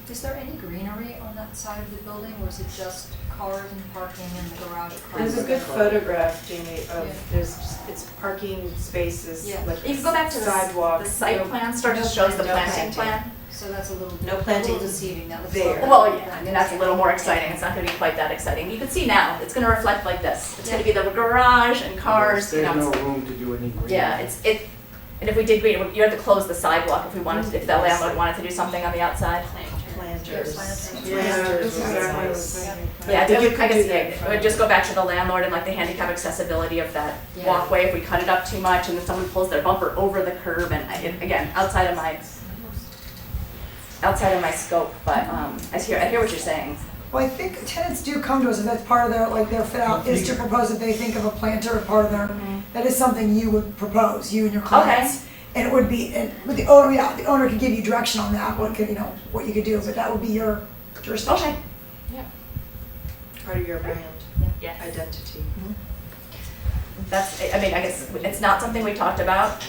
Speaker 15: Is there any greenery on that side of the building, or is it just cars and parking and the garage cars?
Speaker 8: There's a good photograph, Jamie, of,
Speaker 15: Yeah.
Speaker 8: it's parking spaces,
Speaker 15: Yeah.
Speaker 8: like
Speaker 20: You can go back to
Speaker 8: sidewalk.
Speaker 20: the site plan, just shows the planting plan.
Speaker 15: So that's a little,
Speaker 8: No
Speaker 15: a
Speaker 8: planting
Speaker 15: little deceiving, that looks
Speaker 8: there.
Speaker 15: like.
Speaker 20: Well, yeah, I mean, that's a little more exciting. It's not gonna be quite that exciting. You can see now, it's gonna reflect like this. It's gonna be the garage and cars, you
Speaker 3: There's
Speaker 20: know.
Speaker 3: no room to do any green.
Speaker 20: Yeah, and if we did green, you have to close the sidewalk if we wanted to, if the landlord wanted to do something on the outside.
Speaker 8: Planters.
Speaker 15: Planters.
Speaker 8: Yeah,
Speaker 20: Yeah,
Speaker 8: that's exactly what I was thinking.
Speaker 20: Yeah, I
Speaker 8: think you
Speaker 20: guess,
Speaker 8: could do that
Speaker 20: yeah, it would just go back to the landlord and like the handicap accessibility of that
Speaker 15: Yeah.
Speaker 20: walkway. If we cut it up too much and then someone pulls their bumper over the curb, and again, outside of my scope, but I hear what you're saying.
Speaker 1: Well, I think tenants do come to us, and that's part of their fit out, is to propose if they think of a planter as part of their, that is something you would propose, you and your clients. And it would be, and with the owner, the owner could give you direction on that, what you could do, but that would be your jurisdiction.
Speaker 20: Okay. Yeah.
Speaker 8: Part of your brand
Speaker 20: Yes.
Speaker 8: identity.
Speaker 20: That's, I mean, I guess it's not something we talked about.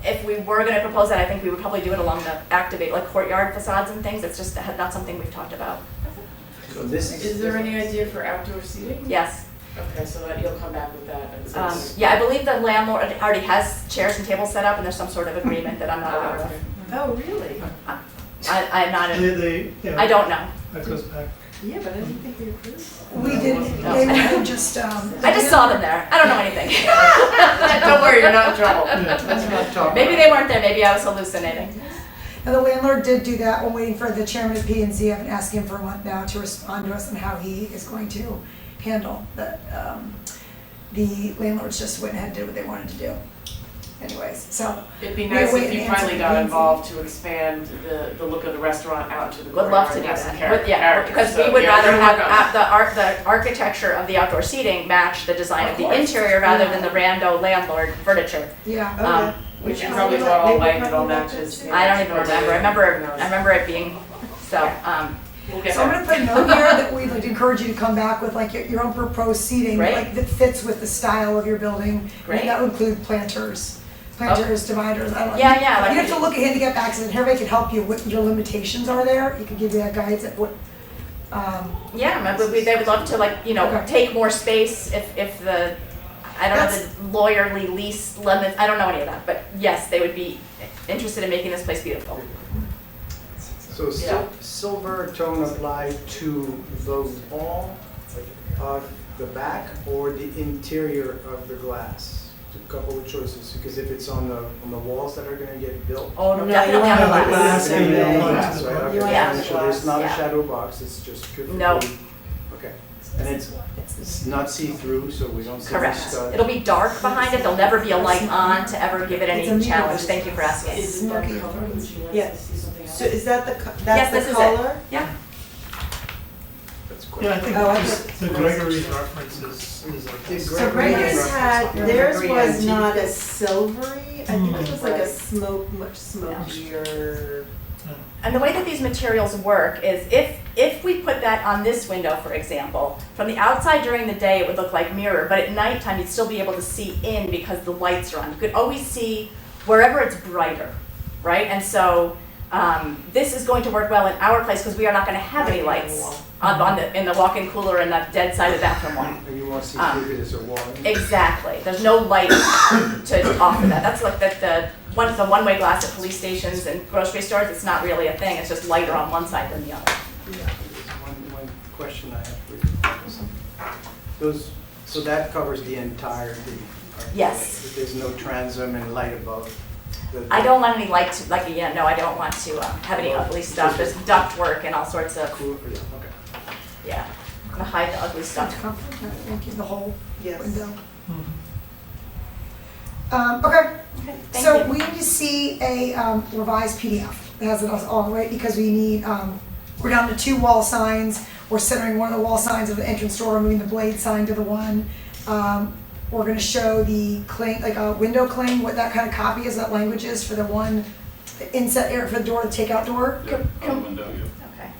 Speaker 20: If we were gonna propose that, I think we would probably do it along the courtyard facades and things. It's just not something we've talked about.
Speaker 3: So this
Speaker 21: Is there any idea for outdoor seating?
Speaker 20: Yes.
Speaker 21: Okay, so that you'll come back with that.
Speaker 20: Yeah, I believe the landlord already has chairs and tables set up, and there's some sort of agreement that I'm not aware of.
Speaker 8: Oh, really?
Speaker 20: I'm not,
Speaker 4: Yeah,
Speaker 20: I don't know.
Speaker 4: that goes back.
Speaker 8: Yeah, but I didn't think we approved.
Speaker 1: We did, they would just,
Speaker 20: I just saw them there. I don't know anything.
Speaker 21: Don't worry, you're not in trouble.
Speaker 4: Let's
Speaker 18: not talk
Speaker 20: Maybe they weren't there, maybe I was hallucinating.
Speaker 1: and the landlord did do that. We're waiting for the chairman of P&Z. I've been asking him for a month now to respond to us on how he is going to handle that. The landlords just went ahead and did what they wanted to do. anyways, so.
Speaker 21: It'd be
Speaker 1: we're
Speaker 21: nice if
Speaker 1: waiting
Speaker 21: you
Speaker 1: to answer
Speaker 21: finally
Speaker 1: the
Speaker 21: got
Speaker 1: meeting.
Speaker 21: involved to expand the look of the restaurant out to the
Speaker 12: Would love to do
Speaker 21: courtyard and have some
Speaker 12: that. Yeah,
Speaker 21: character.
Speaker 12: because
Speaker 21: So,
Speaker 12: we would
Speaker 21: yeah,
Speaker 12: rather
Speaker 21: we're
Speaker 12: have
Speaker 21: gonna work on
Speaker 12: the architecture of the outdoor seating match the design of
Speaker 21: Of
Speaker 12: the
Speaker 21: course.
Speaker 12: interior rather than the rando landlord furniture.
Speaker 1: Yeah.
Speaker 12: Um,
Speaker 21: We should probably go all white and all matches.
Speaker 12: I don't even remember. I remember it being, so,
Speaker 21: We'll get
Speaker 1: So I'm
Speaker 21: there.
Speaker 1: gonna put a note here that we'd like to encourage you to come back with like your own proposed seating,
Speaker 12: Great.
Speaker 1: like that fits with the style of your building.
Speaker 12: Great.
Speaker 1: And that would include planters, dividers, I don't know.
Speaker 12: Yeah, like-
Speaker 1: You have to look at handicap access, and everybody can help you, what your limitations are there, you can give you that guidance at what,
Speaker 12: yeah, remember, they would love to
Speaker 1: Okay.
Speaker 12: take more space if the, I don't know, the lawyerly lease limits, I don't know any of that, but yes, they would be interested in making this place beautiful.
Speaker 3: So silver tone apply to the wall of the back or the interior of the glass? A couple of choices, because if it's on the walls that are gonna get built.
Speaker 12: Oh, no,
Speaker 8: No,
Speaker 12: definitely
Speaker 8: you
Speaker 12: on the
Speaker 8: want
Speaker 12: glass.
Speaker 8: glass.
Speaker 3: Definitely on the
Speaker 8: Yeah.
Speaker 3: glass, right? Okay,
Speaker 8: You want
Speaker 3: so
Speaker 8: the
Speaker 3: make sure there's
Speaker 8: glass,
Speaker 3: not a
Speaker 12: yeah.
Speaker 3: shadow box, it's just purely.
Speaker 12: No.
Speaker 3: Okay, and it's not see-through, so we don't see the
Speaker 12: Correct.
Speaker 3: stud.
Speaker 12: It'll be dark behind it, there'll never be a light on to ever give it any challenge. Thank you for asking.
Speaker 1: smoky.
Speaker 8: Yes. So is that
Speaker 12: Yes,
Speaker 8: that's
Speaker 12: this
Speaker 8: the
Speaker 12: is
Speaker 8: color?
Speaker 12: it. Yeah.
Speaker 3: That's great.
Speaker 4: Yeah, I think
Speaker 1: Oh, I
Speaker 4: the Gregory's reference is like this.
Speaker 8: So Gregory's had,
Speaker 3: Yeah.
Speaker 8: theirs
Speaker 3: Gregory
Speaker 8: was
Speaker 3: antique.
Speaker 8: not as silvery, I think it was like a
Speaker 5: Right.
Speaker 8: much smokier.
Speaker 12: And the way that these materials work is if we put that on this window, for example, from the outside during the day, it would look like mirror, but at nighttime, you'd still be able to see in because the lights are on. You could always see wherever it's brighter, right? And so this is going to work well in our place because we are not going to have any lights in the walk-in cooler and the dead side of the bathroom wall.
Speaker 3: And you want to see through it as a wall.
Speaker 12: Exactly. There's no light to offer that. That's like the one-way glass at police stations and grocery stores. It's not really a thing. It's just lighter on one side than the other.
Speaker 3: Yeah, there's one question I have for you. So that covers the entirety?
Speaker 12: Yes.
Speaker 3: There's no transom and light above?
Speaker 12: I don't want any light to, I don't want to have any ugly stuff. There's duct work and all sorts of,
Speaker 3: Cool for you, okay.
Speaker 12: yeah. I'm gonna hide the ugly stuff.
Speaker 1: Thank you, the whole
Speaker 8: Yes.
Speaker 1: window.
Speaker 4: Mhm.
Speaker 1: Okay,
Speaker 12: Thank
Speaker 1: so
Speaker 12: you.
Speaker 1: we need to see a revised PDF that has it all, right? Because we need, we're down to 2 wall signs. We're centering one of the wall signs of the entrance door, moving the blade sign to the one. We're gonna show the cling, like a window cling, what that kind of copy is, that language is for the one inset area for the door, the takeout door.
Speaker 9: Yeah, on the window, yeah.
Speaker 12: Okay.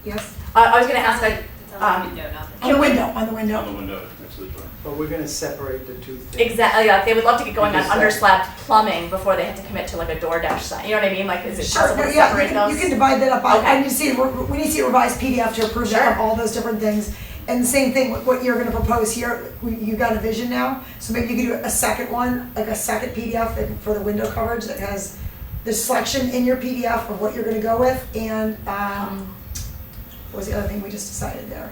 Speaker 1: Yes?
Speaker 12: I was gonna ask,
Speaker 1: On the window, on the window.
Speaker 9: On the window next to the door.
Speaker 3: But we're gonna separate the two things.
Speaker 12: exactly, they would love to get going on
Speaker 3: Because,
Speaker 12: underslab plumbing before they have to commit to like a DoorDash sign. You know what I mean? Like, is it
Speaker 1: Sure,
Speaker 12: possible
Speaker 1: no,
Speaker 12: to
Speaker 1: yeah,
Speaker 12: separate those?
Speaker 1: you can divide that up. I
Speaker 12: Okay.
Speaker 1: need to see, we need to see a revised PDF to approve that of all those different things. And the same thing, what you're gonna propose here, you got a vision now, so maybe you could do a second one, like a second PDF for the window coverage that has the selection in your PDF of what you're gonna go with, and, what was the other thing we just decided there?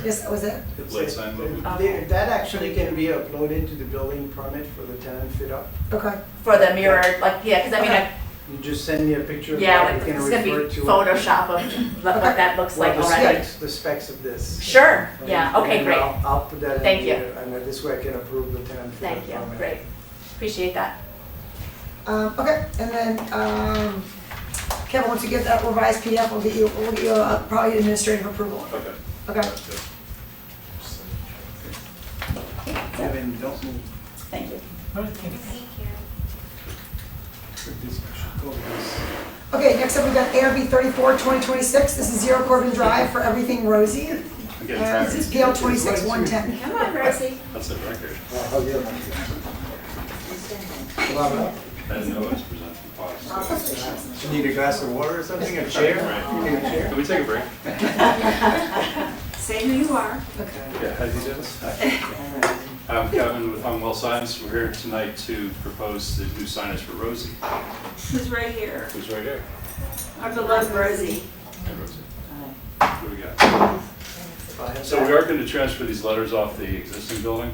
Speaker 1: Yes, that was it.
Speaker 9: The blade sign movement.
Speaker 3: That actually can be uploaded to the building permit for the tenant fit up.
Speaker 1: Okay.
Speaker 12: For the mirror, like, yeah, because I mean,
Speaker 3: You just send me a picture of
Speaker 12: yeah,
Speaker 3: that,
Speaker 12: like,
Speaker 3: we can
Speaker 12: it's gonna be
Speaker 3: refer to it.
Speaker 12: Photoshop of what that looks like
Speaker 3: Well,
Speaker 12: already.
Speaker 3: the specs of this.
Speaker 12: Sure, yeah,
Speaker 3: And-
Speaker 12: okay,
Speaker 3: and
Speaker 12: great.
Speaker 3: I'll put that in
Speaker 12: Thank you.
Speaker 3: here, and this way I can approve the tenant fit up
Speaker 12: Thank you,
Speaker 3: permit.
Speaker 12: great. Appreciate that.
Speaker 1: Okay, and then, Kevin, once you get that revised PDF, we'll get you probably administrative approval.
Speaker 9: Okay.
Speaker 1: Okay.
Speaker 9: That's good.
Speaker 3: Kevin, don't move.
Speaker 12: Thank you.
Speaker 4: All right, thank you.
Speaker 3: This should go this.
Speaker 1: Okay, next up we've got ARB 34-2026. This is 0 Corbin Drive for everything Rosey.
Speaker 9: I'm getting tired.
Speaker 1: This is PL 26-110.
Speaker 12: Come on, Rosey.
Speaker 9: That's a record.
Speaker 3: Well,
Speaker 9: I didn't know it was presented twice.
Speaker 3: You need a glass of water or something, a chair?
Speaker 9: Right.
Speaker 3: You need a chair?
Speaker 9: Can we take a break?
Speaker 8: Say who you are.
Speaker 9: Yeah, how do you do this? Hi. I'm Kevin with Well Signs. We're here tonight to propose the new signage for Rosey,
Speaker 8: Who's right here?
Speaker 9: who's right here.
Speaker 8: Our beloved Rosey.
Speaker 9: Hey, Rosey. What do we got? So we are going to transfer these letters off the existing building.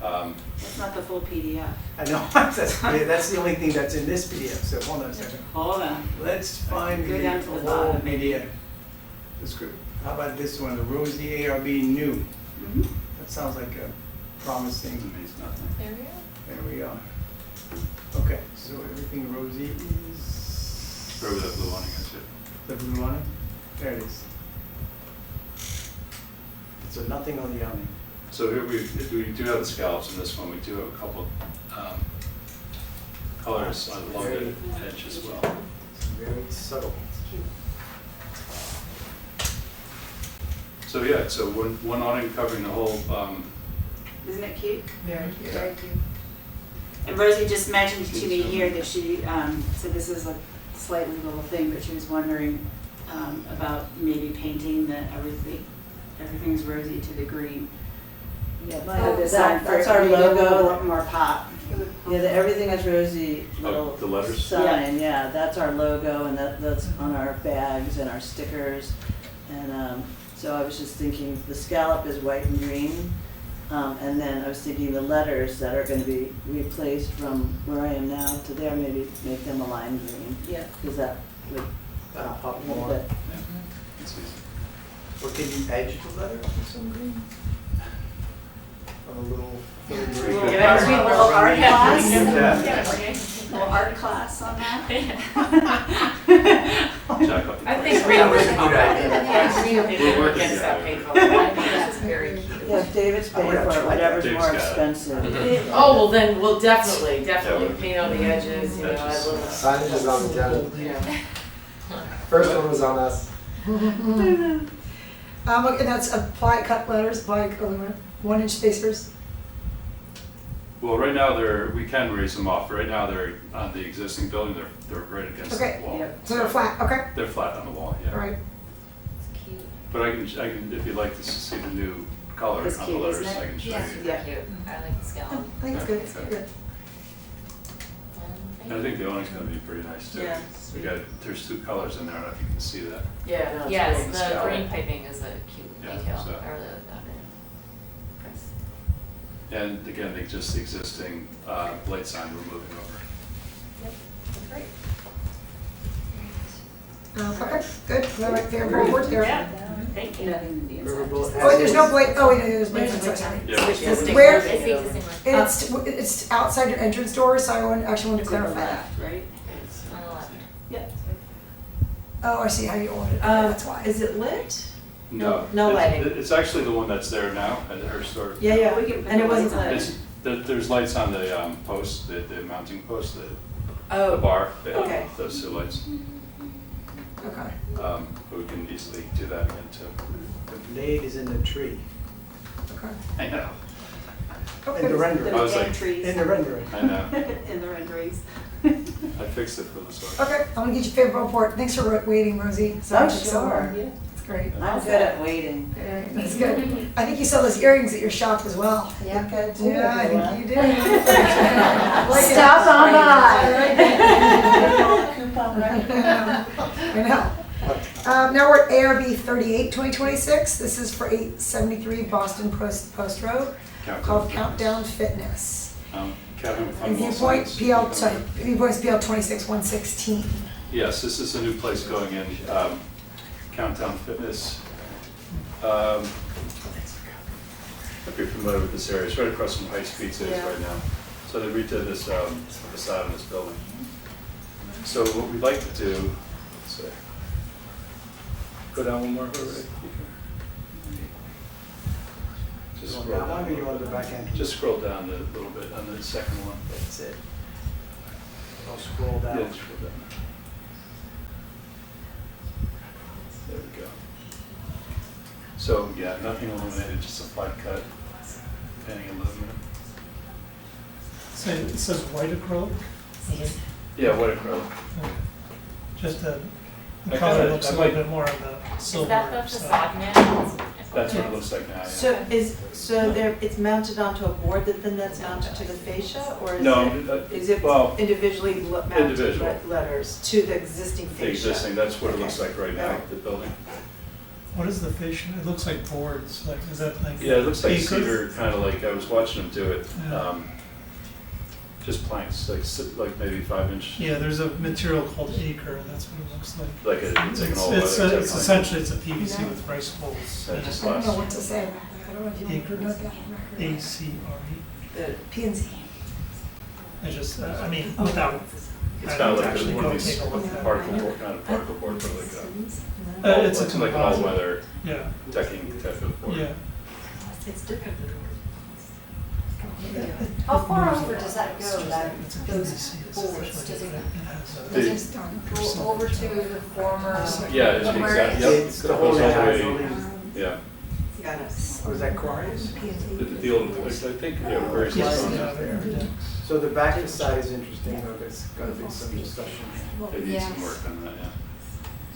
Speaker 8: That's not the full PDF.
Speaker 3: I know, that's the only thing that's in this PDF, so hold on a second.
Speaker 8: Hold on.
Speaker 3: Let's find
Speaker 8: Go
Speaker 3: the
Speaker 8: down to the
Speaker 3: whole
Speaker 8: bottom.
Speaker 3: PDF. That's good. How about this one, the Rosey ARB new?
Speaker 8: Mhm.
Speaker 3: That sounds like promising.
Speaker 9: Means nothing.
Speaker 6: There we go.
Speaker 3: There we go. Okay, so everything rosy is.
Speaker 9: Where was that blue awning is it?
Speaker 3: The blue awning? There it is. So nothing on the awning.
Speaker 9: So here we do have the scallops in this one. We do have a couple colors along the edge as well.
Speaker 3: It's very subtle.
Speaker 9: So yeah, so one awning covering the whole.
Speaker 5: Isn't it cute?
Speaker 8: Very cute.
Speaker 5: Very cute. And Rosey just mentioned to me here that she, so this is a slightly little thing, but she was wondering about maybe painting the everything's rosy to the green.
Speaker 8: Yeah,
Speaker 5: That's our logo, a little more pop.
Speaker 8: Yeah, everything is rosy little
Speaker 9: the letters?
Speaker 8: sign, yeah, that's our logo and that's on our bags and our stickers. And so I was just thinking the scallop is white and green. And then I was thinking the letters that are gonna be replaced from where I am now to there, maybe make them a lime green.
Speaker 5: Yeah.
Speaker 8: Cause that would
Speaker 3: That'll
Speaker 8: pop
Speaker 3: pop
Speaker 8: a little
Speaker 3: more.
Speaker 8: bit.
Speaker 9: It's easy.
Speaker 3: Or can you edge the letter with some green? On a little filigree.
Speaker 5: Yeah, maybe a little art class.
Speaker 9: Yeah.
Speaker 5: Little art class on that.
Speaker 9: Jack up the
Speaker 21: I think
Speaker 9: price.
Speaker 21: green was a good idea.
Speaker 9: Yeah.
Speaker 21: Green would be
Speaker 9: We're working
Speaker 21: against that
Speaker 9: together.
Speaker 21: paint color. I think that's very cute.
Speaker 8: Yeah, if David's paying
Speaker 3: would
Speaker 8: for it,
Speaker 3: actually-
Speaker 8: whatever's
Speaker 9: Dave's
Speaker 8: more
Speaker 9: got it.
Speaker 8: expensive.
Speaker 21: Oh, well then, we'll definitely
Speaker 9: Yeah.
Speaker 21: paint on the edges, you know, add a little.
Speaker 18: Signage is on the tenant.
Speaker 21: Yeah.
Speaker 18: First one was on us.
Speaker 1: And that's apply cut letters, apply 1-inch spacers.
Speaker 9: Well, right now we can raise them off. Right now they're on the existing building. They're right against
Speaker 1: Okay,
Speaker 9: the wall.
Speaker 5: yeah.
Speaker 1: So they're flat, okay,
Speaker 9: They're flat on the wall. Yeah.
Speaker 1: all right.
Speaker 6: It's cute.
Speaker 9: But I can if you'd like to see the new color
Speaker 5: It's
Speaker 9: on
Speaker 5: cute,
Speaker 9: the letters,
Speaker 5: isn't it?
Speaker 9: I can show
Speaker 6: Yeah,
Speaker 9: you.
Speaker 6: super cute. I like the scallop.
Speaker 1: I think it's good, it's good.
Speaker 9: And I think the awning's going to be pretty nice too.
Speaker 8: Yeah.
Speaker 9: There's two colors in there. I don't know if you can see that.
Speaker 21: Yeah, no, it's
Speaker 6: Yes,
Speaker 21: great.
Speaker 6: the
Speaker 9: Scallop.
Speaker 6: green piping is a cute
Speaker 9: Yeah,
Speaker 6: detail.
Speaker 9: so-
Speaker 6: I really like that.
Speaker 9: And again, just the existing light sign we're moving over.
Speaker 6: Yep, great.
Speaker 1: Okay, good, all right, fair report there.
Speaker 21: Yeah, thank you.
Speaker 5: Nothing in the inside.
Speaker 3: Riverboat
Speaker 1: Oh, there's no
Speaker 3: has-
Speaker 1: blade, oh, wait, no, there's blades, I'm sorry.
Speaker 9: Yeah.
Speaker 21: Existing
Speaker 1: Where-
Speaker 21: one.
Speaker 6: It's the existing one.
Speaker 1: And it's outside your entrance door, so actually wanted to
Speaker 5: To the
Speaker 1: clarify that.
Speaker 5: left, right?
Speaker 6: It's on the left.
Speaker 5: Yep.
Speaker 1: Oh, I see how you ordered it, that's why.
Speaker 8: Is it lit?
Speaker 9: No.
Speaker 8: No
Speaker 9: it's-
Speaker 8: lighting.
Speaker 9: It's actually the one that's there now at her store.
Speaker 8: Yeah, yeah,
Speaker 5: We can put
Speaker 8: and it
Speaker 5: the
Speaker 8: wasn't
Speaker 5: lights on.
Speaker 8: lit.
Speaker 9: There's lights on the post, the mounting post, the
Speaker 8: Oh,
Speaker 9: bar. They have
Speaker 8: okay.
Speaker 9: those two lights.
Speaker 1: Okay.
Speaker 9: But we can easily do that again too.
Speaker 3: The blade is in the tree.
Speaker 1: Okay.
Speaker 9: I know.
Speaker 3: In the rendering.
Speaker 9: I was
Speaker 5: Damn
Speaker 9: like,
Speaker 5: trees.
Speaker 3: In the rendering.
Speaker 9: I know.
Speaker 5: In the renderings.
Speaker 9: I fixed it for LaSource.
Speaker 1: Okay, I'm gonna get you a favorable report. Thanks for waiting, Rosie.
Speaker 8: Oh,
Speaker 1: Sorry it took so
Speaker 8: sure.
Speaker 1: long. It's great.
Speaker 8: I'm good at waiting.
Speaker 1: All right, that's good. I think you sell those earrings at your shop as well.
Speaker 8: I think I do.
Speaker 1: Yeah, I think you did. Like it.
Speaker 5: Stop on by.
Speaker 8: Coupon, right?
Speaker 1: I know. Now we're at ARB 38, 2026. This is for 873 Boston Post Road, called Countdown Fitness.
Speaker 9: Kevin from
Speaker 1: And Viewpoint PL, sorry, Viewpoint's PL 26116.
Speaker 9: Yes, this is a new place going in, Countdown Fitness. If you're familiar with this area, it's right across from Heights Pizza
Speaker 8: Yeah.
Speaker 9: right now. So they redid this facade of this building. So what we'd like to do, let's see. Go down one more, Rosey. Just
Speaker 3: You
Speaker 9: scroll
Speaker 3: want that
Speaker 9: down.
Speaker 3: one or you want the back end?
Speaker 9: Just scroll down a little bit on the second one.
Speaker 3: That's it. I'll scroll down.
Speaker 9: Yeah, scroll down. There we go. So, yeah, nothing illuminated, just a flat cut, painting aluminum.
Speaker 4: So it says white acrylic? Is it-
Speaker 9: Yeah, what acrylic.
Speaker 4: Just the
Speaker 9: I
Speaker 4: color
Speaker 9: kinda-
Speaker 4: looks
Speaker 9: I
Speaker 4: a
Speaker 9: might-
Speaker 4: little bit more of the
Speaker 6: Is
Speaker 4: silver
Speaker 6: that the
Speaker 4: stuff.
Speaker 6: facade now?
Speaker 9: That's what it looks like now, yeah.
Speaker 8: So there, it's mounted onto a board that's mounted to the fascia, or
Speaker 9: No,
Speaker 8: is it
Speaker 9: well,
Speaker 8: individually mounted
Speaker 9: individual.
Speaker 8: letters to the existing fascia?
Speaker 9: The existing, that's what it looks
Speaker 8: Okay.
Speaker 9: like right now, the building.
Speaker 4: What is the fascia? It looks like boards, like, is that like?
Speaker 9: Yeah, it looks like
Speaker 4: acre?
Speaker 9: cedar, kind of like, I was watching them do it,
Speaker 4: Yeah.
Speaker 9: just planks, like maybe 5-inch,
Speaker 4: Yeah, there's a material called acre, that's what it looks like.
Speaker 9: like it's like an
Speaker 4: It's,
Speaker 9: all
Speaker 4: it's,
Speaker 9: weather type
Speaker 4: it's
Speaker 9: plank.
Speaker 4: essentially, it's a PVC with rice holes.
Speaker 9: That
Speaker 4: in
Speaker 9: just
Speaker 4: it.
Speaker 1: I don't
Speaker 9: lasts.
Speaker 1: know what to say. I don't know if you want to
Speaker 4: Acre,
Speaker 1: note that on record.
Speaker 4: ACRE.
Speaker 1: P and Z.
Speaker 4: I just, I mean, without,
Speaker 19: It's
Speaker 4: I'd
Speaker 19: kind of like
Speaker 4: actually
Speaker 19: one
Speaker 4: go
Speaker 19: of these
Speaker 4: take a look at it.
Speaker 19: particle board, not a particle board, but like a,
Speaker 4: It's a
Speaker 19: it's like an
Speaker 4: composite.
Speaker 19: all-weather
Speaker 4: Yeah,
Speaker 19: decking type of board.
Speaker 4: yeah.
Speaker 15: It's different than How far over does that go, those boards, does it go over to the former?
Speaker 19: Yeah, it's the exact, yep.
Speaker 16: It's the
Speaker 19: It
Speaker 16: whole
Speaker 19: goes all the
Speaker 16: entire
Speaker 19: way-
Speaker 16: building.
Speaker 19: Yeah.
Speaker 16: Was that Quarries?
Speaker 19: The old, I think, yeah, very similar.
Speaker 16: So the back side is interesting, though, there's gonna be some discussion.
Speaker 19: They need some work on that, yeah.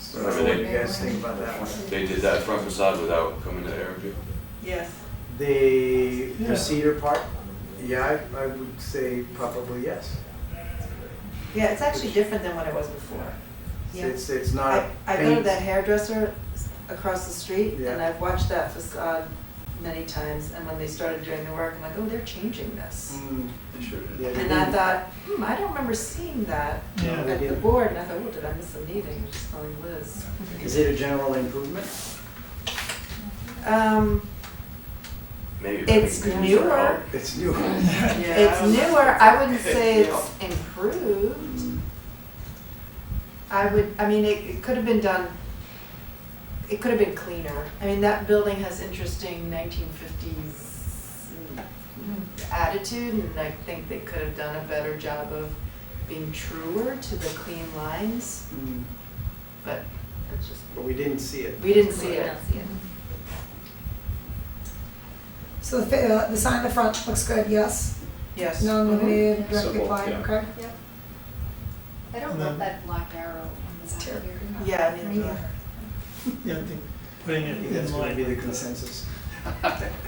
Speaker 16: So what do you guys think about that one?
Speaker 7: They did that front facade without coming to Airbnb?
Speaker 8: Yes.
Speaker 16: The
Speaker 4: Yeah.
Speaker 16: cedar part, yeah, I would say probably yes.
Speaker 8: Yeah, it's actually different than what it was before. Yeah.
Speaker 16: It's not
Speaker 8: I go to
Speaker 16: paint.
Speaker 8: that hairdresser across the street, and
Speaker 16: Yeah.
Speaker 8: I've watched that facade many times, and when they started doing the work, I'm like, oh, they're changing this.
Speaker 19: They sure did.
Speaker 16: Yeah, they
Speaker 8: And I
Speaker 16: didn't-
Speaker 8: thought, I don't remember seeing that
Speaker 4: Yeah.
Speaker 8: at the
Speaker 16: didn't.
Speaker 8: board, and I thought, oh, did I miss a meeting? Just calling Liz.
Speaker 16: Is it a general improvement?
Speaker 7: Maybe.
Speaker 8: It's newer.
Speaker 16: It's new.
Speaker 8: It's newer, I wouldn't say it's improved. I mean, it could have been done, it could have been cleaner. I mean, that building has interesting 1950s attitude, and I think they could have done a better job of being truer to the clean lines, but it's just,
Speaker 16: But we didn't see it.
Speaker 8: we didn't see it.
Speaker 1: So the sign in the front looks good, yes?
Speaker 8: Yes.
Speaker 1: Non-illuminated, directly
Speaker 19: Simple,
Speaker 1: applied,
Speaker 19: yeah.
Speaker 1: okay?
Speaker 15: Yep. I don't love that black arrow on the back here.
Speaker 8: Yeah, neither do I.
Speaker 4: Yeah, I think putting
Speaker 16: I
Speaker 4: it
Speaker 16: think that's
Speaker 4: in
Speaker 16: gonna
Speaker 4: line
Speaker 16: be the
Speaker 4: with
Speaker 16: consensus.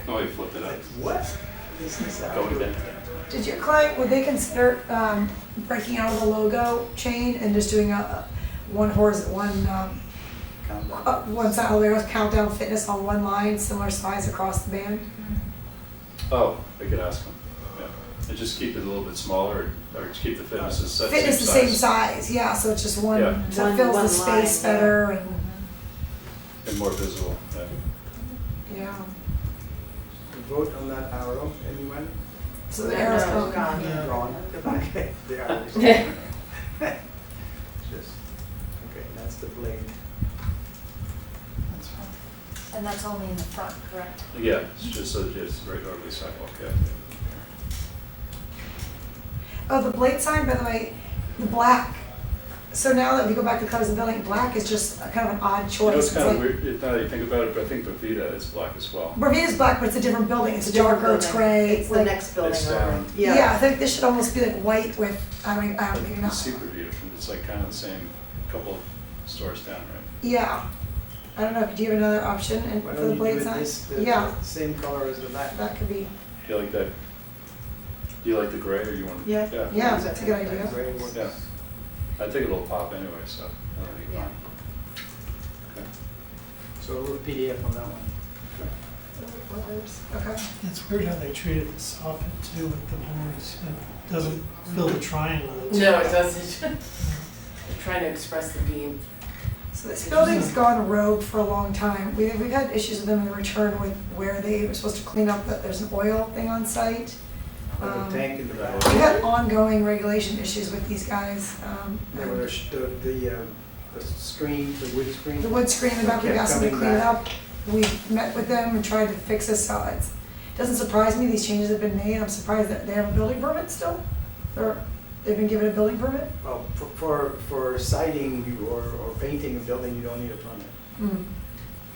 Speaker 19: Oh, you flipped it up.
Speaker 16: What? This is
Speaker 19: Going down.
Speaker 1: Did your client, would they consider breaking out of the logo chain and just doing one side of the countdown fitness on one line, similar size across the band?
Speaker 19: Oh, I could ask them, yeah. And just keep it a little bit smaller, or just keep the fitness as set,
Speaker 1: Fitness the
Speaker 19: same
Speaker 1: same size, yeah, so it's just one,
Speaker 19: Yeah.
Speaker 1: so it
Speaker 8: One-
Speaker 1: fills
Speaker 8: one
Speaker 1: the space
Speaker 8: line, yeah.
Speaker 1: better and,
Speaker 19: and more visible, yeah.
Speaker 1: yeah.
Speaker 16: Vote on that arrow, anyone?
Speaker 1: So the arrow's
Speaker 8: No,
Speaker 1: gone.
Speaker 8: gone.
Speaker 16: Drawn. Okay, the arrow is gone. Just, okay, that's the blade.
Speaker 4: That's fine.
Speaker 15: And that's only in the front, correct?
Speaker 19: Yeah, it's just so it's right over the sidewalk, yeah.
Speaker 1: Oh, the blade sign, by the way, the black, so now that we go back to colors of the building, black is just a kind of an odd choice.
Speaker 19: You know, it's kind of
Speaker 1: like-
Speaker 19: weird, now that you think about it, but I think Bavita is black as well.
Speaker 1: Bermuda's black, but it's a different building, it's
Speaker 8: Different
Speaker 1: darker, it's
Speaker 8: building.
Speaker 1: gray.
Speaker 8: It's the
Speaker 1: like-
Speaker 8: next building
Speaker 19: It's,
Speaker 8: over.
Speaker 1: Yeah, I think this should almost be like white with, maybe
Speaker 19: You
Speaker 1: not.
Speaker 19: see Bavita, it's like kind of the same couple of stores down, right?
Speaker 1: Yeah, I don't know, do you have another option and
Speaker 16: Why
Speaker 1: for
Speaker 16: don't
Speaker 1: the
Speaker 16: you
Speaker 1: blade
Speaker 16: do it
Speaker 1: sign?
Speaker 16: this,
Speaker 1: Yeah,
Speaker 16: the same color as the back?
Speaker 1: that could be,
Speaker 19: You like that? Do you like the gray or you want?
Speaker 8: Yeah.
Speaker 1: yeah, that's a good idea.
Speaker 16: Gray works.
Speaker 19: Yeah. I think it'll pop anyway, so that'll be
Speaker 15: Yeah.
Speaker 19: fine. Okay.
Speaker 16: So a little PDF on that one.
Speaker 1: Okay.
Speaker 4: It's weird how they treated the soffit too with the boards. It doesn't fill the triangle.
Speaker 21: No, it doesn't. I'm trying to express the beam.
Speaker 1: So this building's gone rogue for a long time. We've had issues with them in return with where they were supposed to clean up that there's an oil thing on site.
Speaker 16: The tank in the back.
Speaker 1: We had ongoing regulation issues with these guys.
Speaker 16: There were the screen, the wood screen.
Speaker 1: The wood screen in the back, we
Speaker 16: kept
Speaker 1: asked them to
Speaker 16: coming
Speaker 1: clean it
Speaker 16: back.
Speaker 1: up. We met with them and tried to fix this, so it doesn't surprise me, these changes have been made. I'm surprised that they have a building permit still. They've been given a building permit?
Speaker 16: Well, for siding or painting a building, you don't need a permit.
Speaker 1: Mm.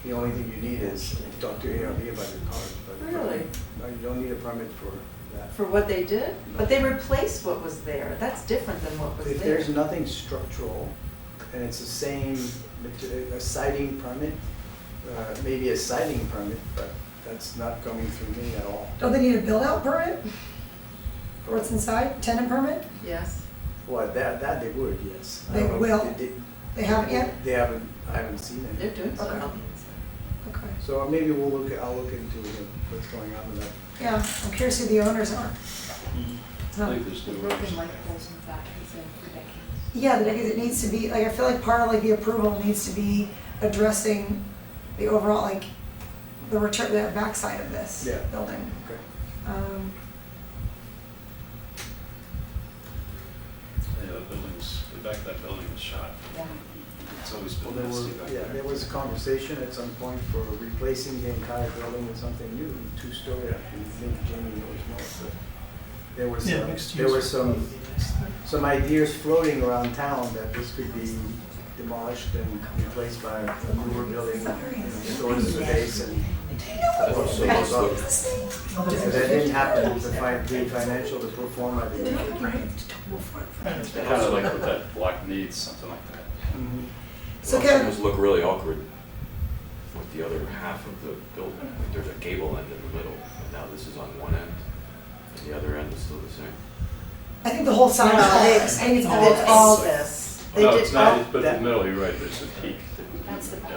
Speaker 16: The only thing you need is talk to ARB about your cars, but.
Speaker 8: Really?
Speaker 16: No, you don't need a permit for that.
Speaker 8: For what they did? But they replaced what was there. That's different than what was
Speaker 16: If
Speaker 8: there.
Speaker 16: there's nothing structural, and it's the same, a siding permit, maybe a siding permit, but that's not coming through me at all.
Speaker 1: Don't they need a build-out permit? For what's inside, tenant permit?
Speaker 8: Yes.
Speaker 16: Well, that they would, yes. I
Speaker 1: They
Speaker 16: don't know if
Speaker 1: will?
Speaker 16: did.
Speaker 1: They haven't yet?
Speaker 16: They haven't, I haven't seen it.
Speaker 8: They're doing
Speaker 1: Okay.
Speaker 8: something.
Speaker 1: Okay.
Speaker 16: So maybe I'll look into what's going on with that.
Speaker 1: Yeah, I'm curious who the owners are.
Speaker 19: I think there's
Speaker 15: The
Speaker 19: new
Speaker 15: broken
Speaker 19: owners.
Speaker 15: light poles in the back has been for decades.
Speaker 1: Yeah, the decades, it needs to be, like, I feel like part of like the approval needs to be addressing the overall, like, the backside of this
Speaker 3: Yeah.
Speaker 1: building.
Speaker 3: Okay.
Speaker 9: Yeah, the buildings, the back of that building is shot.
Speaker 15: Yeah.
Speaker 9: It's always
Speaker 3: Well,
Speaker 9: been
Speaker 3: there
Speaker 9: messy
Speaker 3: was,
Speaker 9: back
Speaker 3: yeah,
Speaker 9: there.
Speaker 3: there was a conversation at some point for replacing the entire building with something new, two-story, I think Jamie knows more, but there was,
Speaker 4: Yeah, mixed
Speaker 3: there
Speaker 4: use
Speaker 3: were some ideas floating around town that this could be demolished and replaced by a newer building, you know, stores at the base and. also goes up. And that didn't happen, the financial, the pro forma didn't happen.
Speaker 9: Kind of like what that block needs, something like that.
Speaker 3: Mhm.
Speaker 1: So
Speaker 7: Well,
Speaker 1: Kevin-
Speaker 7: things look really awkward with the other half of the building. Like there's a gable end in the middle, and now this is on one end, and the other end is still the same.
Speaker 1: I think the whole side
Speaker 8: No, they-
Speaker 1: is I think it's
Speaker 8: they
Speaker 1: all
Speaker 8: fixed this. They
Speaker 9: No,
Speaker 8: did
Speaker 9: it's not,
Speaker 8: all-
Speaker 9: but in the middle, you're right, there's a peak.
Speaker 15: That's the back.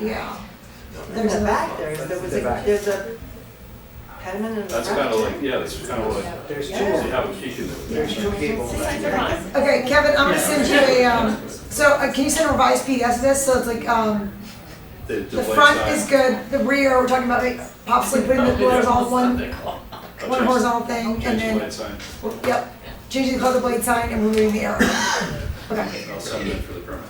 Speaker 1: Yeah.
Speaker 8: In
Speaker 1: There's
Speaker 8: the
Speaker 1: a-
Speaker 8: back, there's a pediment in the
Speaker 9: That's
Speaker 8: front.
Speaker 9: kind of like, yeah, that's kind of like,
Speaker 3: There's
Speaker 9: you
Speaker 3: two,
Speaker 9: have a peak in the.
Speaker 3: there's two gables back there.
Speaker 1: Okay, Kevin, I'm gonna send you a, can you send a revised PDF of this, so it's like,
Speaker 9: The
Speaker 1: the front is good, the rear, we're talking about like possibly putting the horizontal one horizontal thing, and
Speaker 9: Change the
Speaker 1: then,
Speaker 9: light sign.
Speaker 1: yep, changing the color blade sign and removing the arrow. Okay,
Speaker 9: I'll send it for the permit.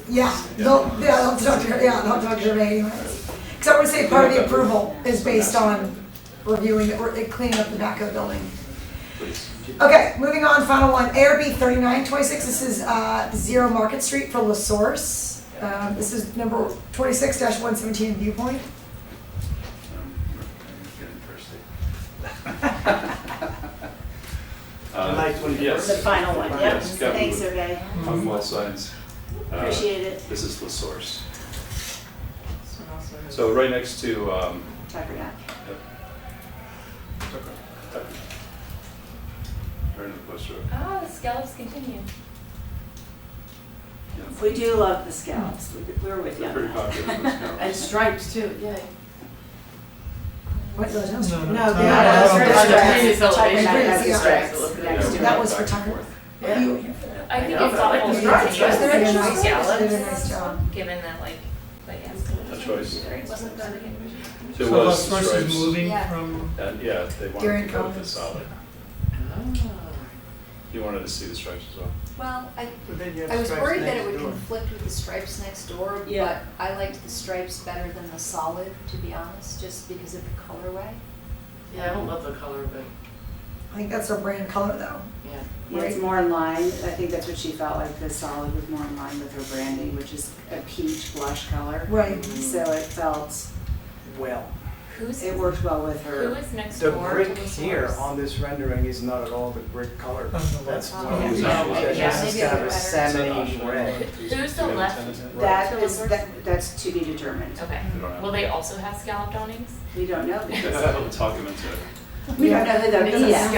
Speaker 1: yeah, they'll talk to her, they'll talk to her anyways. Cause I would say part of the approval is based on reviewing, cleaning up the back of the building.
Speaker 9: Please.
Speaker 1: Okay, moving on, final one, ARB 3926, this is 0 Market Street for LaSource. This is number 26-117 Viewpoint.
Speaker 9: I'm getting thirsty.
Speaker 3: July 21st.
Speaker 9: Yes.
Speaker 8: The final one, yep.
Speaker 9: Yes, Kevin
Speaker 8: Thanks,
Speaker 9: would-
Speaker 8: Sergey.
Speaker 9: On both sides.
Speaker 8: Appreciate it.
Speaker 9: This is LaSource. So right next to,
Speaker 8: Tucker, yeah.
Speaker 9: right in the post road.
Speaker 6: Oh, the scallops continue.
Speaker 8: We do love the scallops. We're with you
Speaker 9: They're
Speaker 8: on
Speaker 9: pretty
Speaker 8: that.
Speaker 9: popular, those scallops.
Speaker 21: And stripes too, yay.
Speaker 1: What, those?
Speaker 8: No,
Speaker 1: No,
Speaker 8: they're
Speaker 1: that's
Speaker 8: not.
Speaker 1: for
Speaker 8: They're
Speaker 1: stripes.
Speaker 8: stripes.
Speaker 1: Tucker
Speaker 8: Tucker
Speaker 1: Drive
Speaker 8: has
Speaker 1: has
Speaker 8: the
Speaker 1: the
Speaker 8: stripes.
Speaker 1: stripes.
Speaker 8: Next to
Speaker 1: That
Speaker 8: it.
Speaker 1: was for Tucker.
Speaker 21: Yeah.
Speaker 1: You-
Speaker 6: I think
Speaker 21: know,
Speaker 6: it's
Speaker 21: but I like
Speaker 6: thoughtful
Speaker 21: the
Speaker 6: to
Speaker 21: stripes.
Speaker 6: continue.
Speaker 1: They did a nice-
Speaker 6: Scallops.
Speaker 1: they did a nice job.
Speaker 6: Given that but yes.
Speaker 9: A choice.
Speaker 6: Wasn't done again.
Speaker 9: There
Speaker 4: So
Speaker 9: was
Speaker 4: LaSource
Speaker 9: stripes.
Speaker 4: is moving
Speaker 15: Yeah.
Speaker 4: from,
Speaker 9: And yeah, they wanted
Speaker 1: During
Speaker 9: to go with the
Speaker 1: comments.
Speaker 9: solid. He wanted to see the stripes as well.
Speaker 15: Well,
Speaker 3: But then you have
Speaker 15: I was
Speaker 3: stripes
Speaker 15: worried that it
Speaker 3: next
Speaker 15: would
Speaker 3: door.
Speaker 15: conflict with the stripes next door,
Speaker 8: Yeah.
Speaker 15: but I liked the stripes better than the solid, to be honest, just because of the colorway.
Speaker 21: Yeah, I don't love the color, but
Speaker 1: I think that's her brand color though.
Speaker 21: yeah.
Speaker 8: Yeah, it's more in line, I think that's what she felt like, the solid was more in line with her branding, which is a peach blush color.
Speaker 1: Right.
Speaker 8: So it felt,
Speaker 3: Well,
Speaker 8: it worked well with
Speaker 6: Who
Speaker 8: her.
Speaker 6: is next
Speaker 3: the
Speaker 6: door to
Speaker 3: brick
Speaker 6: the
Speaker 3: here
Speaker 6: source?
Speaker 3: on this rendering is not at all the brick color. That's
Speaker 15: Oh,
Speaker 3: one of the
Speaker 15: yeah.
Speaker 3: issues.
Speaker 6: Yeah.
Speaker 3: This is
Speaker 15: Maybe
Speaker 3: kind of a
Speaker 15: they're
Speaker 3: salmon red.
Speaker 6: Who's the left?
Speaker 8: That is, that's to be determined.
Speaker 6: Okay.
Speaker 9: We don't have-
Speaker 6: Will they also have scalloped awnings?
Speaker 8: We don't know because
Speaker 9: We'll talk him into it.
Speaker 8: we don't know who they'll be yet.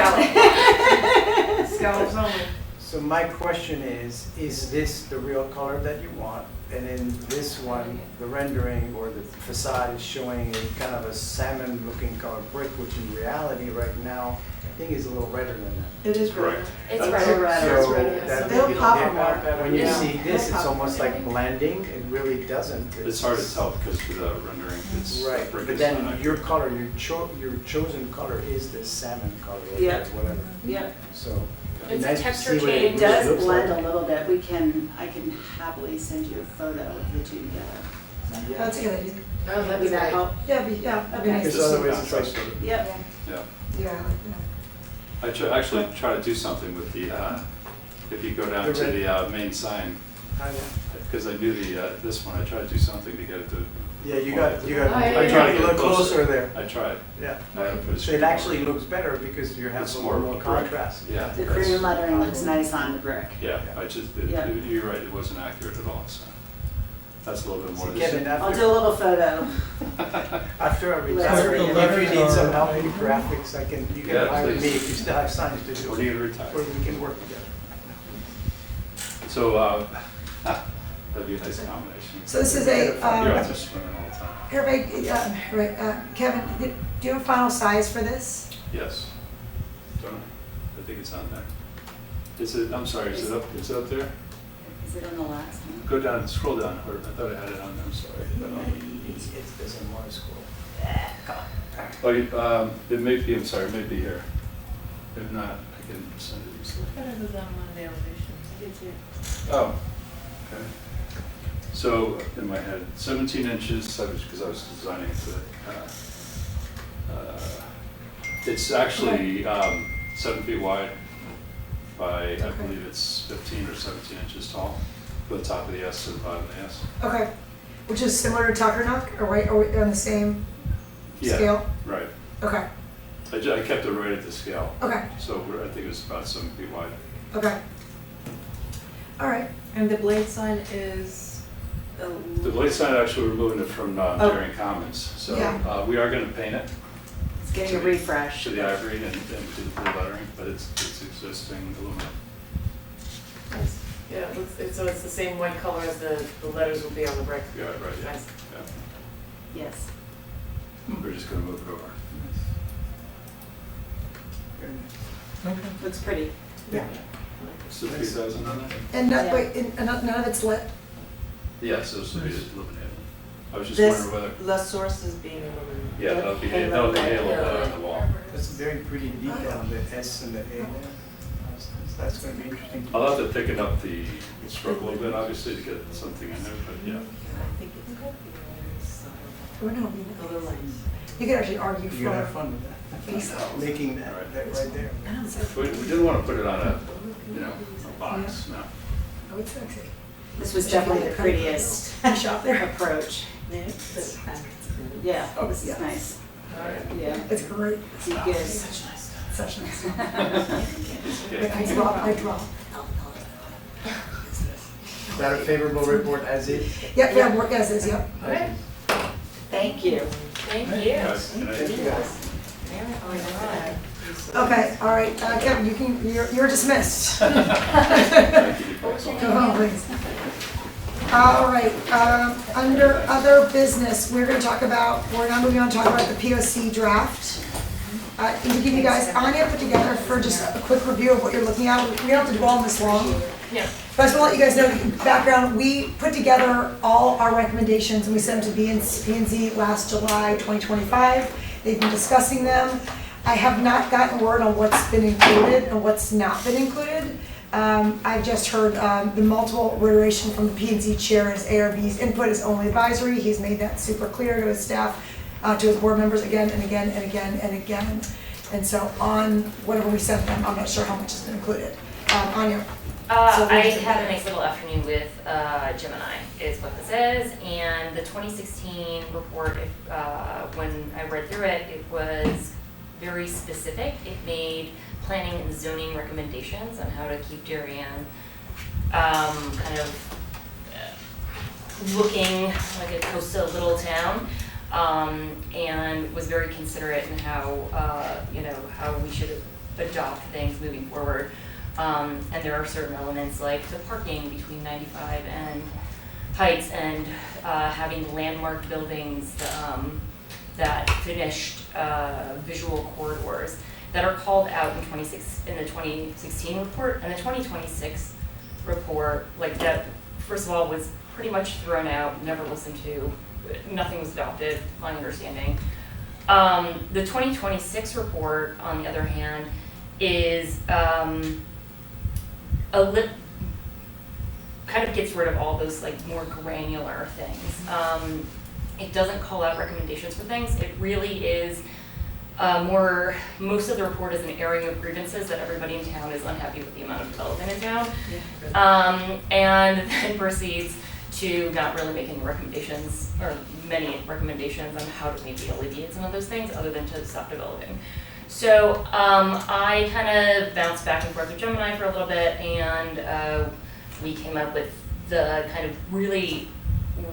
Speaker 21: Scallops only.
Speaker 3: So my question is this the real color that you want? And in this one, the rendering or the facade is showing a kind of a salmon looking color brick, which in reality right now, I think is a little redder than that.
Speaker 8: It is
Speaker 9: Correct.
Speaker 8: It's
Speaker 3: So
Speaker 8: redder,
Speaker 3: that-
Speaker 8: They'll pop
Speaker 3: yeah,
Speaker 8: them more.
Speaker 3: when you
Speaker 8: Yeah.
Speaker 3: see this, it's almost like blending, it really doesn't.
Speaker 9: It's hard to tell because with the rendering, it's.
Speaker 3: Right,
Speaker 9: brick
Speaker 3: but
Speaker 9: is
Speaker 3: then
Speaker 9: not
Speaker 3: your
Speaker 9: accurate.
Speaker 3: color, your chosen color is the salmon color or
Speaker 8: Yep.
Speaker 3: whatever.
Speaker 8: Yep.
Speaker 3: So, it'd
Speaker 6: It's
Speaker 3: be nice
Speaker 6: a
Speaker 3: to
Speaker 6: texture
Speaker 3: see what it
Speaker 6: change.
Speaker 8: It does
Speaker 3: looks
Speaker 8: blend
Speaker 3: like.
Speaker 8: a little bit. I can happily send you a photo of the two together.
Speaker 3: Yeah.
Speaker 1: That's a good idea.
Speaker 21: Oh, that'd
Speaker 8: Would
Speaker 21: be
Speaker 8: that
Speaker 21: great.
Speaker 8: help?
Speaker 1: Yeah, that'd be
Speaker 8: Okay.
Speaker 1: nice.
Speaker 3: Because
Speaker 9: Just the
Speaker 3: otherwise it's like-
Speaker 9: contrast of it.
Speaker 8: Yep.
Speaker 9: Yeah.
Speaker 1: Yeah, I like that.
Speaker 9: Actually try to do something with the, if you go down
Speaker 3: The
Speaker 9: to
Speaker 3: red.
Speaker 9: the main sign, because I do this one, I try to do something to get it to.
Speaker 3: Yeah, you got,
Speaker 21: Oh, yeah,
Speaker 3: I
Speaker 21: yeah,
Speaker 3: try
Speaker 9: yeah.
Speaker 3: to look closer there.
Speaker 9: I tried.
Speaker 3: Yeah.
Speaker 9: I had to put a
Speaker 3: So
Speaker 9: screen
Speaker 3: it actually
Speaker 9: over
Speaker 3: looks better because you have
Speaker 9: It's
Speaker 3: a
Speaker 9: more
Speaker 3: little more
Speaker 9: brick.
Speaker 3: contrast.
Speaker 9: Yeah.
Speaker 8: The cream lettering looks nice on the brick.
Speaker 9: Yeah, I just,
Speaker 8: Yeah.
Speaker 9: you're right, it wasn't accurate at all, so. That's a little bit more.
Speaker 3: So
Speaker 9: this-
Speaker 3: Kevin,
Speaker 8: I'll do a little photo.
Speaker 3: after I
Speaker 8: Let's
Speaker 3: retire,
Speaker 8: read it.
Speaker 3: if you need some help with graphics, you can
Speaker 9: Yeah,
Speaker 3: hire me
Speaker 9: please.
Speaker 3: if you still have signs to do.
Speaker 9: Or do you retire?
Speaker 3: Or we can work together.
Speaker 9: So, that'd be a nice combination.
Speaker 1: So this is
Speaker 9: You're out there swimming all the time.
Speaker 1: Kevin, do you have a final size for this?
Speaker 9: Yes. Don't I think it's on there. Is it, I'm sorry, is it up there?
Speaker 8: Is Is it on the last one?
Speaker 19: Go down, scroll down, or I thought I had it on, I'm sorry.
Speaker 3: It's in more school. Come on.
Speaker 19: Oh, it may be, I'm sorry, it may be here. If not, I can send it to you.
Speaker 21: I thought it was on one of the elevations.
Speaker 8: I did too.
Speaker 19: Oh, okay. So, in my head, 17 inches, because I was designing it today. It's actually 7 feet wide by, I believe it's 15 or 17 inches tall, from the top of the S to the bottom of the S.
Speaker 1: Okay, which is similar to Tuckernuck, or right, or on the same scale?
Speaker 19: Right.
Speaker 1: Okay,
Speaker 19: I kept it right at the scale.
Speaker 1: okay,
Speaker 19: So I think it was about 7 feet wide.
Speaker 1: okay. All right.
Speaker 21: And the blade sign is
Speaker 19: The blade sign, actually, we're moving it from Darien Commons. So
Speaker 1: Yeah.
Speaker 19: we are going to paint it.
Speaker 5: It's getting a refresh.
Speaker 19: To the ivory and do the blue lettering, but it's existing aluminum.
Speaker 21: Yeah, so it's the same white color as the letters will be on the brick.
Speaker 19: Yeah, right, yeah.
Speaker 21: Nice.
Speaker 19: Yeah.
Speaker 5: Yes.
Speaker 19: We're just going to move it over.
Speaker 4: Okay.
Speaker 5: Looks pretty.
Speaker 1: Yeah.
Speaker 19: It's the 3,000 on that?
Speaker 1: And
Speaker 5: Yeah.
Speaker 1: wait, and none of it's lit?
Speaker 19: Yes, this will be illuminated. I was just
Speaker 21: This
Speaker 19: wondering whether,
Speaker 21: LaSource is being illuminated.
Speaker 19: yeah, that'll be halo on the wall.
Speaker 3: That's very pretty detail, the S and the A there. That's gonna be interesting.
Speaker 19: I'll have to thicken up the stroke a little bit, obviously, to get something in there, but yeah.
Speaker 21: I think it's got
Speaker 1: Or no,
Speaker 21: the color lines.
Speaker 1: you could actually argue
Speaker 3: You're gonna have
Speaker 1: for
Speaker 3: fun with that. Making that right there.
Speaker 19: We didn't want to put it on a, a box, no.
Speaker 1: Oh, it's sexy.
Speaker 5: This was definitely the prettiest
Speaker 1: Shop there.
Speaker 5: approach. Yeah,
Speaker 1: Oh,
Speaker 5: this is
Speaker 1: yeah.
Speaker 5: nice. Yeah.
Speaker 1: It's great.
Speaker 5: You good.
Speaker 1: Such nice.
Speaker 19: Okay.
Speaker 1: I drop.
Speaker 16: Is that a favorable report as is?
Speaker 1: Yep, yeah, work as is, yep.
Speaker 21: Okay.
Speaker 5: Thank you.
Speaker 21: Thank you.
Speaker 19: Guys, can I-
Speaker 16: Thank you guys.
Speaker 21: Oh my God.
Speaker 1: Okay, all right, Kevin, you're dismissed. Go home, please. All right, under other business, we're now moving on to talk about the POC draft. And to give you guys, Anya put together for just a quick review of what you're looking at. We don't have to dwell on this long.
Speaker 21: Yeah.
Speaker 1: But I just want to let you guys know, background, we put together all our recommendations and we sent them to P&Z last July 2025. They've been discussing them. I have not gotten word on what's been included and what's not been included. I've just heard the multiple reiteration from the P&Z chair as ARB's input is only advisory. He's made that super clear to his staff, to his board members again and again and again and again. And so on whatever we sent them, I'm not sure how much has been included. Anya.
Speaker 12: I had a nice little afternoon with Gemini, is what this is, and the 2016 report, when I read through it, it was very specific. It made planning and zoning recommendations on how to keep Darien kind of looking like a coastal little town, and was very considerate in how how we should adopt things moving forward. And there are certain elements like the parking between 95 and Heights and having landmark buildings that finished visual corridors that are called out in the 2016 report, and the 2026 report, like that, first of all, was pretty much thrown out, never listened to, nothing was adopted, my understanding. The 2026 report, on the other hand, is kind of gets rid of all those like more granular things. It doesn't call out recommendations for things. It really is most of the report is an airing of grievances that everybody in town is unhappy with the amount of development in town. And then proceeds to not really make any recommendations, or many recommendations on how to maybe alleviate some of those things other than to stop developing. So I kind of bounced back and forth with Gemini for a little bit, and we came up with the kind of really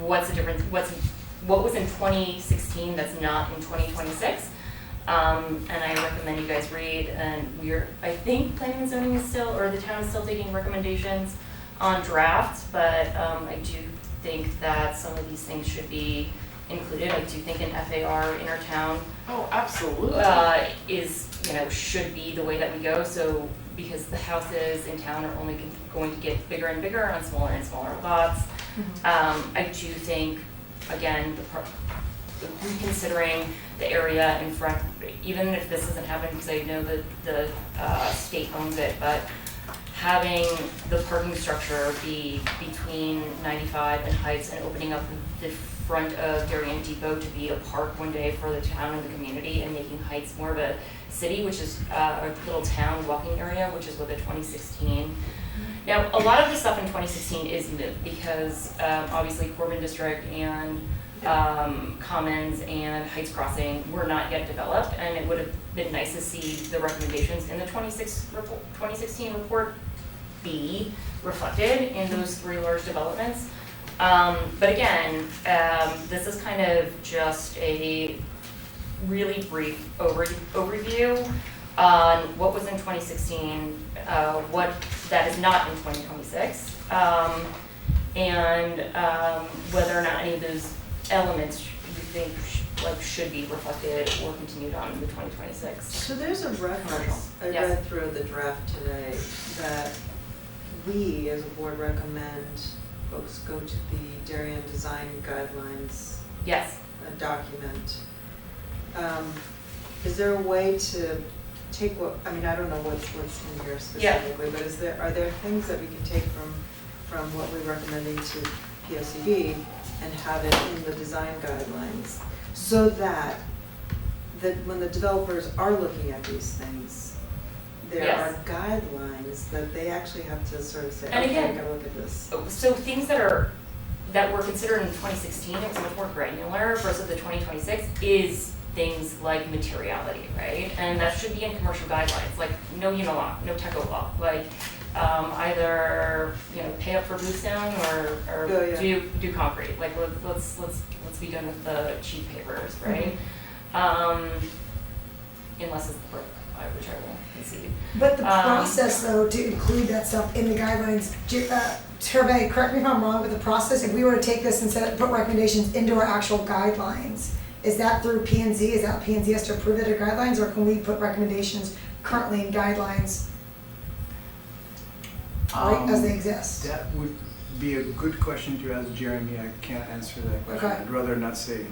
Speaker 12: what's the difference, what was in 2016 that's not in 2026. And I recommend you guys read, and I think planning and zoning is still, or the town is still taking recommendations on drafts, but I do think that some of these things should be included. I do think an FAR in our town
Speaker 21: Oh, absolutely.
Speaker 12: Is, should be the way that we go, so, because the houses in town are only going to get bigger and bigger on smaller and smaller lots. I do think, again, reconsidering the area in front, even if this doesn't happen, because I know that the state owns it, but having the parking structure be between 95 and Heights and opening up the front of Darien Depot to be a park one day for the town and the community, and making Heights more of a city, which is a little town walking area, which is what the 2016. Now, a lot of the stuff in 2016 is moot because obviously Corbin District and Commons and Heights Crossing were not yet developed, and it would have been nice to see the recommendations in the 2016 report be reflected in those 3 large developments. But again, this is kind of just a really brief overview on what was in 2016, what that is not in 2026, and whether or not any of those elements you think should be reflected or continued on in the 2026.
Speaker 8: So there's a reference, I read through the draft today, that we as a board recommend folks go to the Darien Design Guidelines document. Is there a way to take I don't know what's in here specifically, but are there things that we can take from what we're recommending to POCD and have it in the design guidelines, so that when the developers are looking at these things, there are guidelines that they actually have to sort of say,
Speaker 12: and
Speaker 8: okay,
Speaker 12: again,
Speaker 8: I gotta look at this.
Speaker 12: So things that were considered in 2016, it was much more granular, versus the 2026 is things like materiality, right? And that should be in commercial guidelines, like no unilock, no techo block, like either pay up for bluestone or do concrete. Like let's be done with the cheap papers, right? Unless it's brick, which I will concede.
Speaker 1: But the process, though, to include that stuff in the guidelines, Hervé, correct me if I'm wrong, but the process, if we were to take this and put recommendations into our actual guidelines, is that through P&Z? Is that P&Z has to approve it or guidelines, or can we put recommendations currently in guidelines as they exist?
Speaker 3: That would be a good question to ask Jeremy. I can't answer that question.
Speaker 1: Okay.
Speaker 3: I'd rather not say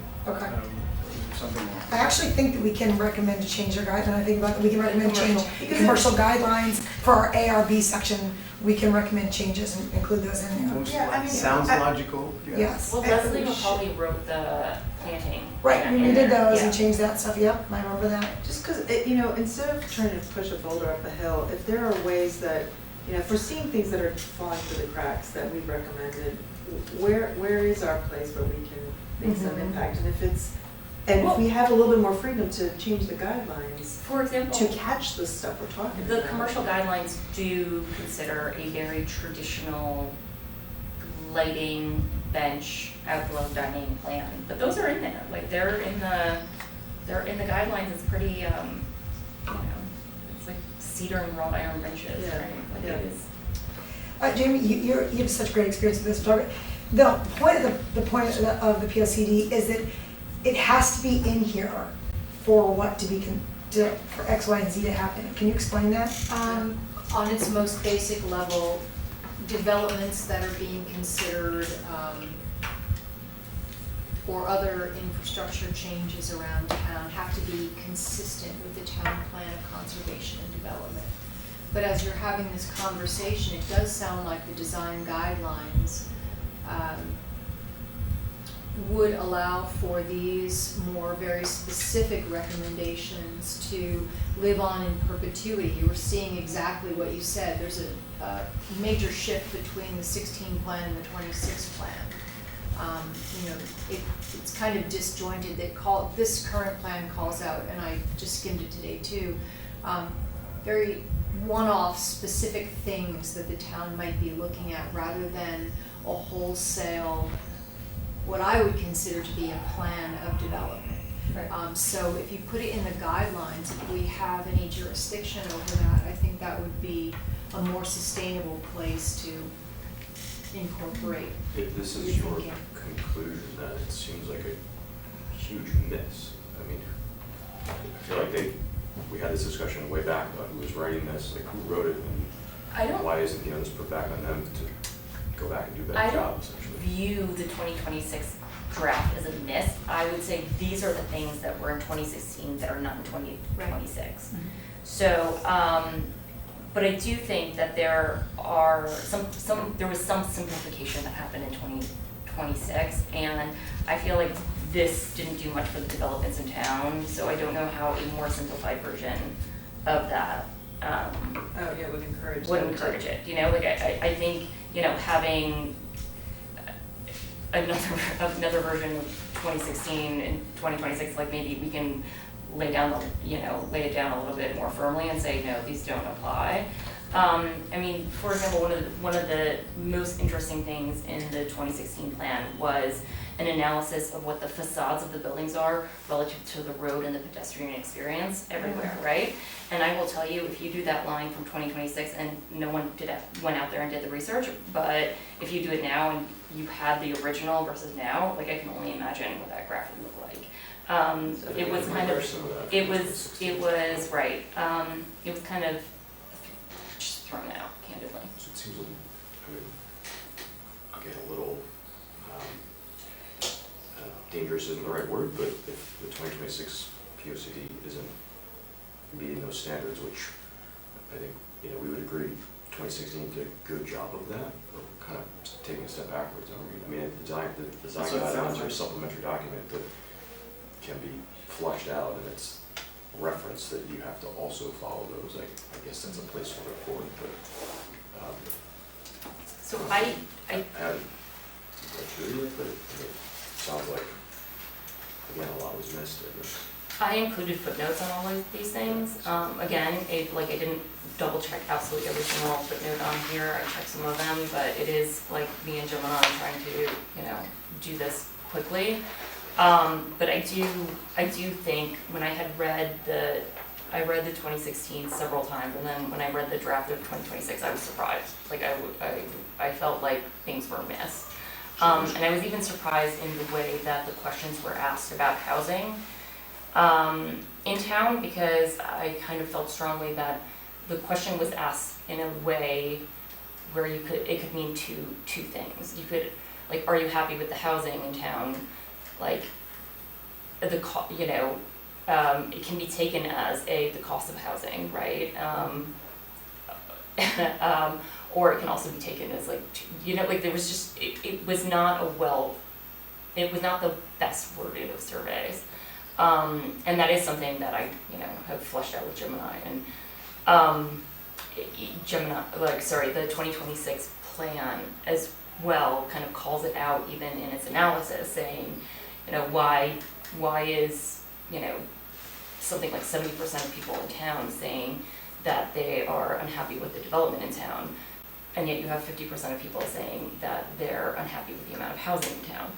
Speaker 3: something more.
Speaker 1: I actually think that we can recommend to change our guideline. I think we can recommend change commercial guidelines for our ARB section. We can recommend changes and include those in there.
Speaker 3: Sounds logical.
Speaker 1: Yes.
Speaker 12: Well, Leslie McCauley wrote the planting.
Speaker 1: Right, we did those and changed that stuff. Yep, I remember that.
Speaker 8: Just because, instead of trying to push a boulder up a hill, if there are ways that, if we're seeing things that are falling through the cracks that we've recommended, where is our place where we can make some impact? And if we have a little bit more freedom to change the guidelines,
Speaker 12: for example,
Speaker 8: to catch the stuff we're talking about.
Speaker 12: The commercial guidelines do consider a very traditional lighting, bench, outdoor dining plan, but those are in there. Like they're in the guidelines. It's pretty, it's like cedar and wrought iron benches, right? Like it is.
Speaker 1: Jamie, you have such great experience with this. The point of the POCD is that it has to be in here for what to be for X, Y, and Z to happen. Can you explain that?
Speaker 15: On its most basic level, developments that are being considered or other infrastructure changes around town have to be consistent with the town plan of conservation and development. But as you're having this conversation, it does sound like the design guidelines would allow for these more very specific recommendations to live on in perpetuity. You were seeing exactly what you said. There's a major shift between the 16 plan and the 26 plan. It's kind of disjointed. This current plan calls out, and I just skimmed it today too, very one-off specific things that the town might be looking at rather than a wholesale, what I would consider to be a plan of development. Right. So if you put it in the guidelines, if we have any jurisdiction over that, I think that would be a more sustainable place to incorporate.
Speaker 7: If this is your conclusion, then it seems like a huge miss. I mean, I feel like we had this discussion way back about who was writing this, like who wrote it,
Speaker 12: I
Speaker 7: and
Speaker 12: don't-
Speaker 7: why isn't the onus put back on them to go back and do a
Speaker 12: I
Speaker 7: better
Speaker 12: don't
Speaker 7: job, essentially.
Speaker 12: view the 2026 draft as a miss. I would say these are the things that were in 2016 that are not in 2026. So, but I do think that there are there was some simplification that happened in 2026, and I feel like this didn't do much for the developments in town, so I don't know how a more simplified version of that
Speaker 21: Would encourage
Speaker 12: would
Speaker 21: them to-
Speaker 12: encourage it, you know, like I think, you know, having another version of 2016 and 2026, like maybe we can lay it down a little bit more firmly and say, no, these don't apply. I mean, for example, one of the most interesting things in the 2016 plan was an analysis of what the facades of the buildings are relative to the road and the pedestrian experience everywhere, right? And I will tell you, if you do that line from 2026, and no one went out there and did the research, but if you do it now and you had the original versus now, like I can only imagine what that graph would look like. It was kind of, it was right. It was kind of just thrown out, candidly.
Speaker 7: So it seems a little, I mean, again, a little, dangerous isn't the right word, but if the 2026 POCD isn't meeting those standards, which I think, you know, we would agree 2016 did a good job of that, or kind of taking a step backwards, aren't we? I mean, the design guidelines are a supplementary document that can be flushed out, and it's reference that you have to also follow those. I guess that's a placeholder for it, but
Speaker 12: So I
Speaker 7: haven't read through it, but it sounds like, again, a lot was missed, I guess.
Speaker 12: I included footnotes on all of these things. Again, I didn't double check absolutely every single footnote on here. I checked some of them, but it is like me and Gemini trying to, you know, do this quickly. But I do think when I read the 2016 several times, and then when I read the draft of 2026, I was surprised. Like I felt like things were missed. And I was even surprised in the way that the questions were asked about housing in town, because I kind of felt strongly that the question was asked in a way where it could mean two things. You could, like, are you happy with the housing in town? Like, it can be taken as the cost of housing, right? Or it can also be taken as there was just, it was not the best worded of surveys. And that is something that I, have fleshed out with Gemini, and the 2026 plan as well kind of calls it out even in its analysis, saying, why is, something like 70% of people in town saying that they are unhappy with the development in town, and yet you have 50% of people saying that they're unhappy with the amount of housing in town.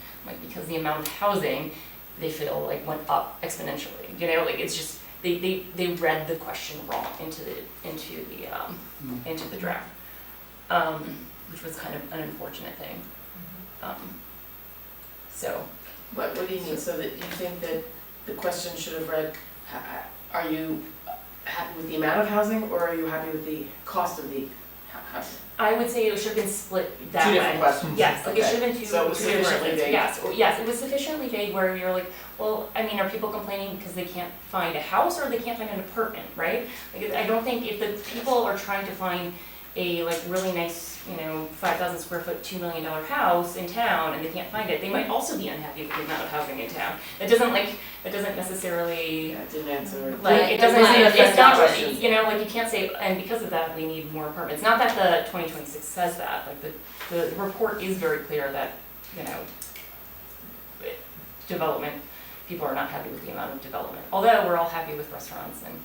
Speaker 12: Because the amount of housing they feel went up exponentially. It's just they read the question wrong into the draft, which was kind of an unfortunate thing. So.
Speaker 21: What do you mean? So that you think that the question should have read, are you happy with the amount of housing, or are you happy with the cost of the housing?
Speaker 12: I would say it should have been split that way.
Speaker 21: Two different questions.
Speaker 12: Yes,
Speaker 21: Okay.
Speaker 12: it should have been two
Speaker 21: So it was
Speaker 12: different
Speaker 21: sufficiently
Speaker 12: things.
Speaker 21: vague.
Speaker 12: Yes, it was sufficiently vague where you're like, well, are people complaining because they can't find a house or they can't find an apartment, right? I don't think if the people are trying to find a really nice, 5,000 square foot, $2 million house in town and they can't find it, they might also be unhappy with the amount of housing in town. It doesn't necessarily.
Speaker 21: Yeah, it didn't answer.
Speaker 12: It's not, you can't say, and because of that, we need more apartments. Not that the 2026 says that, the report is very clear that, development, people are not happy with the amount of development. Although we're all happy with restaurants and.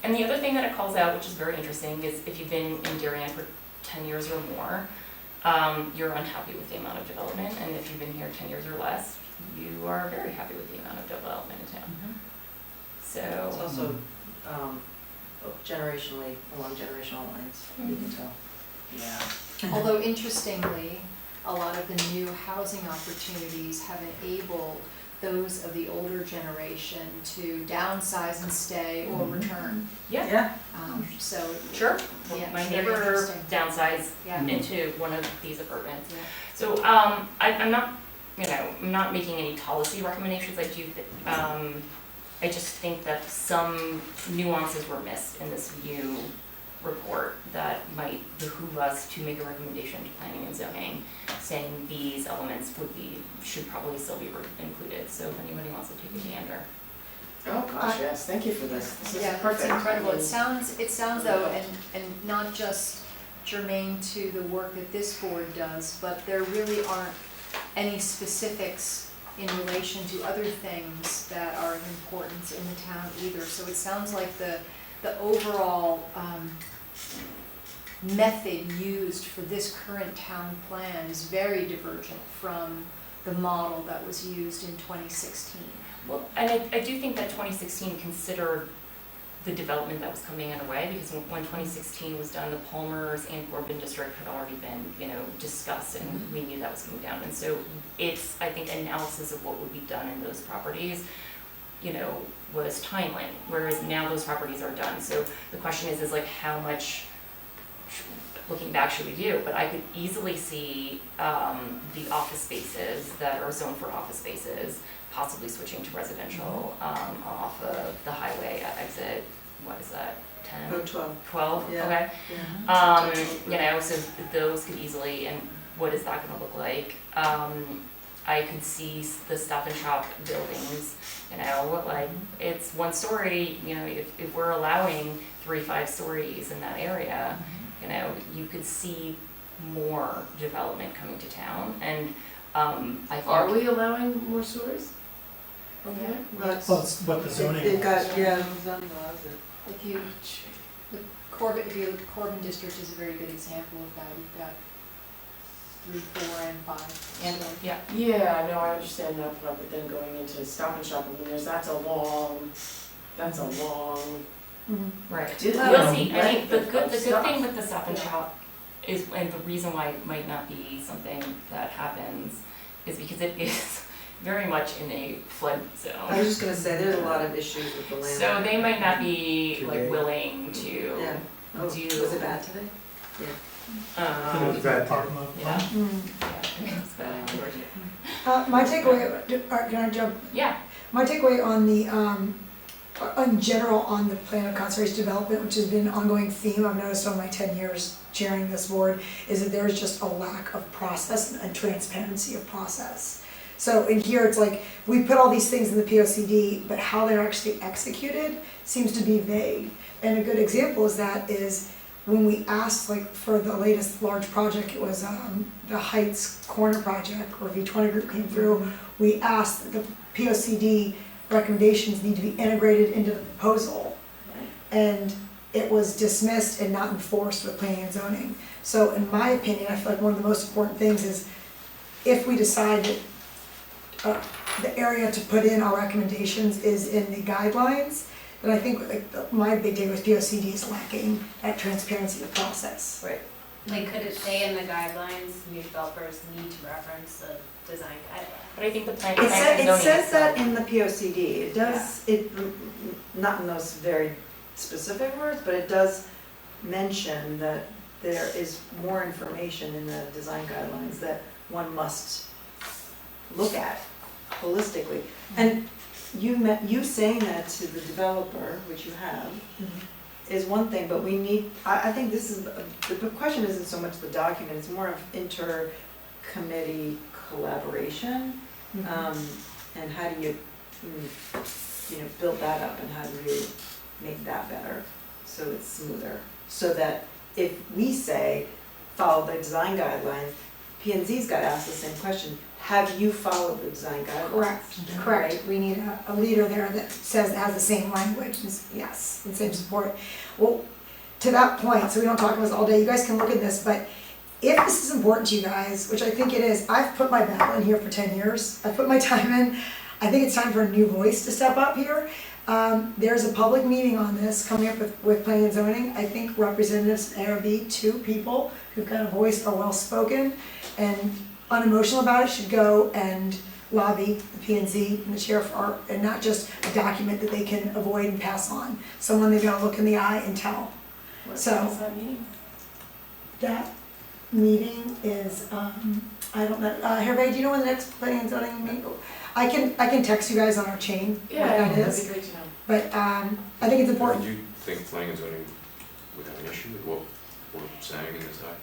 Speaker 12: And the other thing that it calls out, which is very interesting, is if you've been in Darien for 10 years or more, you're unhappy with the amount of development, and if you've been here 10 years or less, you are very happy with the amount of development in town. So.
Speaker 21: It's also generationally, along generational lines, you can tell. Yeah.
Speaker 15: Although interestingly, a lot of the new housing opportunities have enabled those of the older generation to downsize and stay or return.
Speaker 12: Yeah.
Speaker 15: So.
Speaker 12: Sure.
Speaker 15: Yeah,
Speaker 12: My
Speaker 15: it's very
Speaker 12: neighbor
Speaker 15: interesting.
Speaker 12: downsized
Speaker 15: Yeah.
Speaker 12: into one of these apartments.
Speaker 15: Yeah.
Speaker 12: So, I'm not, I'm not making any policy recommendations. I just think that some nuances were missed in this view report that might behoove us to make a recommendation to planning and zoning, saying these elements should probably still be included. So if anybody wants to take a gander.
Speaker 21: Oh gosh, yes, thank you for this. This is
Speaker 15: Yeah,
Speaker 21: perfect.
Speaker 15: it's incredible.
Speaker 21: I
Speaker 15: It
Speaker 21: mean,
Speaker 15: sounds though, and not just germane to the work that this board does, but there really aren't any specifics in relation to other things that are of importance in the town either. So it sounds like the overall method used for this current town plan is very divergent from the model that was used in 2016.
Speaker 12: Well, and I do think that 2016 considered the development that was coming in a way, because when 2016 was done, the Palmers and Corbin district had already been, discussed, and we knew that was coming down. And so it's, I think, analysis of what would be done in those properties, was timely, whereas now those properties are done. So the question is like how much, looking back, should we do? But I could easily see the office spaces that are zoned for office spaces possibly switching to residential off of the highway at exit, what is that, 10?
Speaker 8: Oh, 12.
Speaker 12: 12,
Speaker 8: Yeah.
Speaker 12: okay. So those could easily, and what is that gonna look like? I could see the Stop and Shop buildings, it's one story, if we're allowing 3-5 stories in that area, you could see more development coming to town, and I think.
Speaker 21: Are we allowing more stories? Okay.
Speaker 4: Well, it's what the zoning
Speaker 8: It got,
Speaker 4: laws.
Speaker 8: yeah, the zoning laws.
Speaker 15: If you, the Corbin district is a very good example of that. You've got 3, 4, and 5.
Speaker 12: And, yeah.
Speaker 21: Yeah, no, I understand that part, but then going into Stop and Shop, that's a long.
Speaker 12: Right.
Speaker 21: Well,
Speaker 12: We'll see. I mean, the
Speaker 21: right,
Speaker 12: good
Speaker 21: stuff.
Speaker 12: thing with the Stop and Shop is, and the reason why it might not be something that happens, is because it is very much in a flood zone.
Speaker 8: I was just gonna say, there's a lot of issues with the land.
Speaker 12: So they might not be
Speaker 8: Today.
Speaker 12: willing to
Speaker 8: Yeah. Oh,
Speaker 12: do.
Speaker 8: was it bad today? Yeah.
Speaker 2: It was bad.
Speaker 12: Yeah. Yeah, it's bad.
Speaker 1: My takeaway, can I jump?
Speaker 12: Yeah.
Speaker 1: My takeaway on the, in general, on the plan of conservation development, which has been an ongoing theme I've noticed over my 10 years chairing this board, is that there's just a lack of process and transparency of process. So in here, it's like, we put all these things in the POCD, but how they're actually executed seems to be vague. And a good example is when we asked, for the latest large project, it was the Heights Corner project, where V20 Group came through, we asked that the POCD recommendations need to be integrated into the proposal. And it was dismissed and not enforced with planning and zoning. So in my opinion, I feel like one of the most important things is, if we decide that the area to put in our recommendations is in the guidelines, then I think my big thing with POCD is lacking that transparency of process.
Speaker 12: Right.
Speaker 6: Could it say in the guidelines, new developers need to reference the design guidelines?
Speaker 12: But I think the plan
Speaker 8: It
Speaker 12: and zoning
Speaker 8: says that
Speaker 12: itself-
Speaker 8: in the POCD, it does, not in those very specific words, but it does mention that there is more information in the design guidelines that one must look at holistically. And you saying that to the developer, which you have, is one thing, but we need, I think this is, the question isn't so much the document, it's more of inter-committee collaboration. And how do you, build that up, and how do you make that better so it's smoother? So that if we say, follow the design guidelines, P&Z's got to ask the same question. Have you followed the design guidelines?
Speaker 1: Correct. We need a leader there that has the same language, yes, and same support. Well, to that point, so we don't talk about this all day, you guys can look at this, but if this is important to you guys, which I think it is, I've put my ballot in here for 10 years, I've put my time in, I think it's time for a new voice to step up here. There's a public meeting on this coming up with planning and zoning. I think representatives from ARB, 2 people who've got a voice, are well spoken and unemotional about it, should go and lobby, the P and Z, and the sheriff are, and not just a document that they can avoid and pass on. Someone they're gonna look in the eye and tell. So
Speaker 21: that meeting?
Speaker 1: that meeting is, I don't know, Hervé, do you know when the next planning and zoning meeting? I can text you guys on our chain what that
Speaker 21: that'd
Speaker 1: is.
Speaker 21: be great to know.
Speaker 1: But I think it's important.
Speaker 7: Do you think planning and zoning would have an issue with what we're saying in this document?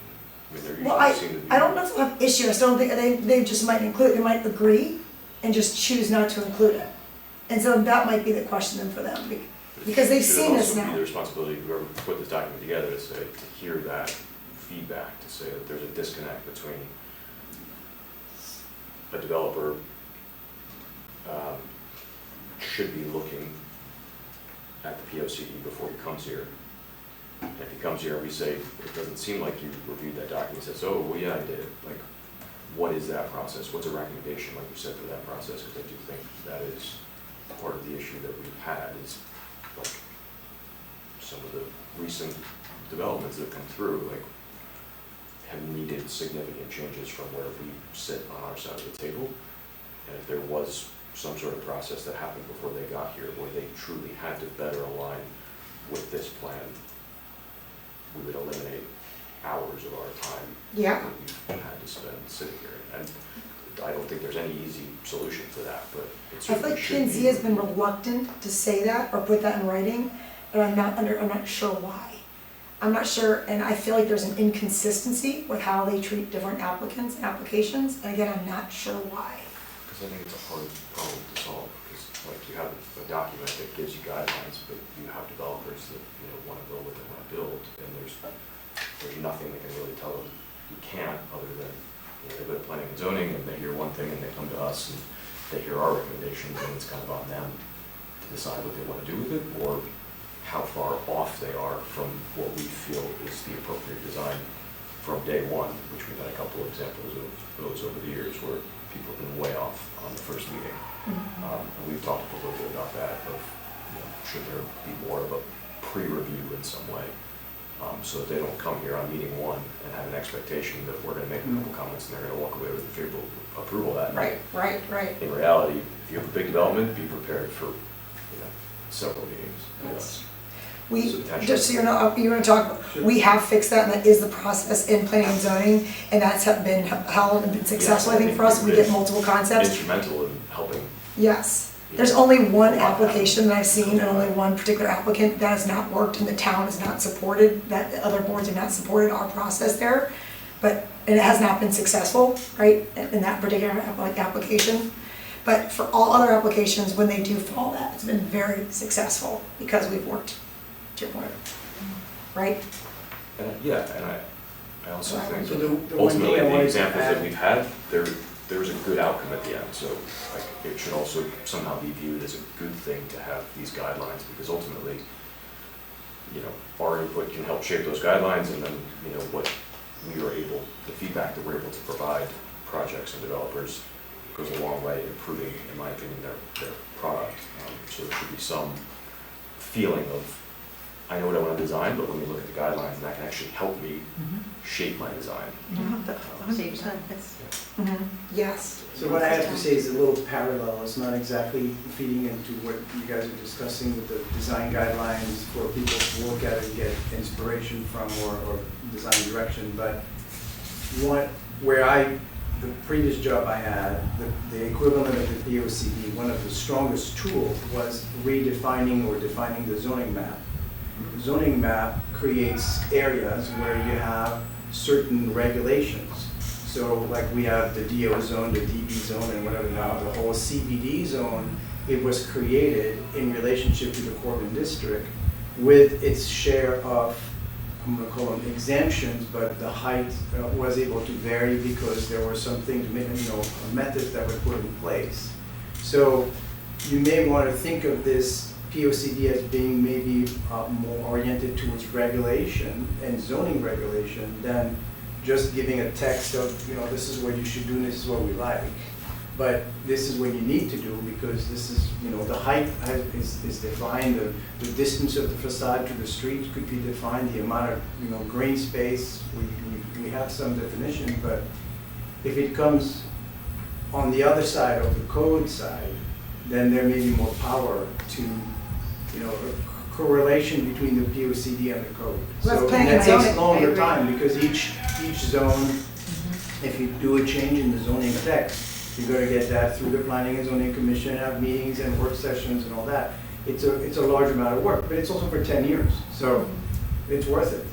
Speaker 7: I mean, they're
Speaker 1: Well,
Speaker 7: usually seem to be.
Speaker 1: I don't know if they'll have issue, I still don't think, they just might include, they might agree and just choose not to include it. And so that might be the question then for them, because they've seen this
Speaker 7: Should it also
Speaker 1: now.
Speaker 7: be the responsibility of whoever put this document together to say, to hear that feedback, to say that there's a disconnect between a developer should be looking at the POCD before he comes here. And if he comes here and we say, it doesn't seem like you reviewed that document, he says, oh, well, yeah, I did. Like, what is that process? What's a recommendation, like you said, for that process? Because I do think that is part of the issue that we've had is, like, some of the recent developments that have come through, like, have needed significant changes from where we sit on our side of the table. And if there was some sort of process that happened before they got here where they truly had to better align with this plan, we would eliminate hours of our time
Speaker 1: Yeah.
Speaker 7: that we've had to spend sitting here. And I don't think there's any easy solution to that, but it
Speaker 1: I feel
Speaker 7: certainly
Speaker 1: like
Speaker 7: should
Speaker 1: P and Z
Speaker 7: be.
Speaker 1: has been reluctant to say that or put that in writing, and I'm not sure why. I'm not sure, and I feel like there's an inconsistency with how they treat different applicants and applications, and again, I'm not sure why.
Speaker 7: Because I think it's a hard problem to solve, because like you have a document that gives you guidelines, but you have developers that, you know, want to build what they want to build, and there's nothing that can really tell them you can't, other than, you know, they go to planning and zoning and they hear one thing and they come to us and they hear our recommendations, and it's kind of on them to decide what they want to do with it, or how far off they are from what we feel is the appropriate design from day one, which we've had a couple of examples of those over the years where people have been way off on the first meeting. And we've talked a little bit about that, of, you know, should there be more of a pre-review in some way, so that they don't come here on meeting one and have an expectation that we're gonna make a couple comments and they're gonna walk away with a favorable approval that night.
Speaker 1: Right.
Speaker 7: In reality, if you have a big development, be prepared for, you know, several meetings.
Speaker 1: Just so you're gonna talk, we have fixed that, and that is the process in planning and zoning, and that's been held and been successful, I think, for us, we get multiple concepts.
Speaker 7: Instrumental in helping.
Speaker 1: Yes, there's only one application that I've seen, and only one particular applicant that has not worked, and the town has not supported, that the other boards have not supported our process there, and it has not been successful, right, in that particular application. But for all other applications, when they do follow that, it's been very successful, because we've worked to your point, right?
Speaker 7: And I also
Speaker 1: Right.
Speaker 7: think
Speaker 3: So
Speaker 7: that
Speaker 3: the one thing
Speaker 7: ultimately
Speaker 3: I
Speaker 7: the
Speaker 3: wanted to
Speaker 7: examples that
Speaker 3: add-
Speaker 7: we've had, there was a good outcome at the end. So like it should also somehow be viewed as a good thing to have these guidelines, because ultimately, you know, our input can help shape those guidelines, and then, you know, what we are able, the feedback that we're able to provide projects and developers goes a long way in improving, in my opinion, their product. So there should be some feeling of, I know what I want to design, but let me look at the guidelines, and that can actually help me shape my design.
Speaker 1: Yes.
Speaker 3: So what I have to say is a little parallel, it's not exactly feeding into what you guys are discussing with the design guidelines for people to look at and get inspiration from, or design direction, but the previous job I had, the equivalent of the POCD, one of the strongest tools was redefining or defining the zoning map. The zoning map creates areas where you have certain regulations. So like we have the DO zone, the DB zone, and whatever now, the whole CBD zone, it was created in relationship to the Corbin district with its share of, I'm gonna call them exemptions, but the height was able to vary because there were some things, you know, methods that were put in place. So you may want to think of this POCD as being maybe more oriented towards regulation and zoning regulation than just giving a text of, you know, this is what you should do and this is what we like. But this is what you need to do, because this is, you know, the height is defined, the distance of the facade to the street could be defined, the amount of, you know, green space, we have some definition, but if it comes on the other side of the code side, then there may be more power to, you know, a correlation between the POCD and the code.
Speaker 1: Well,
Speaker 3: So
Speaker 1: planning
Speaker 3: that
Speaker 1: and
Speaker 3: takes
Speaker 1: zoning, I
Speaker 3: longer
Speaker 1: agree.
Speaker 3: time because each zone, if you do a change in the zoning text, you gotta get that through the planning and zoning commission, have meetings and work sessions and all that. It's a large amount of work, but it's also for 10 years, so it's worth it.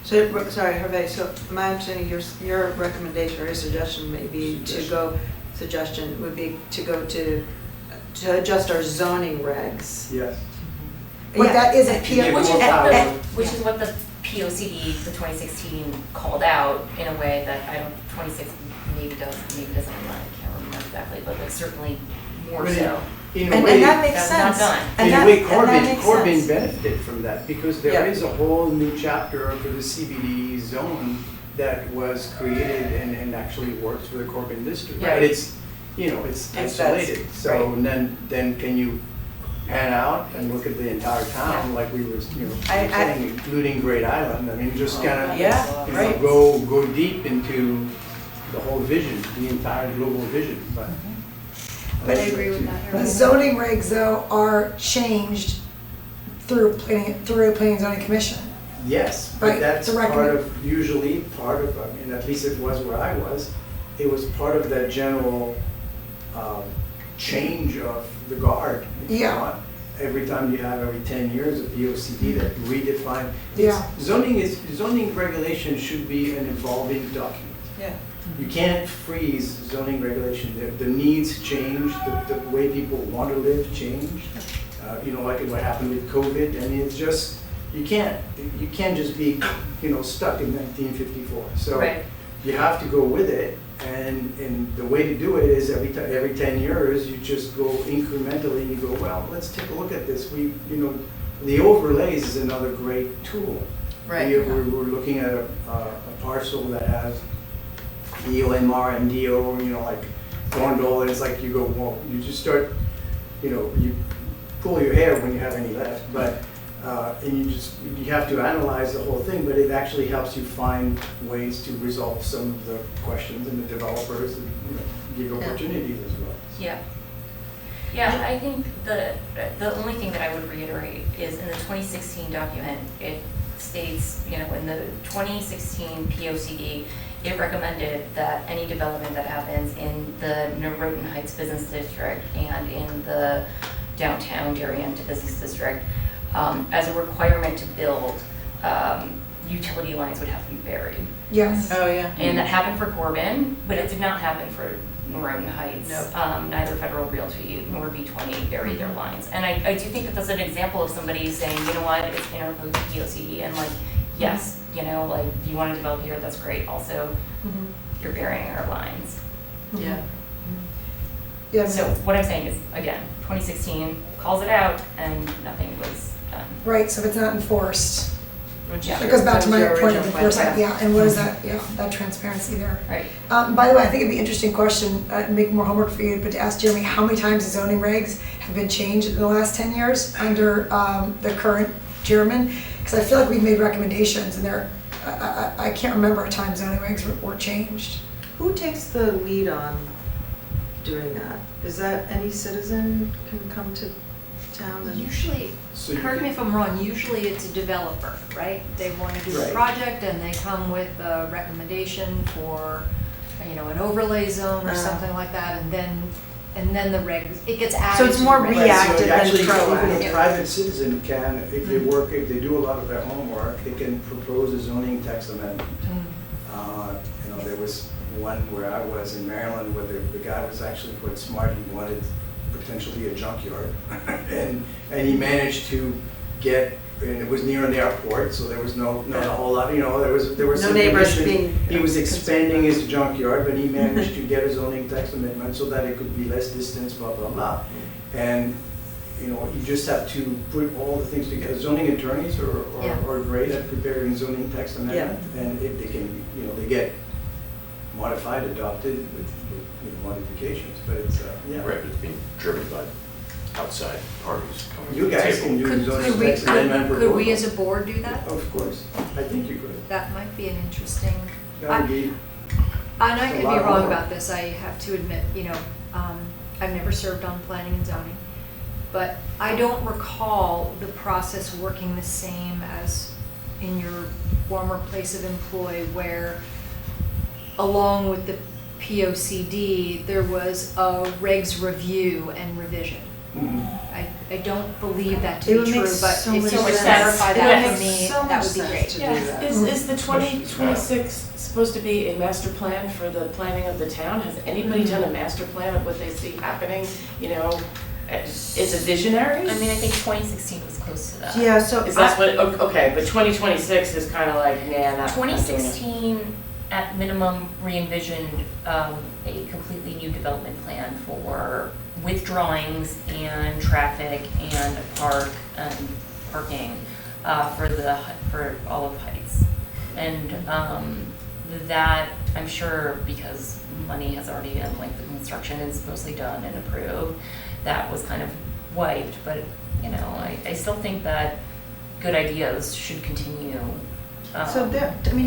Speaker 8: So, sorry, Hervé, so my understanding, your recommendation or your suggestion may be to go, suggestion would be to go to adjust our zoning regs.
Speaker 3: Yes.
Speaker 1: But that is a
Speaker 3: Give more
Speaker 12: Which is,
Speaker 3: power.
Speaker 12: which is what the POCD, the 2016 called out in a way that I don't, 26 maybe doesn't, I can't remember exactly, but like certainly more
Speaker 3: But
Speaker 12: so.
Speaker 3: In a
Speaker 8: And
Speaker 3: way,
Speaker 8: that makes
Speaker 12: That's
Speaker 8: sense.
Speaker 12: not done.
Speaker 8: And
Speaker 3: in a
Speaker 8: that-
Speaker 3: way,
Speaker 8: and that makes
Speaker 3: Corbin
Speaker 8: sense.
Speaker 3: benefited from that because there
Speaker 8: Yeah.
Speaker 3: is a whole new chapter for the CBD zone that was created and actually works for the Corbin district.
Speaker 12: Yeah.
Speaker 3: But it's, you know, it's
Speaker 8: It's
Speaker 3: isolated.
Speaker 8: that's-
Speaker 3: So
Speaker 8: right.
Speaker 3: then can you pan out and look at the entire town like we were, you know, saying, including Great Island? I mean, just kind of,
Speaker 8: Yeah,
Speaker 3: you know,
Speaker 8: right.
Speaker 3: go deep into the whole vision, the entire global vision, but.
Speaker 15: But I agree with that.
Speaker 1: The zoning regs though are changed through planning and zoning commission.
Speaker 3: Yes,
Speaker 1: Right,
Speaker 3: but that's
Speaker 1: the
Speaker 3: part
Speaker 1: recommend-
Speaker 3: of, usually part of, I mean, at least it was where I was, it was part of that general change of the guard, if you
Speaker 1: Yeah.
Speaker 3: want. Every time you have every 10 years a POCD that redefine.
Speaker 1: Yeah.
Speaker 3: Zoning regulation should be an evolving document.
Speaker 8: Yeah.
Speaker 3: You can't freeze zoning regulation. The needs change, the way people want to live change. You know, like what happened with COVID, and it's just, you can't just be, you know, stuck in 1954. So
Speaker 12: Right.
Speaker 3: you have to go with it, and the way to do it is every 10 years, you just go incrementally and you go, well, let's take a look at this. You know, the overlays is another great tool.
Speaker 8: Right.
Speaker 3: We're looking at a parcel that has EOMR and DO, you know, like Thorndal, and it's like you go, well, you just start, you know, you pull your hair when you have any left, but, and you have to analyze the whole thing, but it actually helps you find ways to resolve some of the questions, and the developers, and, you know, give opportunities as well.
Speaker 12: Yeah. Yeah, I think the only thing that I would reiterate is in the 2016 document, it states, you know, in the 2016 POCD, it recommended that any development that happens in the Rhone Heights Business District and in the downtown Darien Business District, as a requirement to build, utility lines would have to be buried.
Speaker 1: Yes.
Speaker 8: Oh, yeah.
Speaker 12: And that happened for Corbin, but it did not happen for Rhone Heights.
Speaker 8: Nope.
Speaker 12: Neither Federal Realty nor V20 buried their lines. And I do think that that's an example of somebody saying, you know what, it's interposed to POCD, and like, yes, you know, like, you want to develop here, that's great. Also, you're burying our lines.
Speaker 8: Yeah.
Speaker 1: Yeah.
Speaker 12: So what I'm saying is, again, 2016 calls it out, and nothing was done.
Speaker 1: Right, so if it's not enforced,
Speaker 12: Yeah.
Speaker 1: it goes back to my
Speaker 8: That was your
Speaker 1: point of
Speaker 8: original
Speaker 1: enforcement,
Speaker 8: point,
Speaker 1: yeah, and what is that, yeah, that transparency there.
Speaker 12: Right.
Speaker 1: By the way, I think it'd be an interesting question, make more homework for you, but to ask Jeremy, how many times the zoning regs have been changed in the last 10 years under the current chairman? Because I feel like we've made recommendations, and I can't remember a time zoning regs were changed.
Speaker 8: Who takes the lead on doing that? Is that any citizen can come to town and?
Speaker 15: Usually,
Speaker 3: So you
Speaker 15: correct me if I'm wrong, usually it's a developer, right? They want to do a
Speaker 3: Right.
Speaker 15: project and they come with a recommendation for, you know, an overlay zone or something like that, and then the regs, it gets added.
Speaker 8: So it's
Speaker 15: to
Speaker 8: more
Speaker 15: the regs.
Speaker 8: reactive than
Speaker 3: Actually, even a
Speaker 8: proactive.
Speaker 3: private citizen can, if they work, if they do a lot of their homework, they can propose a zoning text amendment. You know, there was one where I was in Maryland where the guy was actually quite smart. He wanted potentially a junkyard, and he managed to get. And it was near an airport, so there was not a whole lot. You know, there was
Speaker 8: No
Speaker 3: some
Speaker 8: neighbors
Speaker 3: condition.
Speaker 8: being.
Speaker 3: He was expanding his junkyard, but he managed to get a zoning text amendment so that it could be less distance, blah blah blah. And you know, you just have to put all the things together. Zoning attorneys are great at preparing zoning text amendment, and if they can, you know, they get modified, adopted with you know, modifications. But it's yeah.
Speaker 7: Right, it's being driven by outside parties coming
Speaker 3: You
Speaker 7: to the
Speaker 3: guys
Speaker 7: table.
Speaker 3: can do
Speaker 15: Could
Speaker 3: zoning
Speaker 15: we,
Speaker 3: text amendment
Speaker 15: could we
Speaker 3: proposal.
Speaker 15: as a board do that?
Speaker 3: Of course, I think you could.
Speaker 15: That might be an interesting,
Speaker 3: That would be.
Speaker 15: And I
Speaker 13: It's a
Speaker 15: could
Speaker 13: lot
Speaker 15: be
Speaker 13: of
Speaker 15: wrong
Speaker 13: work.
Speaker 15: about this, I have to admit, I've never served on planning and zoning, but I don't recall the process working the same as in your former place of employ, where along with the POCD, there was a regs review and revision. I don't believe that
Speaker 8: It
Speaker 15: to
Speaker 8: would
Speaker 15: be
Speaker 8: make
Speaker 15: true, but
Speaker 8: so
Speaker 15: if
Speaker 8: much
Speaker 15: you would
Speaker 8: sense.
Speaker 15: clarify
Speaker 8: It
Speaker 15: that
Speaker 8: would
Speaker 15: for
Speaker 8: make
Speaker 15: me,
Speaker 8: so
Speaker 15: that
Speaker 8: much
Speaker 15: would be
Speaker 8: sense
Speaker 15: great.
Speaker 8: to do
Speaker 21: Yeah,
Speaker 8: that.
Speaker 21: is the 2026 supposed to be a master plan for the planning of the town? Has anybody done a master plan of what they see happening, is it visionary?
Speaker 12: I mean, I think 2016 was close to that.
Speaker 8: Yeah, so
Speaker 21: Is that okay, but 2026 is kind of like, nah, not doing it.
Speaker 12: 2016, at minimum, re-envisioned a completely new development plan with drawings and traffic and a park and parking for all of Heights. And that, I'm sure, because money has already been, like the construction is mostly done and approved, that was kind of wiped, but I still think that good ideas should continue.
Speaker 8: So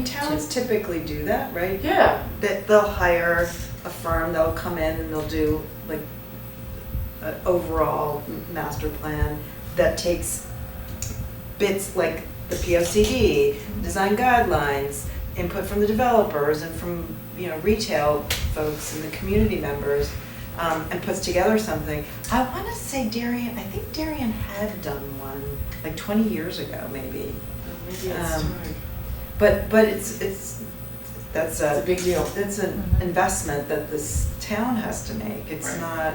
Speaker 8: towns typically do that, right?
Speaker 21: Yeah.
Speaker 8: That they'll hire a firm, they'll come in and they'll do like an overall master plan that takes bits like the POCD, design guidelines, input from the developers and from, retail folks and the community members, and puts together something. I want to say I think Darien had done one like 20 years ago, maybe.
Speaker 21: Maybe it's time.
Speaker 8: But that's
Speaker 21: a big deal.
Speaker 8: It's an investment that this town has to make. It's
Speaker 21: Right.
Speaker 8: not.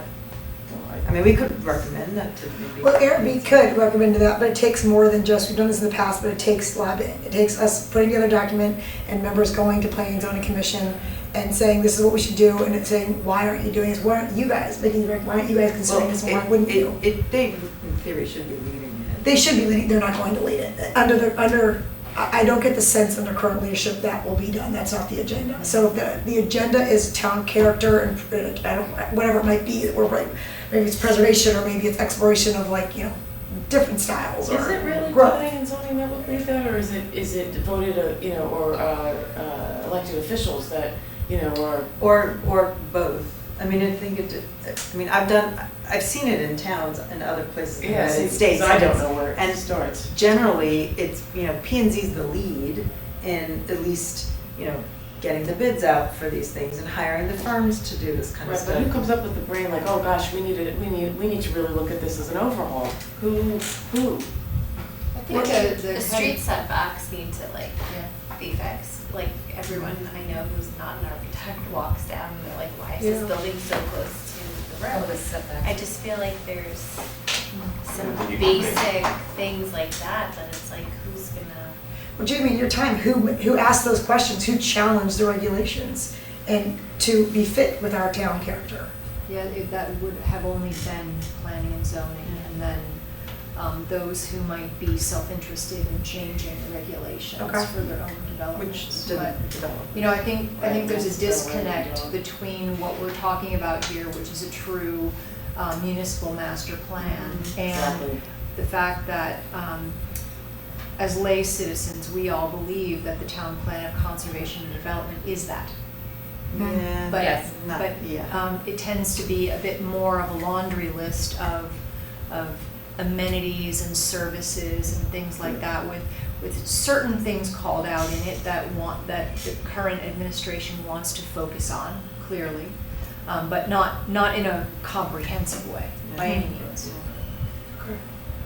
Speaker 8: I mean, we could recommend that to maybe.
Speaker 1: Well, Airbnb could recommend that, but it takes more than just, we've done this in the past, but it takes lobbying. It takes us putting together a document and members going to Planning and Zoning Commission and saying, this is what we should do, and it's saying, why aren't you doing this? Why aren't you guys why aren't you guys considering this? Why wouldn't you?
Speaker 8: They, in theory, should be leading it.
Speaker 1: They should be leading, they're not going to lead it. I don't get the sense under current leadership that will be done, that's not the agenda. So if the agenda is town character and whatever it might be, or maybe it's preservation, or maybe it's exploration of different styles, or
Speaker 21: Is it really
Speaker 1: growth.
Speaker 21: planning and zoning that will create that, or is it devoted, elected officials that,
Speaker 8: Or both. I mean, I think I've seen it in towns and other places in the United States.
Speaker 21: I don't know where
Speaker 8: and
Speaker 21: it starts.
Speaker 8: Generally, it's, P&Z's the lead in at least, getting the bids out for these things and hiring the firms to do this kind of
Speaker 21: Right,
Speaker 8: stuff.
Speaker 21: but who comes up with the brain like, oh gosh, we need to really look at this as an overhaul? Who?
Speaker 6: I think the street setbacks need to be fixed. Like everyone I know who's not an architect walks down and they're like, why is this building so close to the road?
Speaker 12: the setback.
Speaker 6: I just feel like there's some basic things like that it's like, who's gonna.
Speaker 1: Well, Jamie, in your time, who asked those questions? Who challenged the regulations and to be fit with our town character?
Speaker 15: Yeah, that would have only been planning and zoning, and then those who might be self-interested in changing regulations
Speaker 1: Okay.
Speaker 15: for their own developments.
Speaker 8: Which didn't develop.
Speaker 15: I think there's a disconnect between what we're talking about here, which is a true municipal master plan, and
Speaker 21: Exactly.
Speaker 15: the fact that as lay citizens, we all believe that the town plan of conservation and development is that.
Speaker 8: Yeah.
Speaker 15: But,
Speaker 12: Yes.
Speaker 15: it tends to be a bit more of a laundry list of amenities and services and things like that, with certain things called out in it that the current administration wants to focus on, clearly, but not in a comprehensive way, by any means.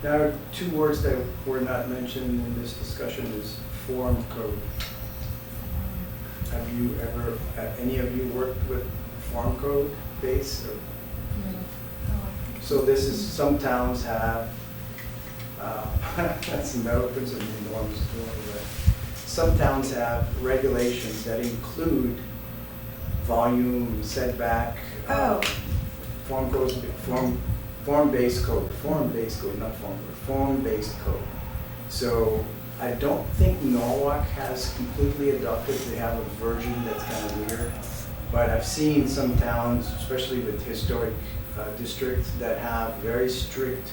Speaker 3: Now, two words that were not mentioned in this discussion is form code. Have any of you worked with form code base? So this is, some towns have, that's no principle in the ones doing it. Some towns have regulations that include volume, setback, form-based code, not form-based code. So I don't think Norwalk has completely adopted, they have a version that's kind of weird. But I've seen some towns, especially with historic districts, that have very strict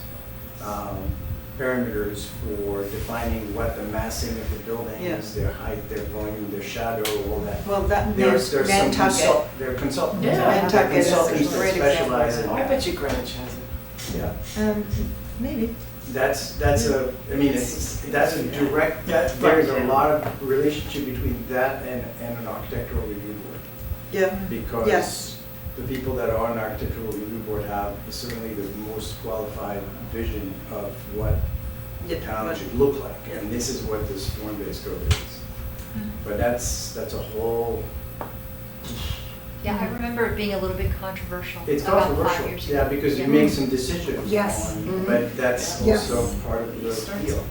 Speaker 3: parameters for defining what the massing of the building is, their height, their volume, their shadow, all that.
Speaker 8: Well, that
Speaker 3: There's some
Speaker 8: Nantucket.
Speaker 3: there are consultants,
Speaker 8: Yeah,
Speaker 3: there are
Speaker 8: Nantucket is a
Speaker 3: consultants that
Speaker 8: great example
Speaker 3: specialize
Speaker 8: of
Speaker 3: in
Speaker 8: that.
Speaker 3: that.
Speaker 8: I bet
Speaker 21: you Greenwich has it.
Speaker 3: Yeah.
Speaker 8: Maybe.
Speaker 3: That's I mean, that's a direct, there's a lot of relationship between that and an architectural review board.
Speaker 8: Yeah.
Speaker 3: Because
Speaker 8: Yes.
Speaker 3: the people that are on architectural review board have certainly the most qualified vision of what the town should look like, and this is what this form-based code is. But that's a whole.
Speaker 15: Yeah, I remember it being a little bit controversial
Speaker 3: It's
Speaker 15: about 5
Speaker 3: controversial,
Speaker 15: years ago.
Speaker 3: yeah, because you make some decisions
Speaker 1: Yes.
Speaker 3: on, but that's
Speaker 1: Yes.
Speaker 3: also part of the appeal.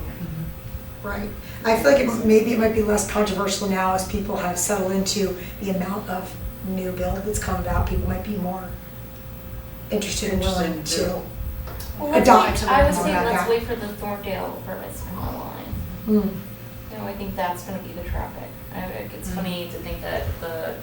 Speaker 1: Right. I feel like maybe it might be less controversial now as people have settled into the amount of new build that's come about. People might be more interested and willing to
Speaker 12: Well, let's
Speaker 1: adopt.
Speaker 12: wait, I would
Speaker 1: more
Speaker 12: say
Speaker 1: about
Speaker 12: let's
Speaker 1: that.
Speaker 12: wait for the Thorndal permits to come online.
Speaker 1: Mm.
Speaker 12: You know, I think that's gonna be the traffic. It's funny to think that the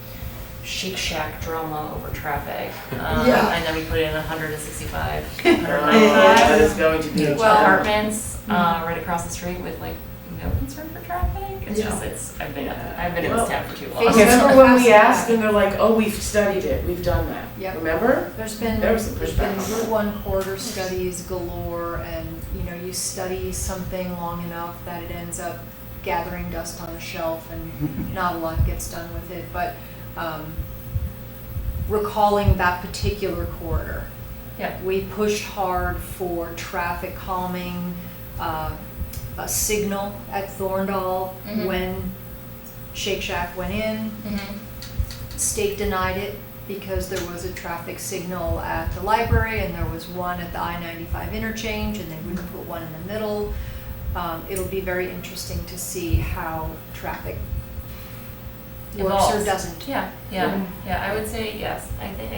Speaker 12: Shake Shack drama over traffic,
Speaker 1: Yeah.
Speaker 12: and then we put in 165,
Speaker 21: That is going to be a challenge.
Speaker 12: apartments, right across the street with like no concern for traffic. It's
Speaker 21: Yeah.
Speaker 12: just, I've been in this town for too long.
Speaker 21: Remember when we asked and they're like, oh, we've studied it, we've done that,
Speaker 15: Yep.
Speaker 21: remember?
Speaker 15: There's been
Speaker 21: There was some pushback on
Speaker 15: Route
Speaker 21: that.
Speaker 15: 1 corridor studies galore, and you study something long enough that it ends up gathering dust on a shelf, and not a lot gets done with it. But recalling that particular corridor, we pushed hard for traffic calming, a signal at Thorndal when Shake Shack went in. State denied it because there was a traffic signal at the library and there was one at the I-95 interchange, and they wouldn't put one in the middle. It'll be very interesting to see how traffic works or
Speaker 12: Evolves.
Speaker 15: doesn't.
Speaker 12: Yeah, I would say yes. I think,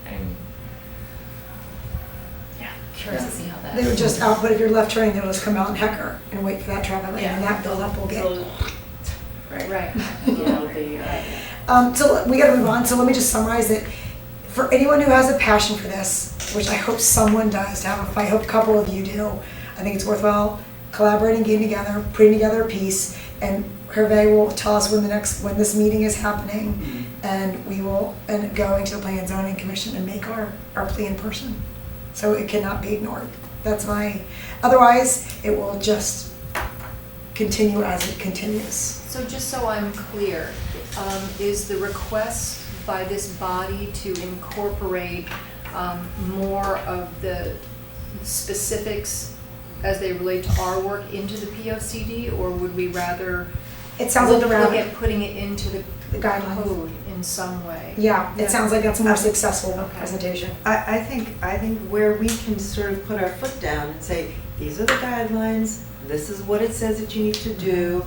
Speaker 12: I'm curious to see how that.
Speaker 1: They would just output, if you're left turning, they'll just come out and Hecker and wait for that traffic light, and that buildup will get.
Speaker 15: Right.
Speaker 1: So we gotta move on, so let me just summarize it. For anyone who has a passion for this, which I hope someone does, I hope a couple of you do, I think it's worthwhile collaborating, getting together, putting together a piece, and Hervé will tell us when this meeting is happening, and we will go into the Planning and Zoning Commission and make our plea in person. So it cannot be ignored. Otherwise, it will just continue as it continues.
Speaker 15: So just so I'm clear, is the request by this body to incorporate more of the specifics as they relate to our work into the POCD, or would we rather
Speaker 1: It sounds like
Speaker 15: look at putting it into the
Speaker 1: guidelines
Speaker 15: code in some way?
Speaker 1: Yeah, it sounds like that's a more successful presentation.
Speaker 8: I think where we can sort of put our foot down and say, these are the guidelines, this is what it says that you need to do,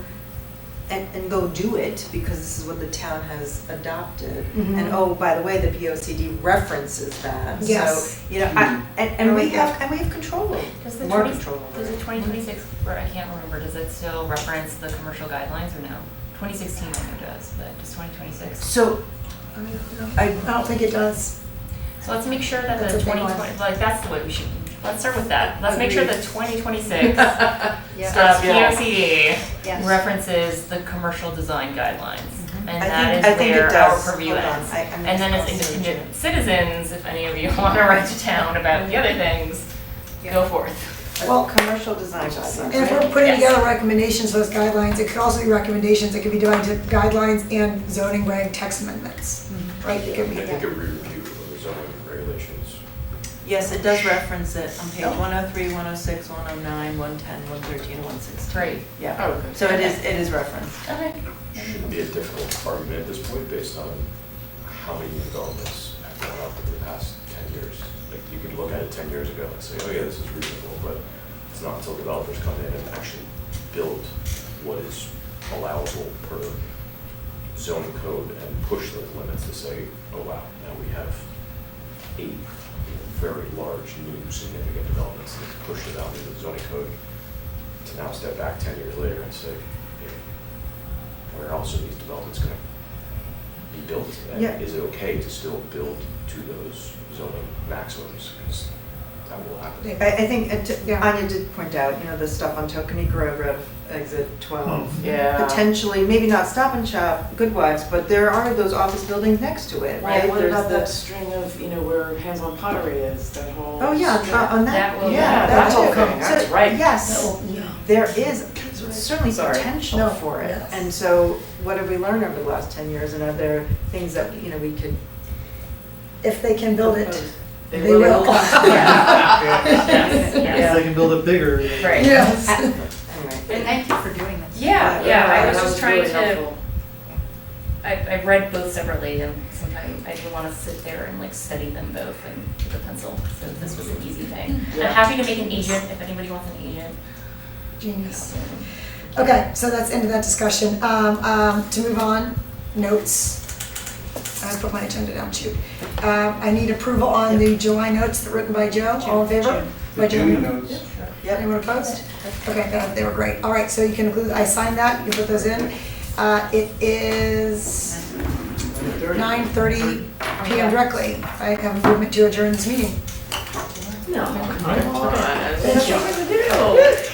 Speaker 8: and go do it, because this is what the town has adopted.
Speaker 1: Mhm.
Speaker 8: And oh, by the way, the POCD references that.
Speaker 1: Yes.
Speaker 8: So, and we have control over it.
Speaker 12: Does the
Speaker 8: More
Speaker 12: 20
Speaker 8: control over
Speaker 12: does
Speaker 8: it.
Speaker 12: the 2026, or I can't remember, does it still reference the commercial guidelines or no? 2016 I know does, but does 2026?
Speaker 8: So,
Speaker 1: I don't think it does.
Speaker 12: So let's make sure that
Speaker 1: That's
Speaker 12: the
Speaker 1: a big
Speaker 12: 2020, like that's the way we should, let's start with that. Let's make sure the 2026
Speaker 15: Yeah.
Speaker 12: POCD
Speaker 15: Yes.
Speaker 12: references the commercial design guidelines. And
Speaker 8: I
Speaker 12: that
Speaker 8: think it
Speaker 12: is where
Speaker 8: does.
Speaker 12: our purview
Speaker 8: Hold on.
Speaker 12: ends.
Speaker 8: I'm
Speaker 12: And then as
Speaker 8: just also
Speaker 12: independent citizens, if any of you want to write to town about the other things, go forth.
Speaker 8: Well, commercial design guidelines.
Speaker 1: And if we're putting
Speaker 12: Yes.
Speaker 1: together recommendations for those guidelines, it could also be recommendations, it could be doing to guidelines and zoning reg text amendments, right? It could be.
Speaker 7: I think a re-review of the zoning regulations.
Speaker 8: Yes, it does reference it on page 103, 106, 109, 110, 113, and 116.
Speaker 12: Great.
Speaker 8: Yeah.
Speaker 21: Oh, okay.
Speaker 8: So it is referenced.
Speaker 12: Okay.
Speaker 7: Shouldn't be a difficult argument at this point based on how many new developments have gone up over the past 10 years. Like, you could look at it 10 years ago and say, oh yeah, this is reasonable, but it's not until developers come in and actually build what is allowable per zoning code and push those limits to say, oh wow, now we have 8 very large new significant developments, and push it out into the zoning code to now step back 10 years later and say, hey, where else are these developments going to be built? And
Speaker 8: Yeah.
Speaker 7: is it okay to still build to those zoning maximums? Because
Speaker 13: that will happen.
Speaker 10: I think, Anya did point out, the stuff on Tokenique Road, exit 12.
Speaker 21: Yeah.
Speaker 10: Potentially, maybe not Stop and Shop, Goodwives, but there are those office buildings next to it, right?
Speaker 21: Right, what
Speaker 10: There's
Speaker 21: about
Speaker 10: the-
Speaker 21: that string of, where Hands on Pottery is, that whole.
Speaker 10: Oh, yeah,
Speaker 21: strip?
Speaker 10: on that,
Speaker 21: That will-
Speaker 10: yeah,
Speaker 21: that whole
Speaker 10: too.
Speaker 21: thing,
Speaker 10: So,
Speaker 21: that's right.
Speaker 10: Yes, there is certainly
Speaker 21: Sorry.
Speaker 10: potential
Speaker 1: No,
Speaker 10: for it.
Speaker 1: yes.
Speaker 10: And so what have we learned over the last 10 years? And are there things that, we could
Speaker 1: If they can build it,
Speaker 21: They
Speaker 1: they will.
Speaker 21: Yes, yes.
Speaker 22: They can build it bigger.
Speaker 21: Right.
Speaker 1: Yes.
Speaker 10: Anyway.
Speaker 15: And thank you for doing this.
Speaker 12: Yeah,
Speaker 10: Yeah,
Speaker 12: I was
Speaker 10: that
Speaker 12: just
Speaker 10: was
Speaker 12: trying
Speaker 10: really
Speaker 12: to,
Speaker 10: helpful.
Speaker 12: I've read both separately and sometimes I didn't want to sit there and like study them both and with a pencil, so this was an easy thing.
Speaker 1: Yeah.
Speaker 12: I'm happy to make an agent if anybody wants an agent.
Speaker 1: Genius. Okay, so that's end of that discussion. To move on, notes. I put my agenda down too. I need approval on the July notes that were written by Joe. All in favor? By Joe? Yeah, anyone opposed? Okay, they were great. All right, so you can include, I signed that, you can put those in. It is 9:30 PM directly. I have a movement to adjourn this meeting.
Speaker 21: No, come on.
Speaker 1: Thank you.
Speaker 21: That's what we're gonna do.